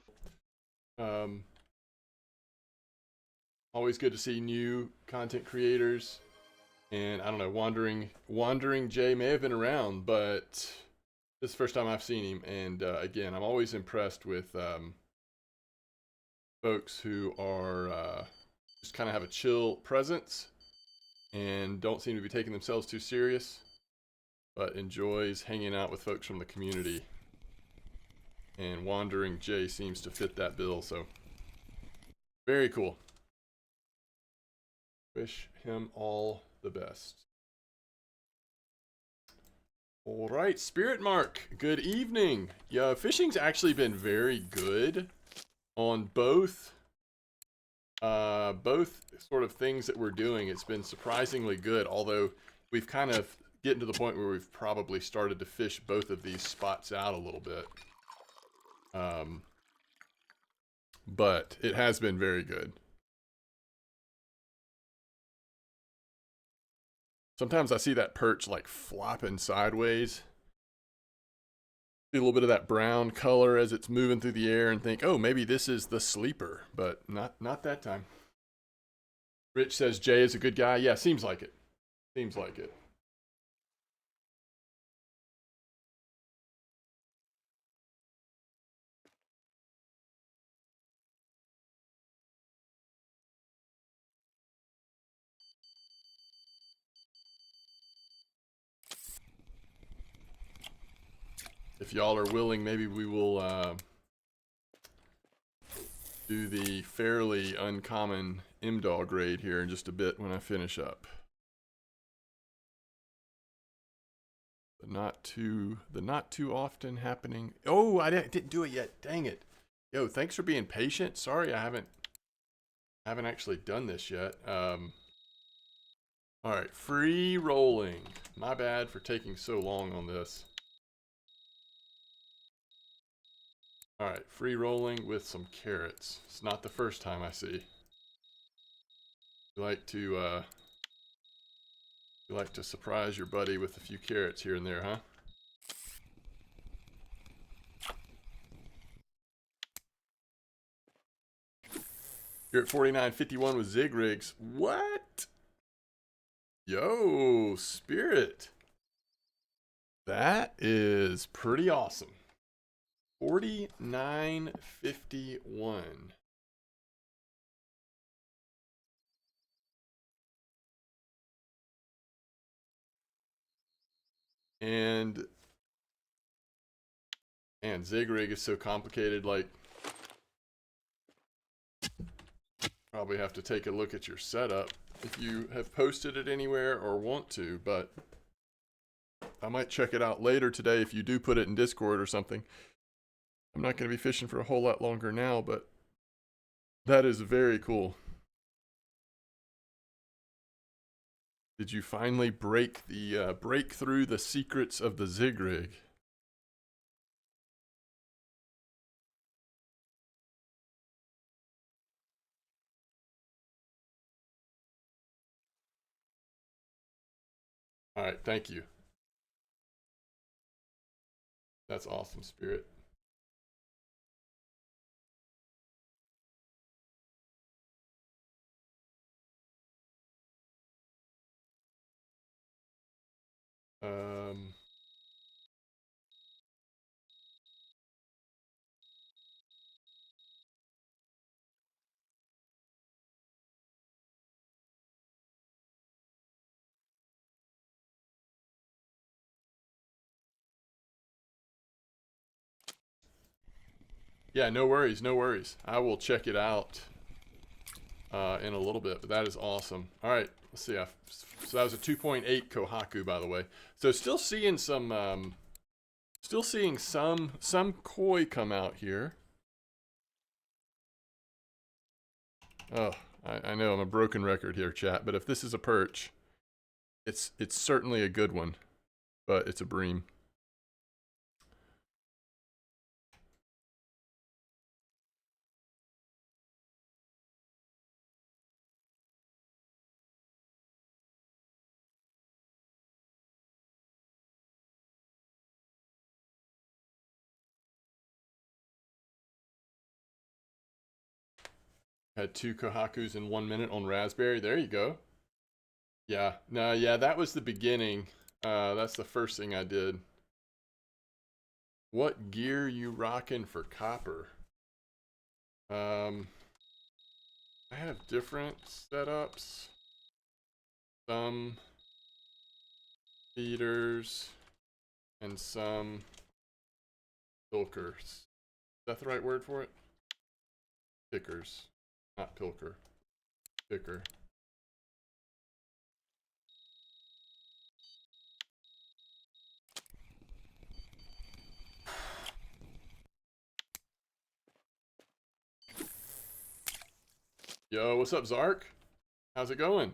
Always good to see new content creators. And I don't know, Wandering Jay may have been around, but this is the first time I've seen him. And again, I'm always impressed with folks who are just kind of have a chill presence and don't seem to be taking themselves too serious, but enjoys hanging out with folks from the community. And Wandering Jay seems to fit that bill, so very cool. Wish him all the best. All right, Spirit Mark, good evening. Yeah, fishing's actually been very good on both sort of things that we're doing. It's been surprisingly good, although we've kind of getting to the point where we've probably started to fish both of these spots out a little bit. But it has been very good. Sometimes I see that perch like flopping sideways. See a little bit of that brown color as it's moving through the air and think, oh, maybe this is the sleeper, but not that time. Rich says Jay is a good guy. Yeah, seems like it. Seems like it. If y'all are willing, maybe we will do the fairly uncommon MDawg raid here in just a bit when I finish up. The not too often happening. Oh, I didn't do it yet. Dang it. Yo, thanks for being patient. Sorry, I haven't actually done this yet. All right, free rolling. My bad for taking so long on this. All right, free rolling with some carrots. It's not the first time I see. You like to surprise your buddy with a few carrots here and there, huh? You're at 49.51 with Zig Rigs. What? Yo, Spirit. That is pretty awesome. 49.51. And Zig Rig is so complicated, like probably have to take a look at your setup if you have posted it anywhere or want to, but I might check it out later today if you do put it in Discord or something. I'm not going to be fishing for a whole lot longer now, but that is very cool. Did you finally break through the secrets of the Zig Rig? All right, thank you. That's awesome, Spirit. Um, yeah, no worries, no worries. I will check it out in a little bit, but that is awesome. All right, let's see. So that was a 2.8 Kohaku, by the way. So still seeing some koi come out here. Oh, I know I'm a broken record here, chat, but if this is a perch, it's certainly a good one, but it's a bream. Had 2 Kohakus in 1 minute on Raspberry. There you go. Yeah, no, yeah, that was the beginning. That's the first thing I did. What gear you rocking for copper? I have different setups. Some feeders and some pilkers. Is that the right word for it? Pickers, not pilker. Picker. Yo, what's up, Zark? How's it going?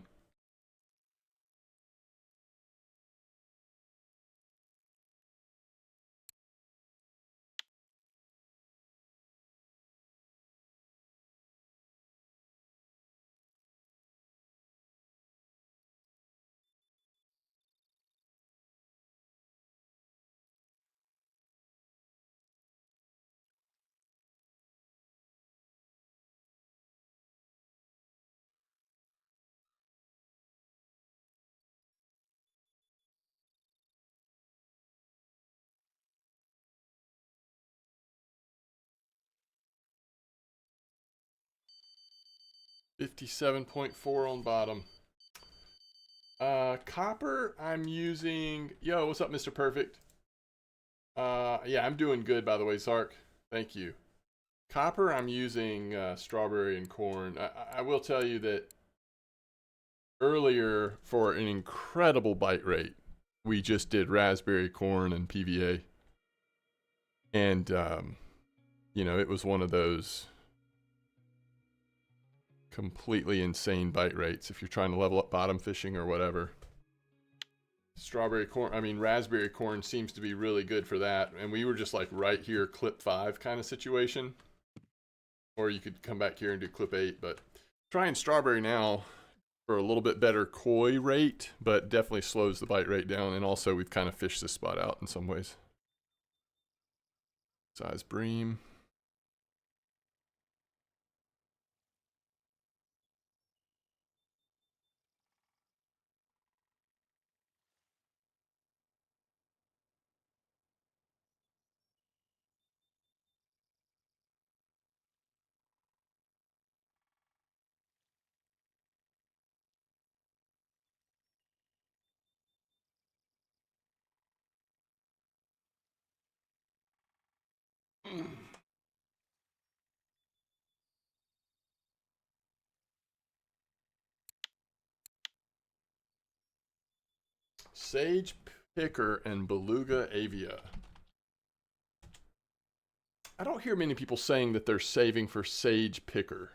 $57.4 on bottom. Copper, I'm using. Yo, what's up, Mr. Perfect? Yeah, I'm doing good, by the way, Zark. Thank you. Copper, I'm using strawberry and corn. I will tell you that earlier, for an incredible bite rate, we just did raspberry, corn, and PVA. And, it was one of those completely insane bite rates if you're trying to level up bottom fishing or whatever. Raspberry corn seems to be really good for that. And we were just like right here, clip 5 kind of situation. Or you could come back here and do clip 8. But trying strawberry now for a little bit better koi rate, but definitely slows the bite rate down. And also, we've kind of fished this spot out in some ways. Size bream. Sage picker and beluga avia. I don't hear many people saying that they're saving for sage picker.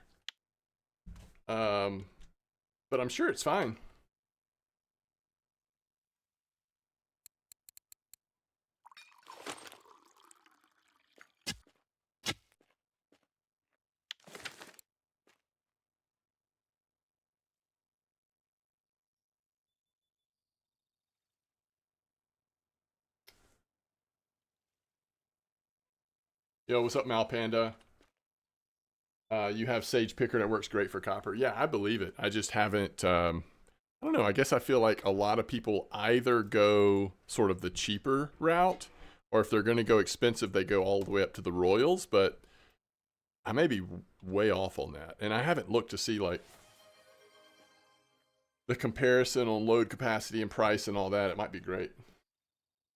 But I'm sure it's fine. Yo, what's up, Malpanda? You have Sage Picker that works great for copper. Yeah, I believe it. I just haven't. I don't know. I guess I feel like a lot of people either go sort of the cheaper route, or if they're going to go expensive, they go all the way up to the Royals. But I may be way off on that, and I haven't looked to see like the comparison on load capacity and price and all that. It might be great.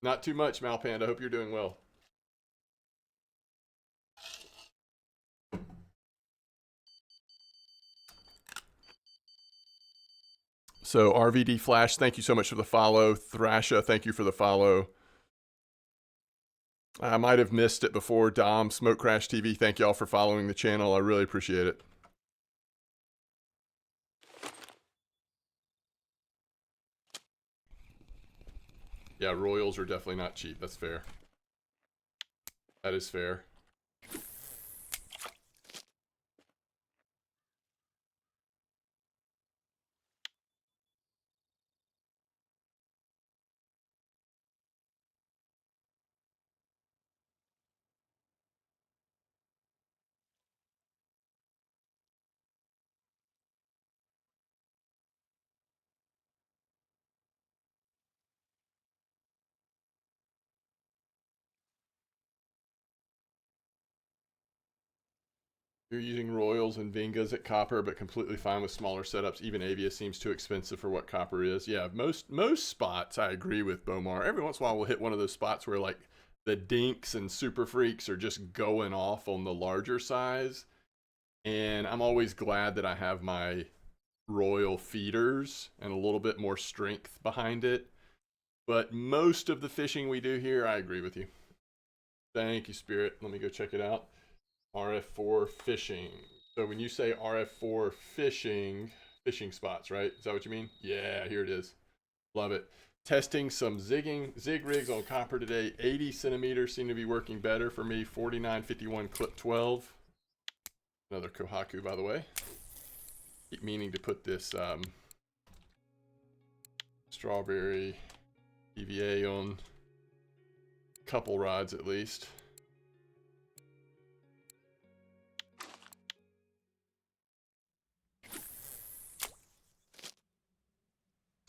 Not too much, Malpanda. I hope you're doing well. So RVD Flash, thank you so much for the follow. Thrasha, thank you for the follow. I might have missed it before. Dom, Smoke Crash TV, thank y'all for following the channel. I really appreciate it. Yeah, Royals are definitely not cheap. That's fair. That is fair. You're using Royals and Vingas at copper, but completely fine with smaller setups. Even Avia seems too expensive for what copper is. Yeah, most spots I agree with Bomar. Every once in a while we'll hit one of those spots where like the dinks and super freaks are just going off on the larger size. And I'm always glad that I have my Royal feeders and a little bit more strength behind it. But most of the fishing we do here, I agree with you. Thank you, Spirit. Let me go check it out. RF4 fishing. So when you say RF4 fishing spots, right? Is that what you mean? Yeah, here it is. Love it. Testing some zig rigs on copper today. 80 centimeters seem to be working better for me. 49.51 clip 12. Another Kohaku, by the way. Keep meaning to put this strawberry EVA on a couple rods at least.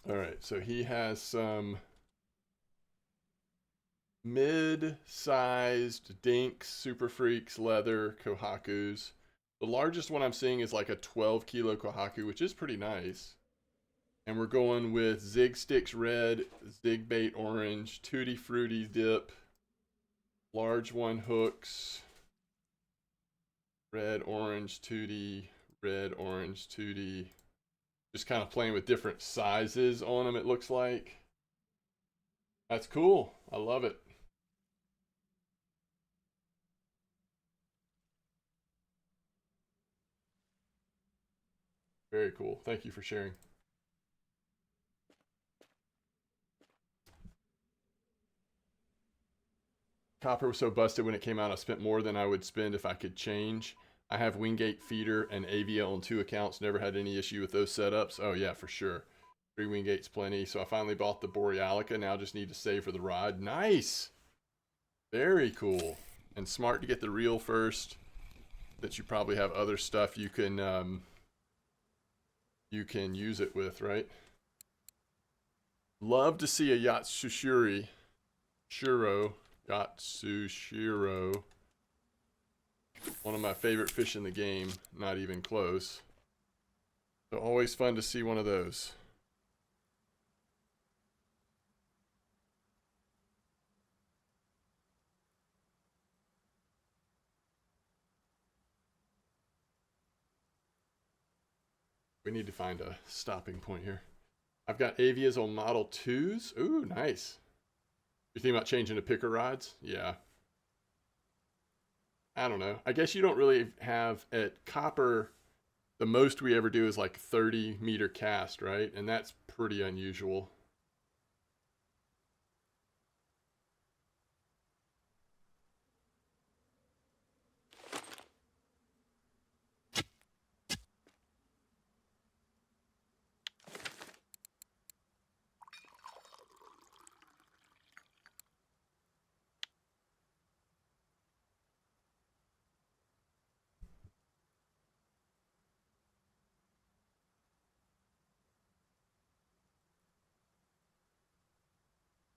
All right, so he has some mid-sized dinks, super freaks, leather, Kohakus. The largest one I'm seeing is like a 12 kilo Kohaku, which is pretty nice. And we're going with Zig Sticks red, Zig Bait orange, Tutti Frutti dip, large one hooks, red, orange, Tutti, red, orange, Tutti. Just kind of playing with different sizes on them, it looks like. That's cool. I love it. Very cool. Thank you for sharing. Copper was so busted when it came out, I spent more than I would spend if I could change. I have Wingate feeder and Avia on 2 accounts. Never had any issue with those setups. Oh yeah, for sure. 3 Wingates plenty. So I finally bought the Borealica. Now just need to save for the rod. Nice. Very cool. And smart to get the reel first. That you probably have other stuff you can use it with, right? Love to see a Yatsushiro. Yatsushiro. One of my favorite fish in the game. Not even close. So always fun to see one of those. We need to find a stopping point here. I've got Avias on Model 2s. Ooh, nice. You thinking about changing to picker rods? Yeah. I don't know. I guess you don't really have at copper, the most we ever do is like 30-meter cast, right? And that's pretty unusual.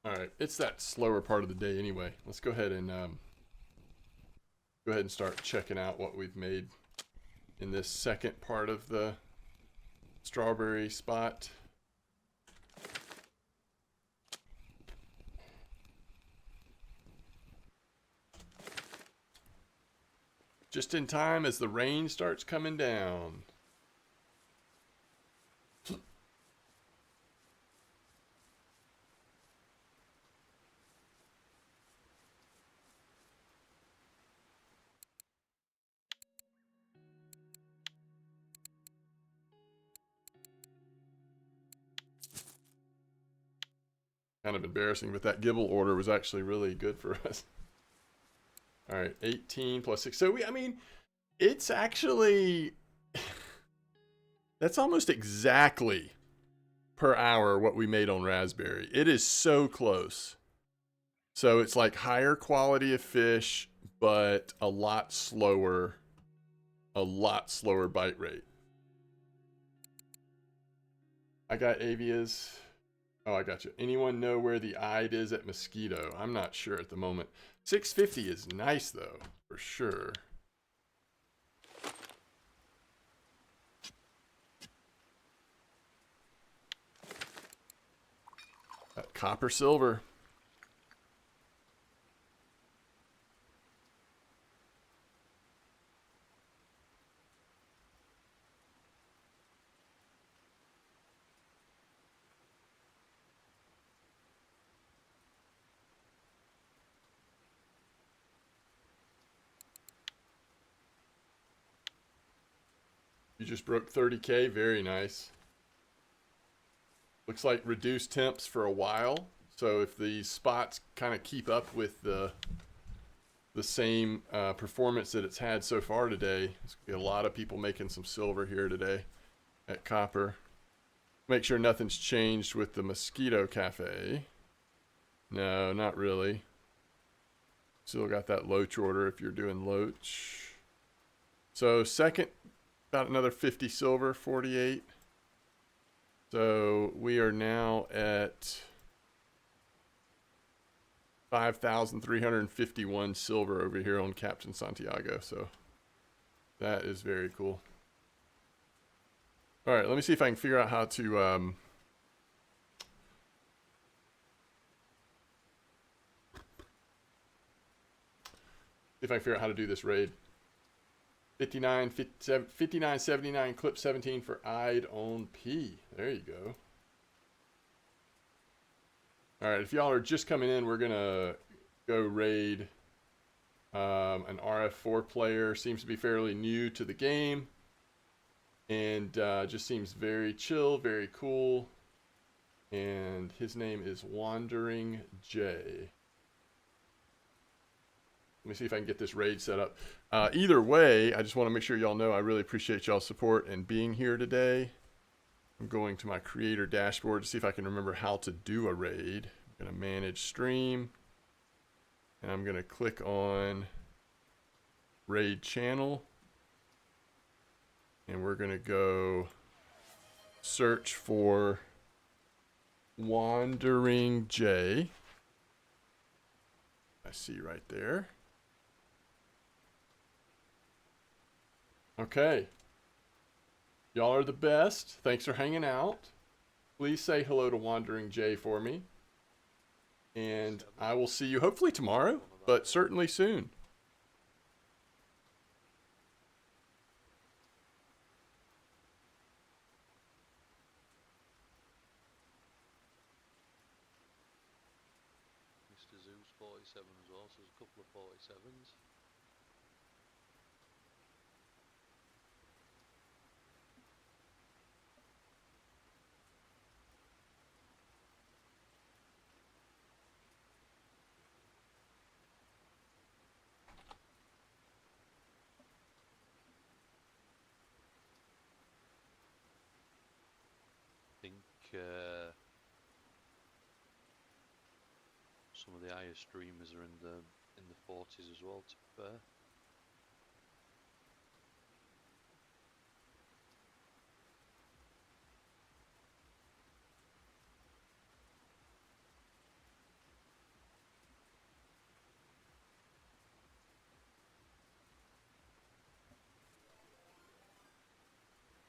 All right, it's that slower part of the day anyway. Let's go ahead and start checking out what we've made in this second part of the strawberry spot. Just in time as the rain starts coming down. Kind of embarrassing, but that gibble order was actually really good for us. All right, 18 plus 6. So I mean, it's actually, that's almost exactly per hour what we made on Raspberry. It is so close. So it's like higher quality of fish, but a lot slower bite rate. I got Avias. Oh, I got you. Anyone know where the Ide is at Mosquito? I'm not sure at the moment. 650 is nice though, for sure. Copper silver. You just broke 30K. Very nice. Looks like reduced temps for a while. So if these spots kind of keep up with the same performance that it's had so far today, there's gonna be a lot of people making some silver here today at Copper. Make sure nothing's changed with the Mosquito Cafe. No, not really. Still got that Loach order if you're doing Loach. So second, about another 50 silver, 48. So we are now at 5,351 silver over here on Captain Santiago. So that is very cool. All right, let me see if I can figure out how to do this raid. 59.79 clip 17 for I'd on P. There you go. All right, if y'all are just coming in, we're gonna go raid an RF4 player. Seems to be fairly new to the game, and just seems very chill, very cool. And his name is Wandering J. Let me see if I can get this raid set up. Either way, I just want to make sure y'all know I really appreciate y'all's support and being here today. I'm going to my creator dashboard to see if I can remember how to do a raid. I'm going to manage stream. And I'm going to click on raid channel. And we're going to go search for Wandering J. I see right there. Okay. Y'all are the best. Thanks for hanging out. Please say hello to Wandering J for me. And I will see you hopefully tomorrow, but certainly soon. Mr. Zeus 47 as well, so there's a couple of 47s. I think some of the higher streamers are in the 40s as well, to be fair.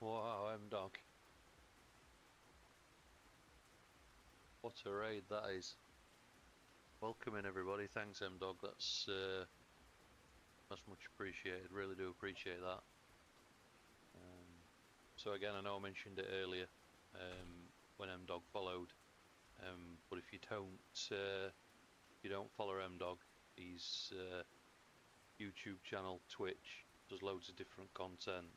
Wow, MDawg. What a raid that is. Welcome in everybody, thanks MDawg, that's much appreciated, really do appreciate that. So again, I know I mentioned it earlier when MDawg followed, but if you don't follow MDawg, he's YouTube channel, Twitch, does loads of different content,